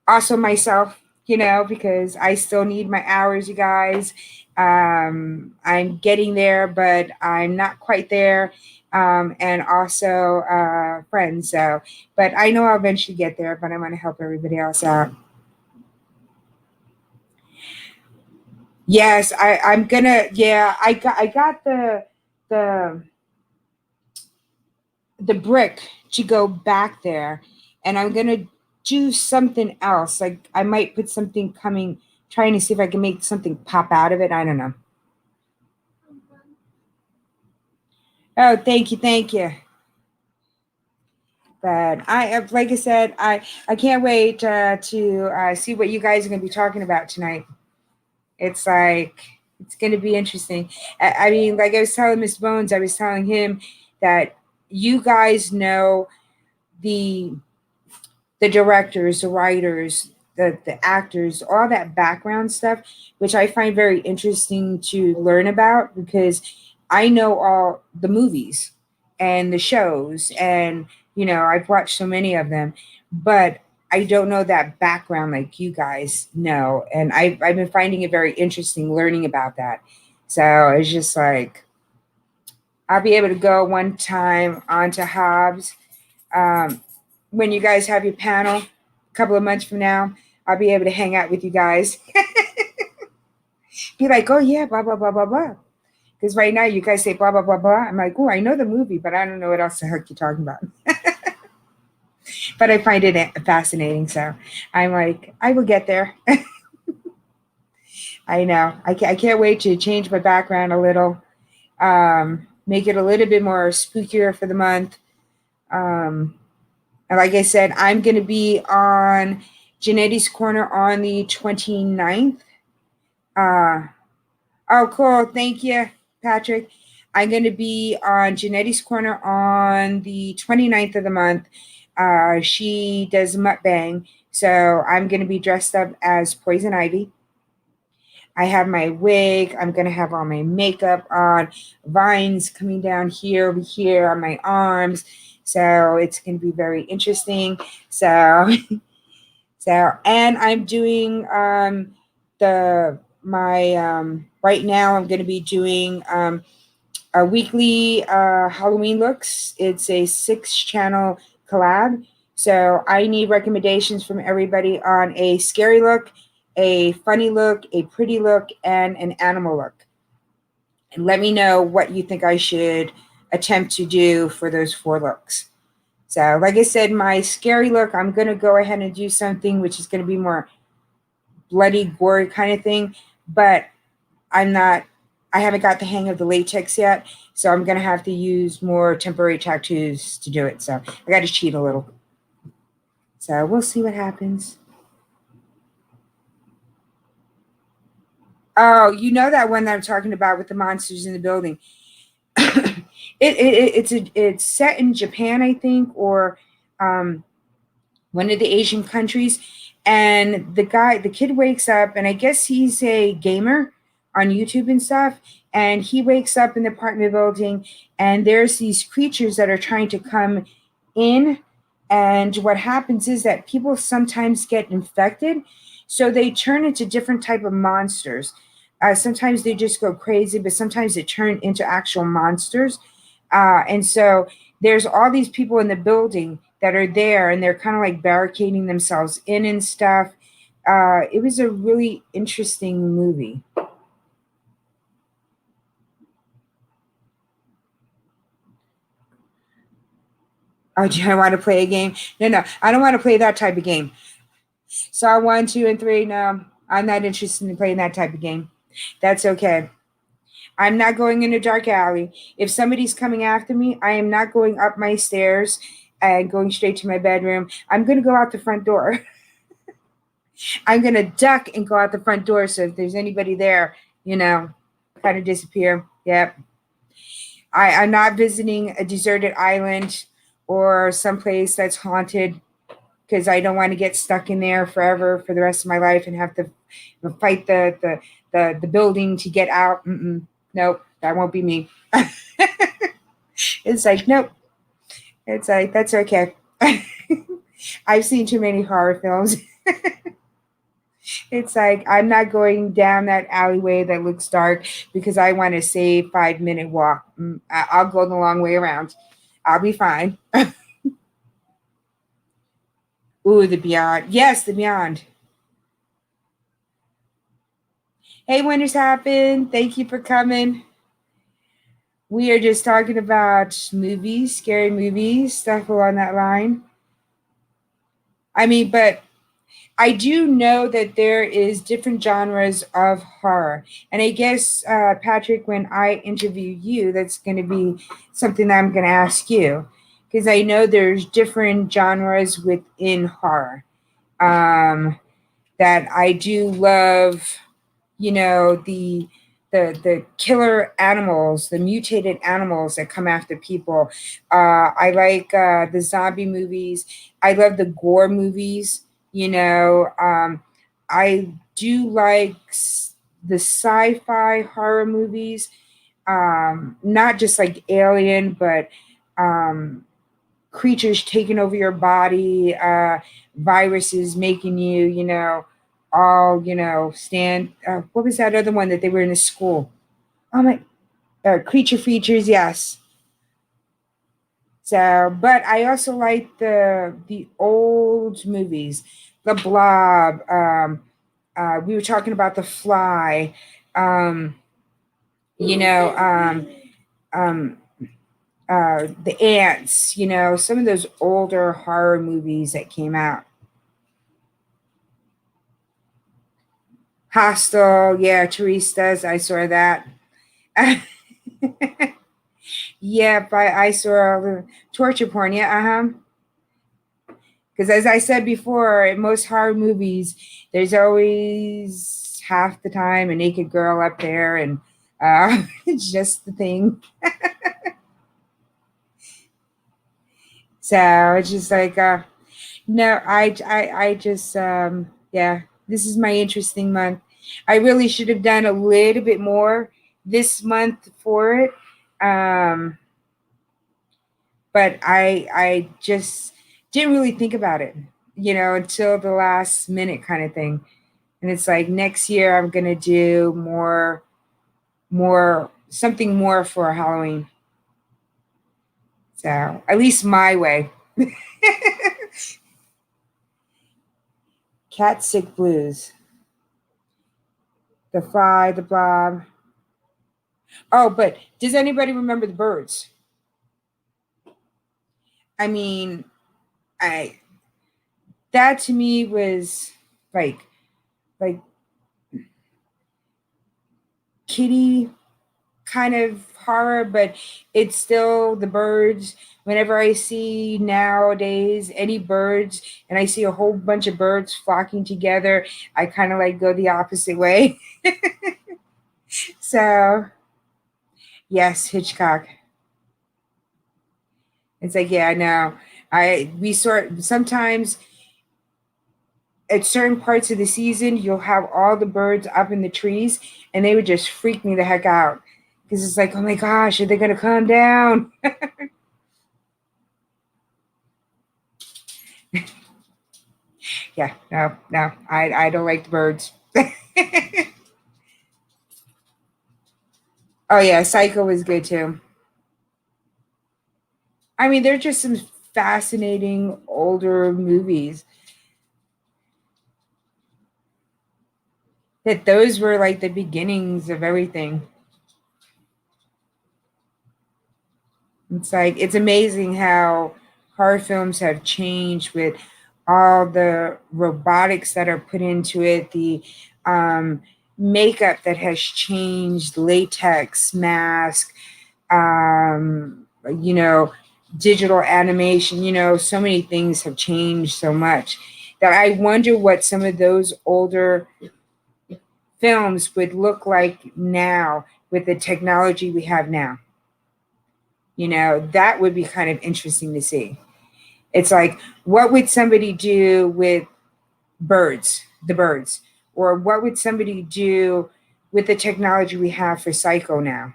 Also myself, because I still need my hours, you guys. I'm getting there, but I'm not quite there. And also friends. So, but I know I'll eventually get there, but I want to help everybody else out. Yes, I'm gonna. Yeah, I got the the brick to go back there, and I'm gonna do something else. Like I might put something coming, trying to see if I can make something pop out of it. I don't know. Oh, thank you, thank you. But like I said, I can't wait to see what you guys are gonna be talking about tonight. It's like it's gonna be interesting. I mean, like I was telling Miss Bones, I was telling him that you guys know the the directors, the writers, the actors, all that background stuff, which I find very interesting to learn about because I know all the movies and the shows, and I've watched so many of them, but I don't know that background like you guys know, and I've been finding it very interesting learning about that. So it's just like I'll be able to go one time onto Hobbs um, when you guys have your panel a couple of months from now. I'll be able to hang out with you guys. Be like, oh yeah, blah blah blah blah blah. Because right now you guys say blah blah blah blah. I'm like, oh, I know the movie, but I don't know what else the heck you're talking about. But I find it fascinating, so I'm like, I will get there. I know. I can't wait to change my background a little, make it a little bit more spookier for the month. Um, And like I said, I'm going to be on Janetti's Corner on the 29th. Uh, oh, cool. Thank you, Patrick. I'm going to be on Janetti's Corner on the 29th of the month. She does mukbang. So I'm going to be dressed up as Poison Ivy. I have my wig. I'm going to have all my makeup on, vines coming down here, over here on my arms. So it's going to be very interesting. So and I'm doing the my right now I'm going to be doing a weekly Halloween looks. It's a 6 channel collab. So I need recommendations from everybody on a scary look, a funny look, a pretty look, and an animal look. And let me know what you think I should attempt to do for those 4 looks. So, like I said, my scary look, I'm going to go ahead and do something which is going to be more bloody, gory kind of thing. But I'm not, I haven't got the hang of the latex yet. So, I'm going to have to use more temporary tattoos to do it. So, I got to cheat a little. So, we'll see what happens. Oh, you know that one that I'm talking about with the monsters in the building. It's set in Japan, I think, or um, one of the Asian countries. And the kid wakes up, and I guess he's a gamer on YouTube and stuff. And he wakes up in the apartment building, and there's these creatures that are trying to come in. And what happens is that people sometimes get infected, so they turn into different type of monsters. Sometimes they just go crazy, but sometimes they turn into actual monsters. And so there's all these people in the building that are there, and they're kind of like barricading themselves in and stuff. It was a really interesting movie. Oh, do I want to play a game? No, no, I don't want to play that type of game. Saw 1, 2, and 3. No, I'm not interested in playing that type of game. That's okay. I'm not going in a dark alley. If somebody's coming after me, I am not going up my stairs and going straight to my bedroom. I'm going to go out the front door. I'm going to duck and go out the front door. So if there's anybody there, kind of disappear. Yep. I'm not visiting a deserted island or someplace that's haunted because I don't want to get stuck in there forever for the rest of my life and have to fight the building to get out. Nope, that won't be me. It's like, nope. It's like, that's okay. I've seen too many horror films. It's like, I'm not going down that alleyway that looks dark because I want to save 5 minute walk. I'll go the long way around. I'll be fine. Ooh, the Beyond. Yes, the Beyond. Hey, Wonders Happen. Thank you for coming. We are just talking about movies, scary movies, stuff along that line. I mean, but I do know that there is different genres of horror. And I guess, Patrick, when I interview you, that's going to be something that I'm going to ask you. Because I know there's different genres within horror. That I do love, the killer animals, the mutated animals that come after people. I like the zombie movies. I love the gore movies. I do like the sci-fi horror movies. Not just like Alien, but um, creatures taking over your body, viruses making you, all, stand. What was that other one that they were in the school? Oh my, creature features, yes. So, but I also like the old movies, The Blob. We were talking about The Fly. Um, you know, um, the Ants. Some of those older horror movies that came out. Hostel, yeah, Therese does. I saw that. Yep, I saw the torture porn. Yeah, because as I said before, in most horror movies, there's always half the time a naked girl up there, and it's just the thing. So it's just like, no, I just, yeah, this is my interesting month. I really should have done a little bit more this month for it. Um, but I just didn't really think about it, until the last minute kind of thing. And it's like next year I'm gonna do more something more for Halloween. So at least my way. Cat sick blues. The fly, the blob. Oh, but does anybody remember the birds? I mean, I that to me was like kitty kind of horror, but it's still the birds. Whenever I see nowadays any birds and I see a whole bunch of birds flocking together, I kind of like go the opposite way. So, yes, Hitchcock. It's like, yeah, no. We sort sometimes at certain parts of the season, you'll have all the birds up in the trees and they would just freak me the heck out. Because it's like, oh my gosh, are they going to calm down? Yeah, no, no, I don't like the birds. Oh yeah, Psycho was good too. I mean, they're just some fascinating older movies that those were like the beginnings of everything. It's like it's amazing how horror films have changed with all the robotics that are put into it, the um, makeup that has changed, latex mask, you know, digital animation, so many things have changed so much that I wonder what some of those older films would look like now with the technology we have now. That would be kind of interesting to see. It's like, what would somebody do with the birds? Or what would somebody do with the technology we have for Psycho now?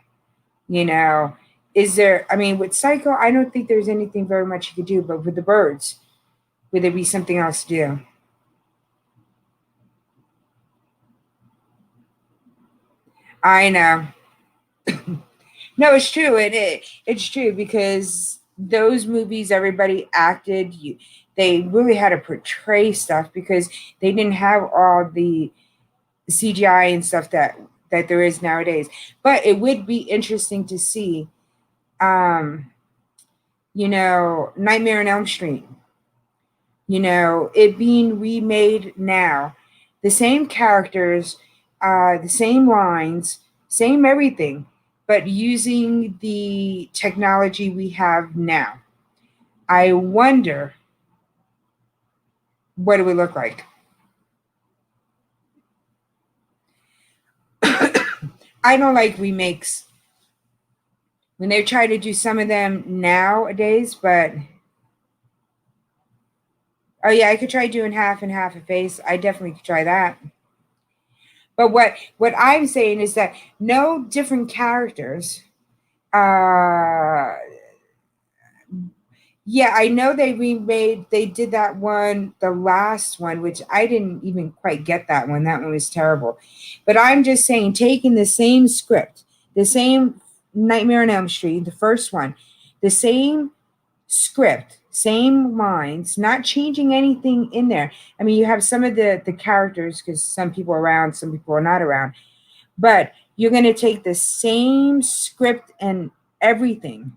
You know, is there, I mean, with Psycho, I don't think there's anything very much you could do, but with the birds, would there be something else to do? I know. No, it's true. It's true because those movies, everybody acted. They really had to portray stuff because they didn't have all the CGI and stuff that there is nowadays. But it would be interesting to see, um, Nightmare on Elm Street, it being remade now, the same characters, the same lines, same everything, but using the technology we have now. I wonder what it would look like. I don't like remakes when they try to do some of them nowadays, but oh yeah, I could try doing half and half a face. I definitely could try that. But what I'm saying is that no different characters. Uh, yeah, I know they remade. They did that one, the last one, which I didn't even quite get that one. That one was terrible. But I'm just saying, taking the same script, the same Nightmare on Elm Street, the first one, the same script, same lines, not changing anything in there. I mean, you have some of the characters because some people are around, some people are not around, but you're going to take the same script and everything,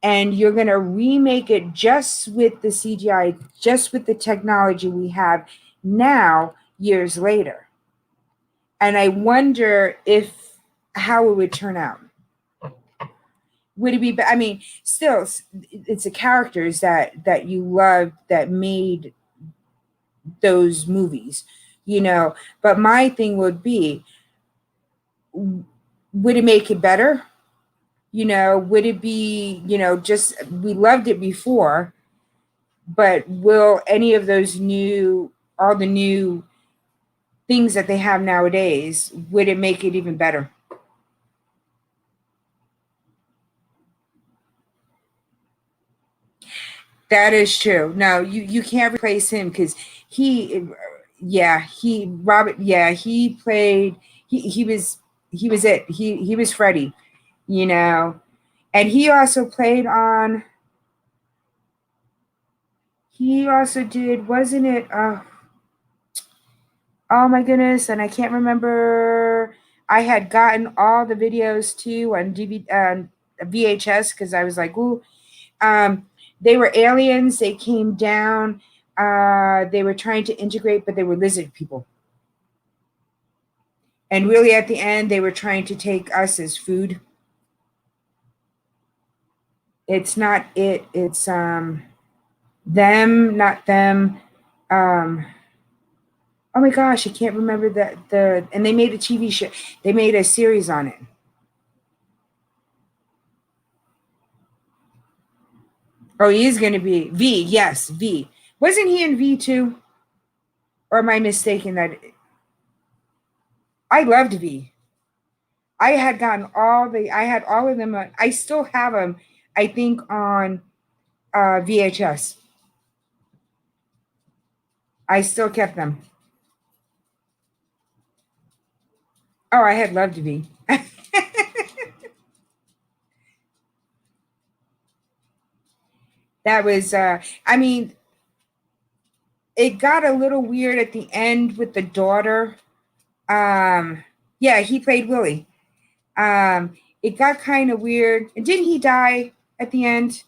and you're going to remake it just with the CGI, just with the technology we have now, years later. And I wonder if how it would turn out. Would it be? I mean, still, it's the characters that you loved that made those movies, But my thing would be, would it make it better? Would it be, just we loved it before, but will any of those all the new things that they have nowadays, would it make it even better? That is true. No, you can't replace him because he, yeah, Robert, yeah, he played, he was it. He was Freddy, you know, and he also played on. He also did, wasn't it? Oh my goodness, and I can't remember. I had gotten all the videos too on VHS because I was like, ooh, um, they were aliens. They came down. They were trying to integrate, but they were lizard people. And really, at the end, they were trying to take us as food. It's not it. It's them, not them. Um, oh my gosh, I can't remember and they made a TV show. They made a series on it. Oh, he is going to be V. Yes, V. Wasn't he in V too? Or am I mistaken that I loved V? I had gotten I had all of them. I still have them, I think, on VHS. I still kept them. Oh, I had loved V. That was, I mean, it got a little weird at the end with the daughter. Yeah, he played Willie. It got kind of weird. And didn't he die at the end?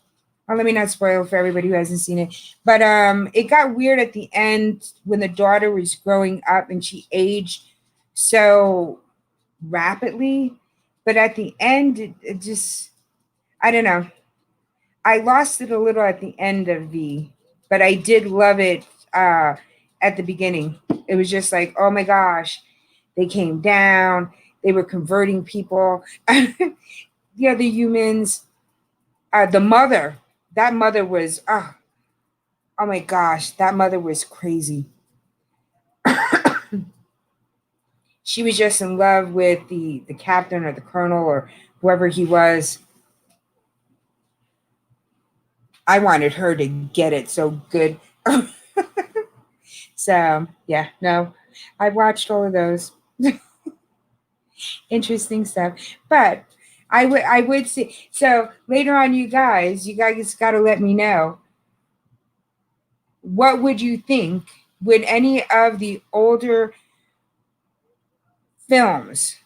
Oh, let me not spoil for everybody who hasn't seen it. But it got weird at the end when the daughter was growing up and she aged so rapidly. But at the end, it just, I don't know. I lost it a little at the end of V, but I did love it at the beginning. It was just like, oh my gosh, they came down, they were converting people, the other humans, the mother. That mother was, oh my gosh, that mother was crazy. She was just in love with the captain or the colonel or whoever he was. I wanted her to get it so good. So yeah, no, I watched all of those. Interesting stuff. But I would see, so later on, you guys got to let me know, what would you think, would any of the older films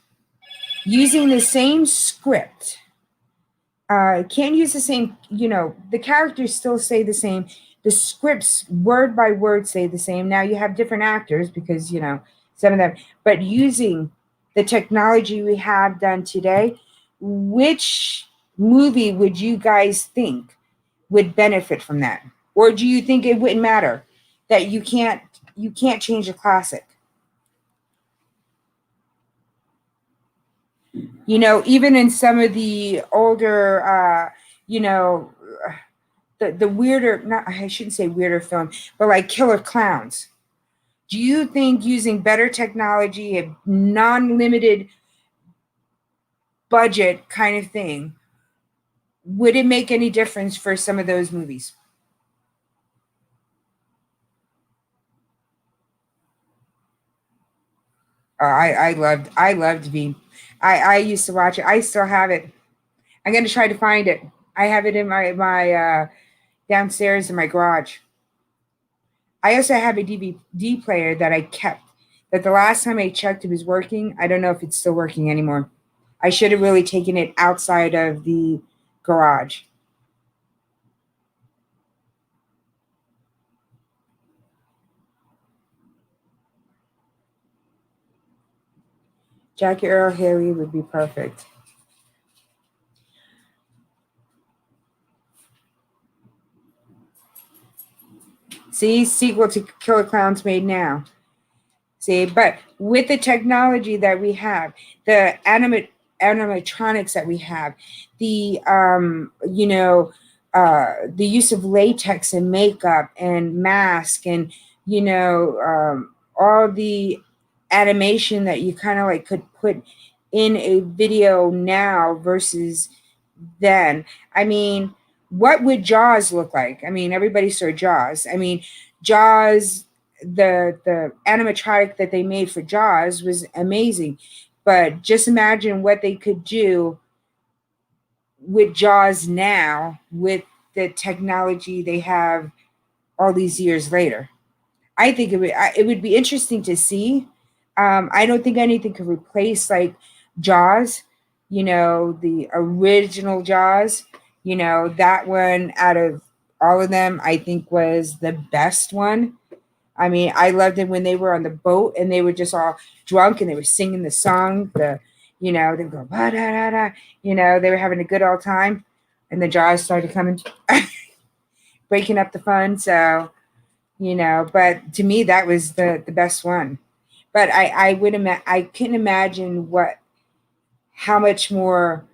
using the same script. Can't use the same, the characters still stay the same. The scripts, word by word, stay the same. Now you have different actors because, some of them, but using the technology we have done today, which movie would you guys think would benefit from that? Or do you think it wouldn't matter that you can't change a classic? Even in some of the older, the weirder, not, I shouldn't say weirder film, but like Killer Clowns. Do you think using better technology, a non-limited budget kind of thing, would it make any difference for some of those movies? I loved V. I used to watch it. I still have it. I'm gonna try to find it. I have it in my downstairs in my garage. I also have a DVD player that I kept. That the last time I checked, it was working. I don't know if it's still working anymore. I should have really taken it outside of the garage. Jackie Earl Haley would be perfect. See, sequel to Killer Clowns made now. See, but with the technology that we have, the animatronics that we have, the the use of latex and makeup and mask and all the animation that you kind of like could put in a video now versus then. I mean, what would Jaws look like? I mean, everybody saw Jaws. I mean, Jaws, the animatronic that they made for Jaws was amazing. But just imagine what they could do with Jaws now with the technology they have all these years later. I think it would be interesting to see. I don't think anything could replace like Jaws, the original Jaws. That one out of all of them, I think was the best one. I mean, I loved it when they were on the boat and they were just all drunk and they were singing the song. They would go ba da da da. They were having a good old time, and the Jaws started coming, breaking up the fun. So but to me that was the best one. But I couldn't imagine how much more,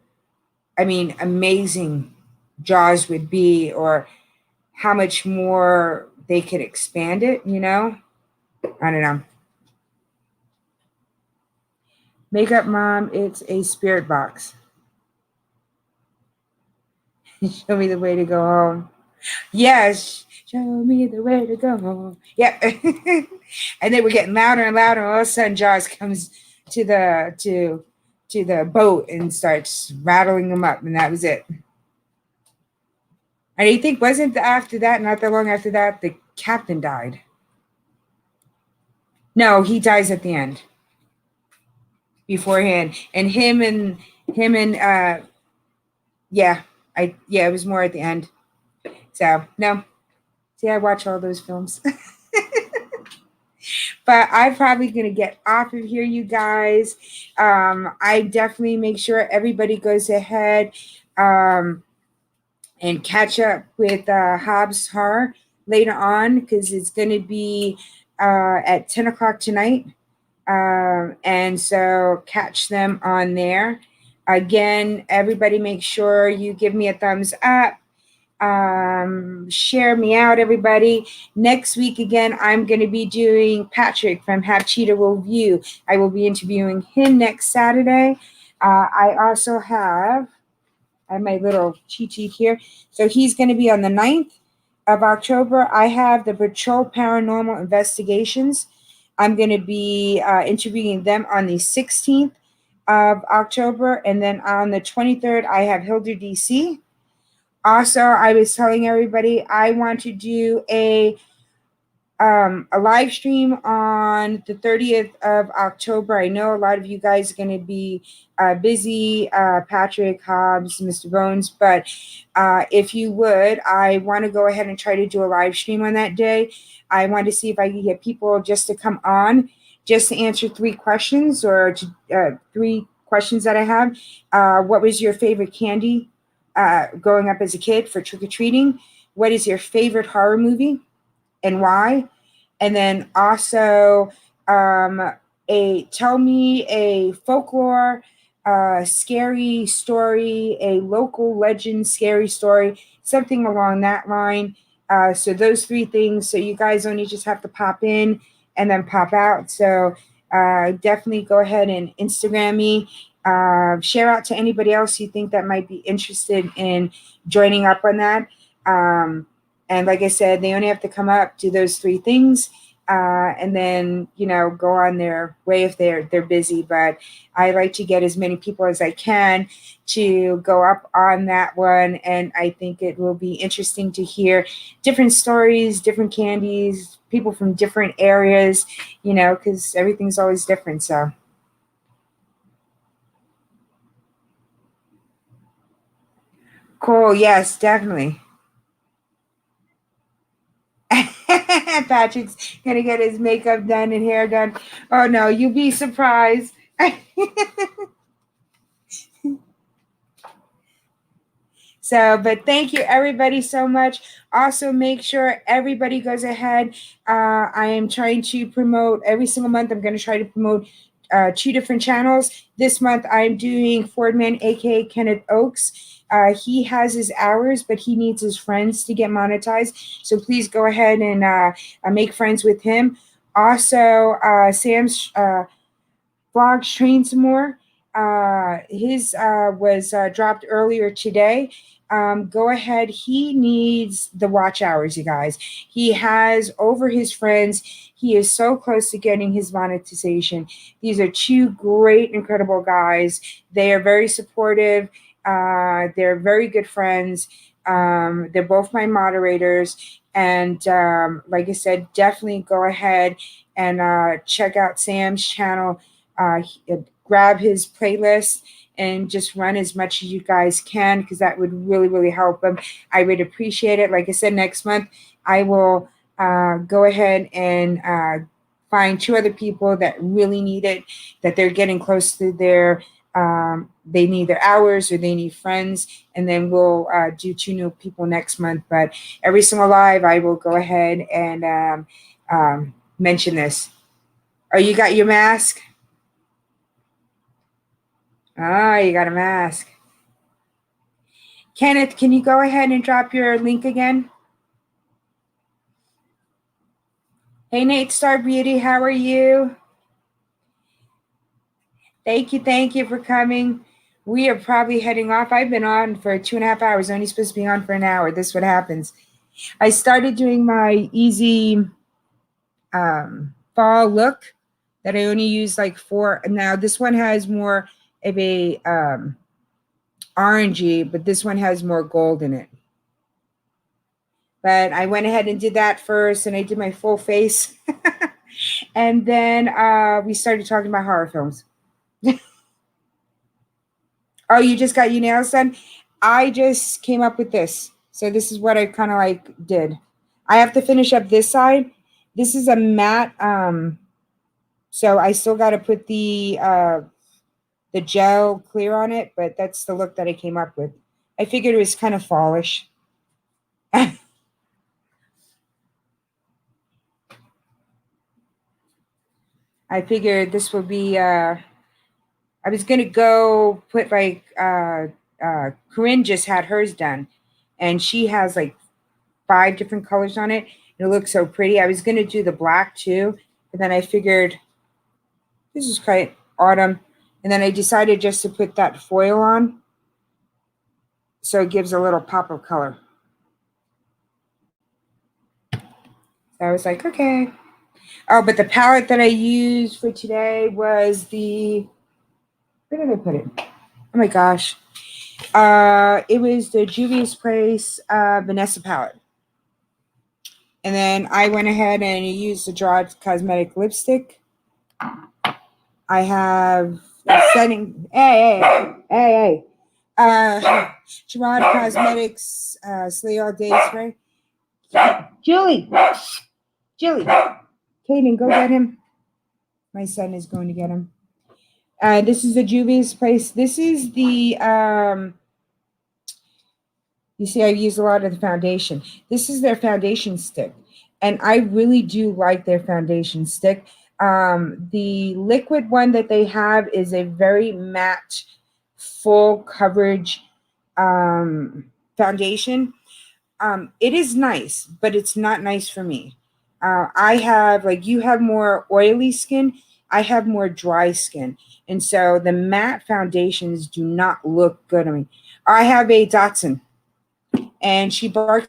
I mean, amazing Jaws would be, or how much more they could expand it. I don't know. Makeup Mom, it's a spirit box. Show me the way to go home. Yes, show me the way to go home. Yep. And they were getting louder and louder. All of a sudden, Jaws comes to the boat and starts rattling them up, and that was it. And I think wasn't after that, not that long after that, the captain died. No, he dies at the end. Beforehand, and him and yeah, it was more at the end. So no, see, I watch all those films. But I'm probably going to get off of here, you guys. I definitely make sure everybody goes ahead and catch up with Hobbs Horror later on, because it's going to be at 10 o'clock tonight. And so catch them on there. Again, everybody make sure you give me a thumbs up. Share me out, everybody. Next week again, I'm going to be doing Patrick from Have Cheetah Will View. I will be interviewing him next Saturday. I also have my little cheat sheet here. So he's going to be on the 9th of October. I have the Patrol Paranormal Investigations. I'm going to be interviewing them on the 16th of October. And then on the 23rd, I have Hilder DC. Also, I was telling everybody I want to do a a live stream on the 30th of October. I know a lot of you guys are going to be busy, Patrick, Hobbs, Mr. Bones, but if you would, I want to go ahead and try to do a live stream on that day. I want to see if I can get people just to come on, just to answer 3 questions or 3 questions that I have. What was your favorite candy growing up as a kid for trick-or-treating? What is your favorite horror movie and why? And then also tell me a folklore, scary story, a local legend, scary story, something along that line. So those 3 things. So you guys only just have to pop in and then pop out. So definitely go ahead and Instagram me. Share out to anybody else you think that might be interested in joining up on that. And like I said, they only have to come up, do those 3 things, and then go on their way if they're busy. But I like to get as many people as I can to go up on that one, and I think it will be interesting to hear different stories, different candies, people from different areas, because everything's always different. So cool. Yes, definitely. Patrick's gonna get his makeup done and hair done. Oh no, you'll be surprised. So, but thank you everybody so much. Also, make sure everybody goes ahead. I am trying to promote every single month. I'm going to try to promote 2 different channels. This month, I'm doing Fordman, aka Kenneth Oaks. He has his hours, but he needs his friends to get monetized. So please go ahead and make friends with him. Also, Sam's vlogs train some more. His was dropped earlier today. Go ahead. He needs the watch hours, you guys. He has over his friends. He is so close to getting his monetization. These are 2 great, incredible guys. They are very supportive. They're very good friends. They're both my moderators. And like I said, definitely go ahead and check out Sam's channel. uh, Grab his playlist and just run as much as you guys can, because that would really, really help him. I would appreciate it. Like I said, next month I will go ahead and find 2 other people that really need it, that they're getting close to their they need their hours or they need friends, and then we'll do 2 new people next month. But every single live I will go ahead and mention this. Oh, you got your mask? Ah, you got a mask. Kenneth, can you go ahead and drop your link again? Hey, Nate Star Beauty, how are you? Thank you for coming. We are probably heading off. I've been on for 2.5 hours, only supposed to be on for an hour. This is what happens. I started doing my easy fall look that I only use like 4. Now, this one has more of a orangey, but this one has more gold in it. But I went ahead and did that first, and I did my full face. And then we started talking about horror films. Oh, you just got your nails done? I just came up with this. So this is what I kind of like did. I have to finish up this side. This is a matte, so I still got to put the gel clear on it, but that's the look that I came up with. I figured it was kind of fallish. I figured this would be I was gonna go put like Corinne just had hers done, and she has like 5 different colors on it. And it looks so pretty. I was gonna do the black too, but then I figured this is quite autumn, and then I decided just to put that foil on, so it gives a little pop of color. So I was like, okay. Oh, but the palette that I used for today was the, where did I put it? Oh my gosh. It was the Juvia's Place Vanessa palette. And then I went ahead and used the Gerard Cosmetic lipstick. I have a setting. Hey. Gerard Cosmetics Slay All Day Spray. Julie, Kaden, go get him. My son is going to get him. This is the Juvia's Place. This is the, you see, I've used a lot of the foundation. This is their foundation stick. And I really do like their foundation stick. The liquid one that they have is a very matte, full coverage foundation. It is nice, but it's not nice for me. I have, like, you have more oily skin. I have more dry skin. And so the matte foundations do not look good on me. I have a Datsun, and she barks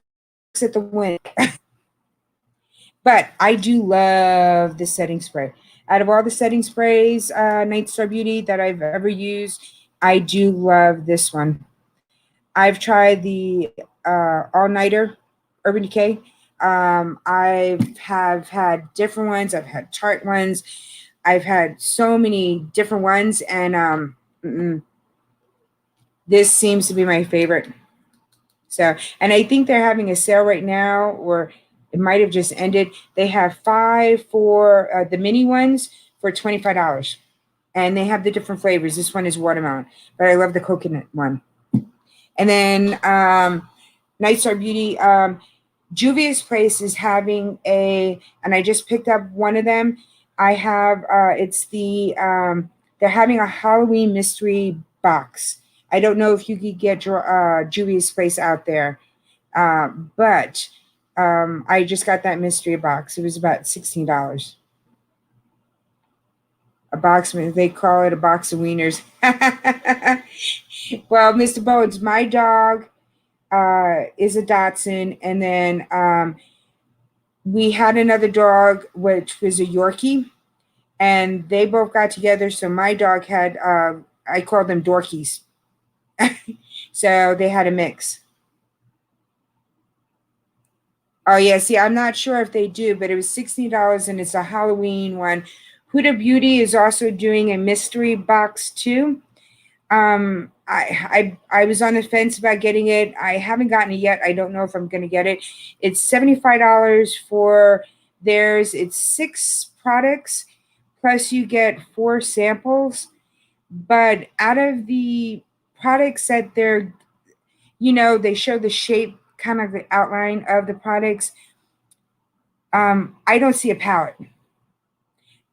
at the wind. But I do love the setting spray. Out of all the setting sprays, Night Star Beauty, that I've ever used, I do love this one. I've tried the All Nighter Urban Decay. I have had different ones. I've had Tarte ones. I've had so many different ones, and this seems to be my favorite. So, and I think they're having a sale right now, or it might have just ended. They have 5 for the mini ones for $25, and they have the different flavors. This one is watermelon, but I love the coconut one. And then Night Star Beauty, Juvia's Place is having and I just picked up one of them. I have, it's the, they're having a Halloween mystery box. I don't know if you could get Juvia's Place out there, but I just got that mystery box. It was about $16. A box, they call it a box of wieners. Well, Mr. Bones, my dog is a Dachshund, and then we had another dog which was a Yorkie, and they both got together. So my dog had, I called them Dorkies. So they had a mix. Oh yeah, see, I'm not sure if they do, but it was $16, and it's a Halloween one. Huda Beauty is also doing a mystery box too. I was on the fence about getting it. I haven't gotten it yet. I don't know if I'm going to get it. It's $75 for theirs. It's 6 products, plus you get 4 samples. But out of the products that they're, they show the shape, kind of the outline of the products. I don't see a palette,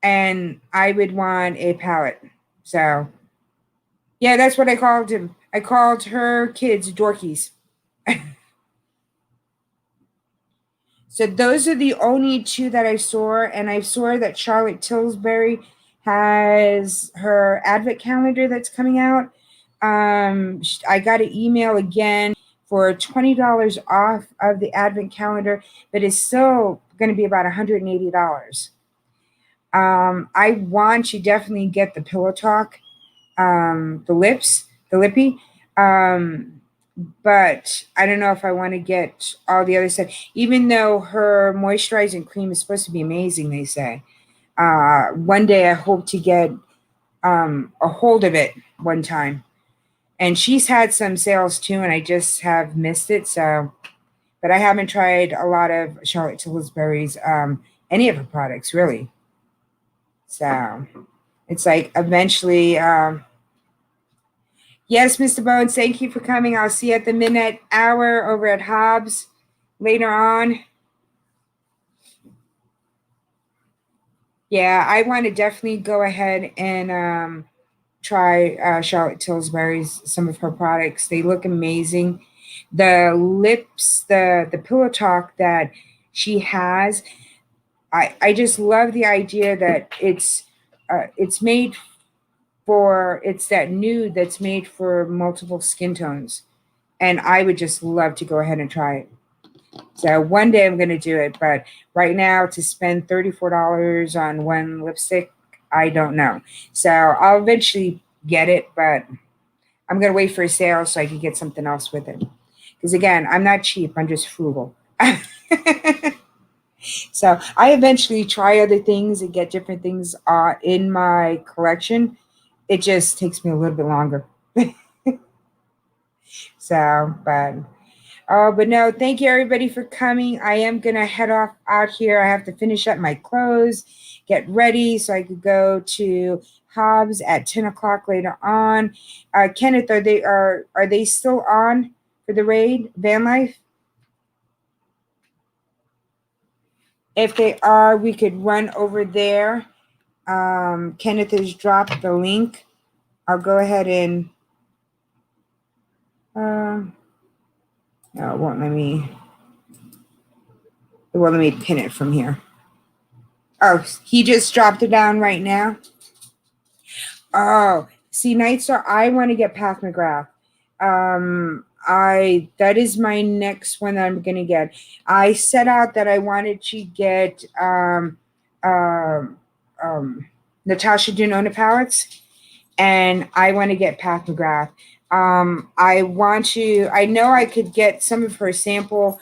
and I would want a palette. So yeah, that's what I called him. I called her kids Dorkies. So those are the only 2 that I saw, and I saw that Charlotte Tilbury has her advent calendar that's coming out. I got an email again for $20 off of the advent calendar, but it's still going to be about $180. I want to definitely get the Pillow Talk, the lippy. But I don't know if I want to get all the other stuff, even though her moisturizing cream is supposed to be amazing, they say. One day I hope to get a hold of it one time. And she's had some sales too, and I just have missed it. So, but I haven't tried a lot of Charlotte Tilbury's, any of her products really. So it's like eventually, yes, Mr. Bones, thank you for coming. I'll see you at the midnight hour over at Hobbs later on. Yeah, I want to definitely go ahead and try Charlotte Tilbury's, some of her products. They look amazing. The lips, the Pillow Talk that she has, I just love the idea that it's made for, it's that nude that's made for multiple skin tones. And I would just love to go ahead and try it. So one day I'm going to do it, but right now to spend $34 on one lipstick, I don't know. So I'll eventually get it, but I'm going to wait for a sale so I can get something else with it. Because again, I'm not cheap, I'm just frugal. So I eventually try other things and get different things in my collection. It just takes me a little bit longer. So, but no, thank you everybody for coming. I am gonna head off out here. I have to finish up my clothes, get ready so I could go to Hobbs at 10 o'clock later on. Kenneth, are they still on for the raid van life? If they are, we could run over there. Kenneth has dropped the link. I'll go ahead and no, it won't let me pin it from here. Oh, he just dropped it down right now. Oh, see, Nightstar, I want to get Path McGrath. That is my next one that I'm gonna get. I set out that I wanted to get um, um, Natasha Denona palettes, and I want to get Path McGrath. I know I could get some of her sample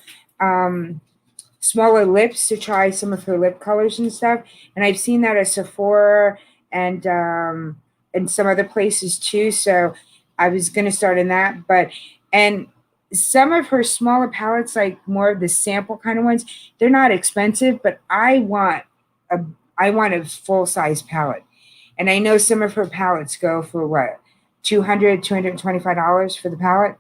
smaller lips to try some of her lip colors and stuff. And I've seen that at Sephora and some other places too. So I was gonna start in that, and some of her smaller palettes, like more of the sample kind of ones, they're not expensive, but a I want a full size palette. And I know some of her palettes go for what, $225 for the palette.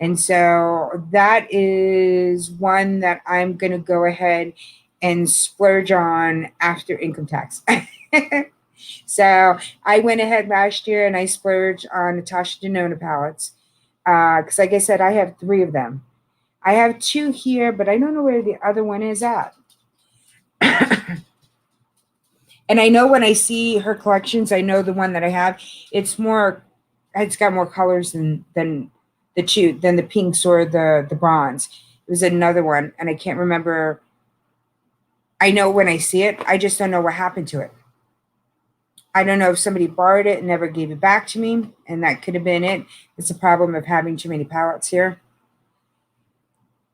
And so that is one that I'm going to go ahead and splurge on after income tax. So I went ahead last year and I splurged on Natasha Denona palettes. Because, like I said, I have 3 of them. I have 2 here, but I don't know where the other one is at. And I know when I see her collections, I know the one that I have. It's got more colors than the pinks or the bronze. It was another one, and I can't remember. I know when I see it, I just don't know what happened to it. I don't know if somebody borrowed it and never gave it back to me, and that could have been it. It's a problem of having too many palettes here.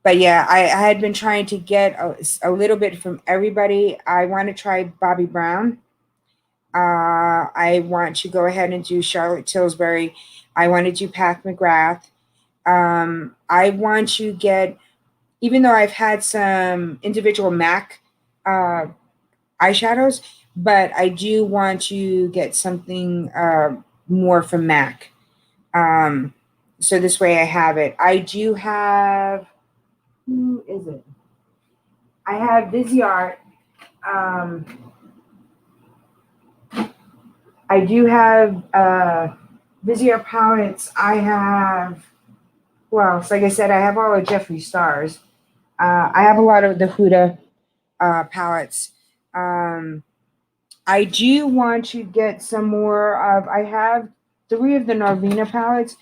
But yeah, I had been trying to get a little bit from everybody. I want to try Bobbi Brown. I want to go ahead and do Charlotte Tilbury. I want to do Path McGrath. I want to get, even though I've had some individual MAC uh, eyeshadows, but I do want to get something more from MAC. So this way I have it. I do have, who is it? I have Viseart. I do have Viseart palettes. I have, well, so like I said, I have all of Jeffree Stars. I have a lot of the Huda palettes. I do want to get some more of, I have 3 of the Norvina palettes,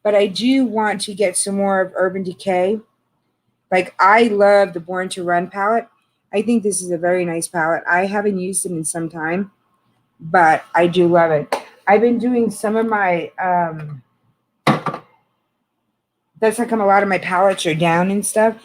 but I do want to get some more of Urban Decay. Like, I love the Born to Run palette. I think this is a very nice palette. I haven't used it in some time, but I do love it. I've been doing some of my, that's how come a lot of my palettes are down and stuff.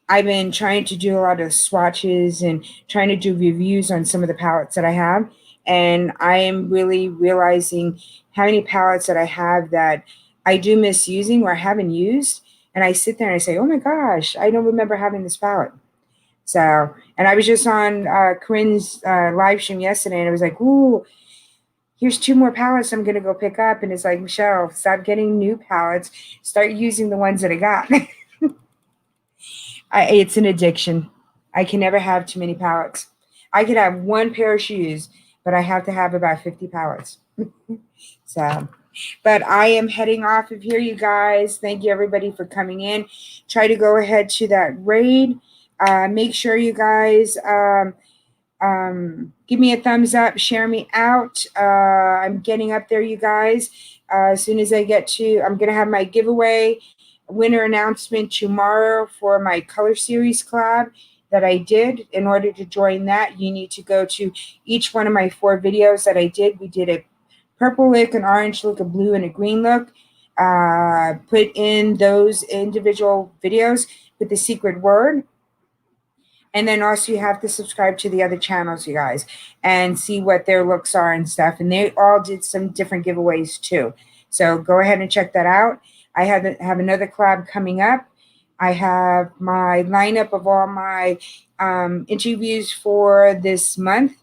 I've been trying to do a lot of swatches and trying to do reviews on some of the palettes that I have. And I am really realizing how many palettes that I have that I do miss using or I haven't used. And I sit there and I say, oh my gosh, I don't remember having this palette. So, and I was just on Corinne's live stream yesterday and I was like, ooh, here's 2 more palettes I'm going to go pick up. And it's like, Michelle, stop getting new palettes. Start using the ones that I got. It's an addiction. I can never have too many palettes. I could have 1 pair of shoes, but I have to have about 50 palettes. So, but I am heading off of here, you guys. Thank you, everybody, for coming in. Try to go ahead to that raid. Make sure you guys give me a thumbs up, share me out. I'm getting up there, you guys. As soon as I get to, I'm going to have my giveaway winner announcement tomorrow for my color series collab that I did. In order to join that, you need to go to each one of my 4 videos that I did. We did a purple look, an orange look, a blue, and a green look. Put in those individual videos with the secret word. And then also you have to subscribe to the other channels, you guys, and see what their looks are and stuff. And they all did some different giveaways too. So go ahead and check that out. I have another collab coming up. I have my lineup of all my interviews for this month.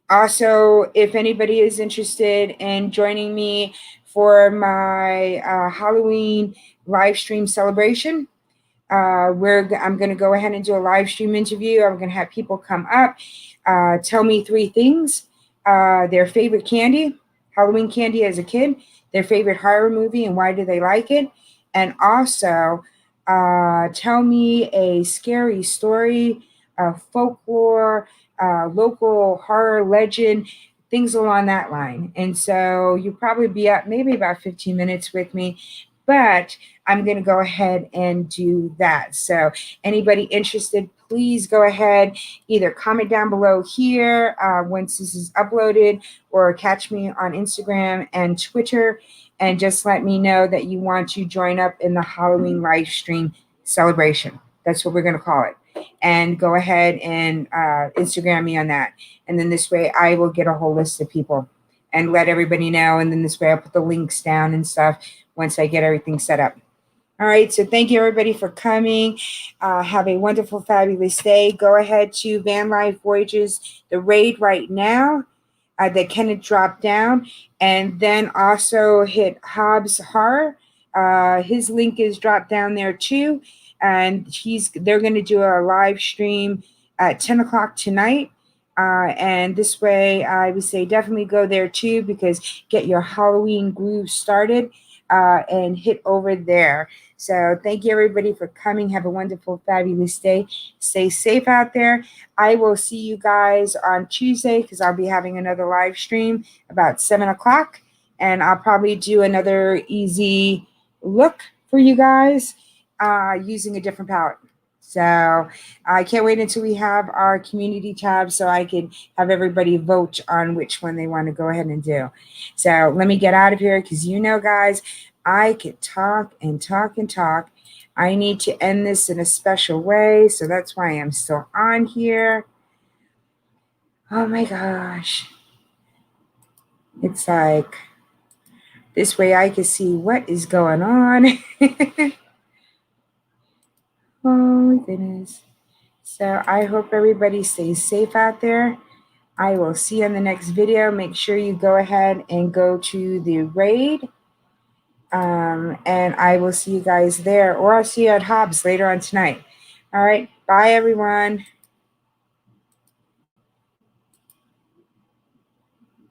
Also, if anybody is interested in joining me for my Halloween live stream celebration, I'm going to go ahead and do a live stream interview. I'm going to have people come up, tell me 3 things: their favorite candy, Halloween candy as a kid, their favorite horror movie, and why do they like it, and also tell me a scary story, folklore, local horror legend, things along that line. And so you'll probably be up maybe about 15 minutes with me, but I'm going to go ahead and do that. So anybody interested, please go ahead, either comment down below here once this is uploaded, or catch me on Instagram and Twitter, and just let me know that you want to join up in the Halloween live stream celebration. That's what we're going to call it. And go ahead and Instagram me on that. And then this way I will get a whole list of people and let everybody know. And then this way I'll put the links down and stuff once I get everything set up. All right, so thank you everybody for coming. Have a wonderful, fabulous day. Go ahead to Van Life Voyages, the raid right now that Kenneth dropped down, and then also hit Hobbs Horror. His link is dropped down there too, and they're going to do a live stream at 10 o'clock tonight. And this way, I would say definitely go there too, because get your Halloween groove started and hit over there. So thank you everybody for coming. Have a wonderful, fabulous day. Stay safe out there. I will see you guys on Tuesday, because I'll be having another live stream about 7 o'clock. And I'll probably do another easy look for you guys using a different palette. So I can't wait until we have our community tab so I can have everybody vote on which one they want to go ahead and do. So let me get out of here, because guys, I could talk and talk and talk. I need to end this in a special way, so that's why I'm still on here. Oh my gosh. It's like, this way I can see what is going on. Holy goodness. So I hope everybody stays safe out there. I will see you in the next video. Make sure you go ahead and go to the raid. And I will see you guys there, or I'll see you at Hobbs later on tonight. All right. Bye, everyone.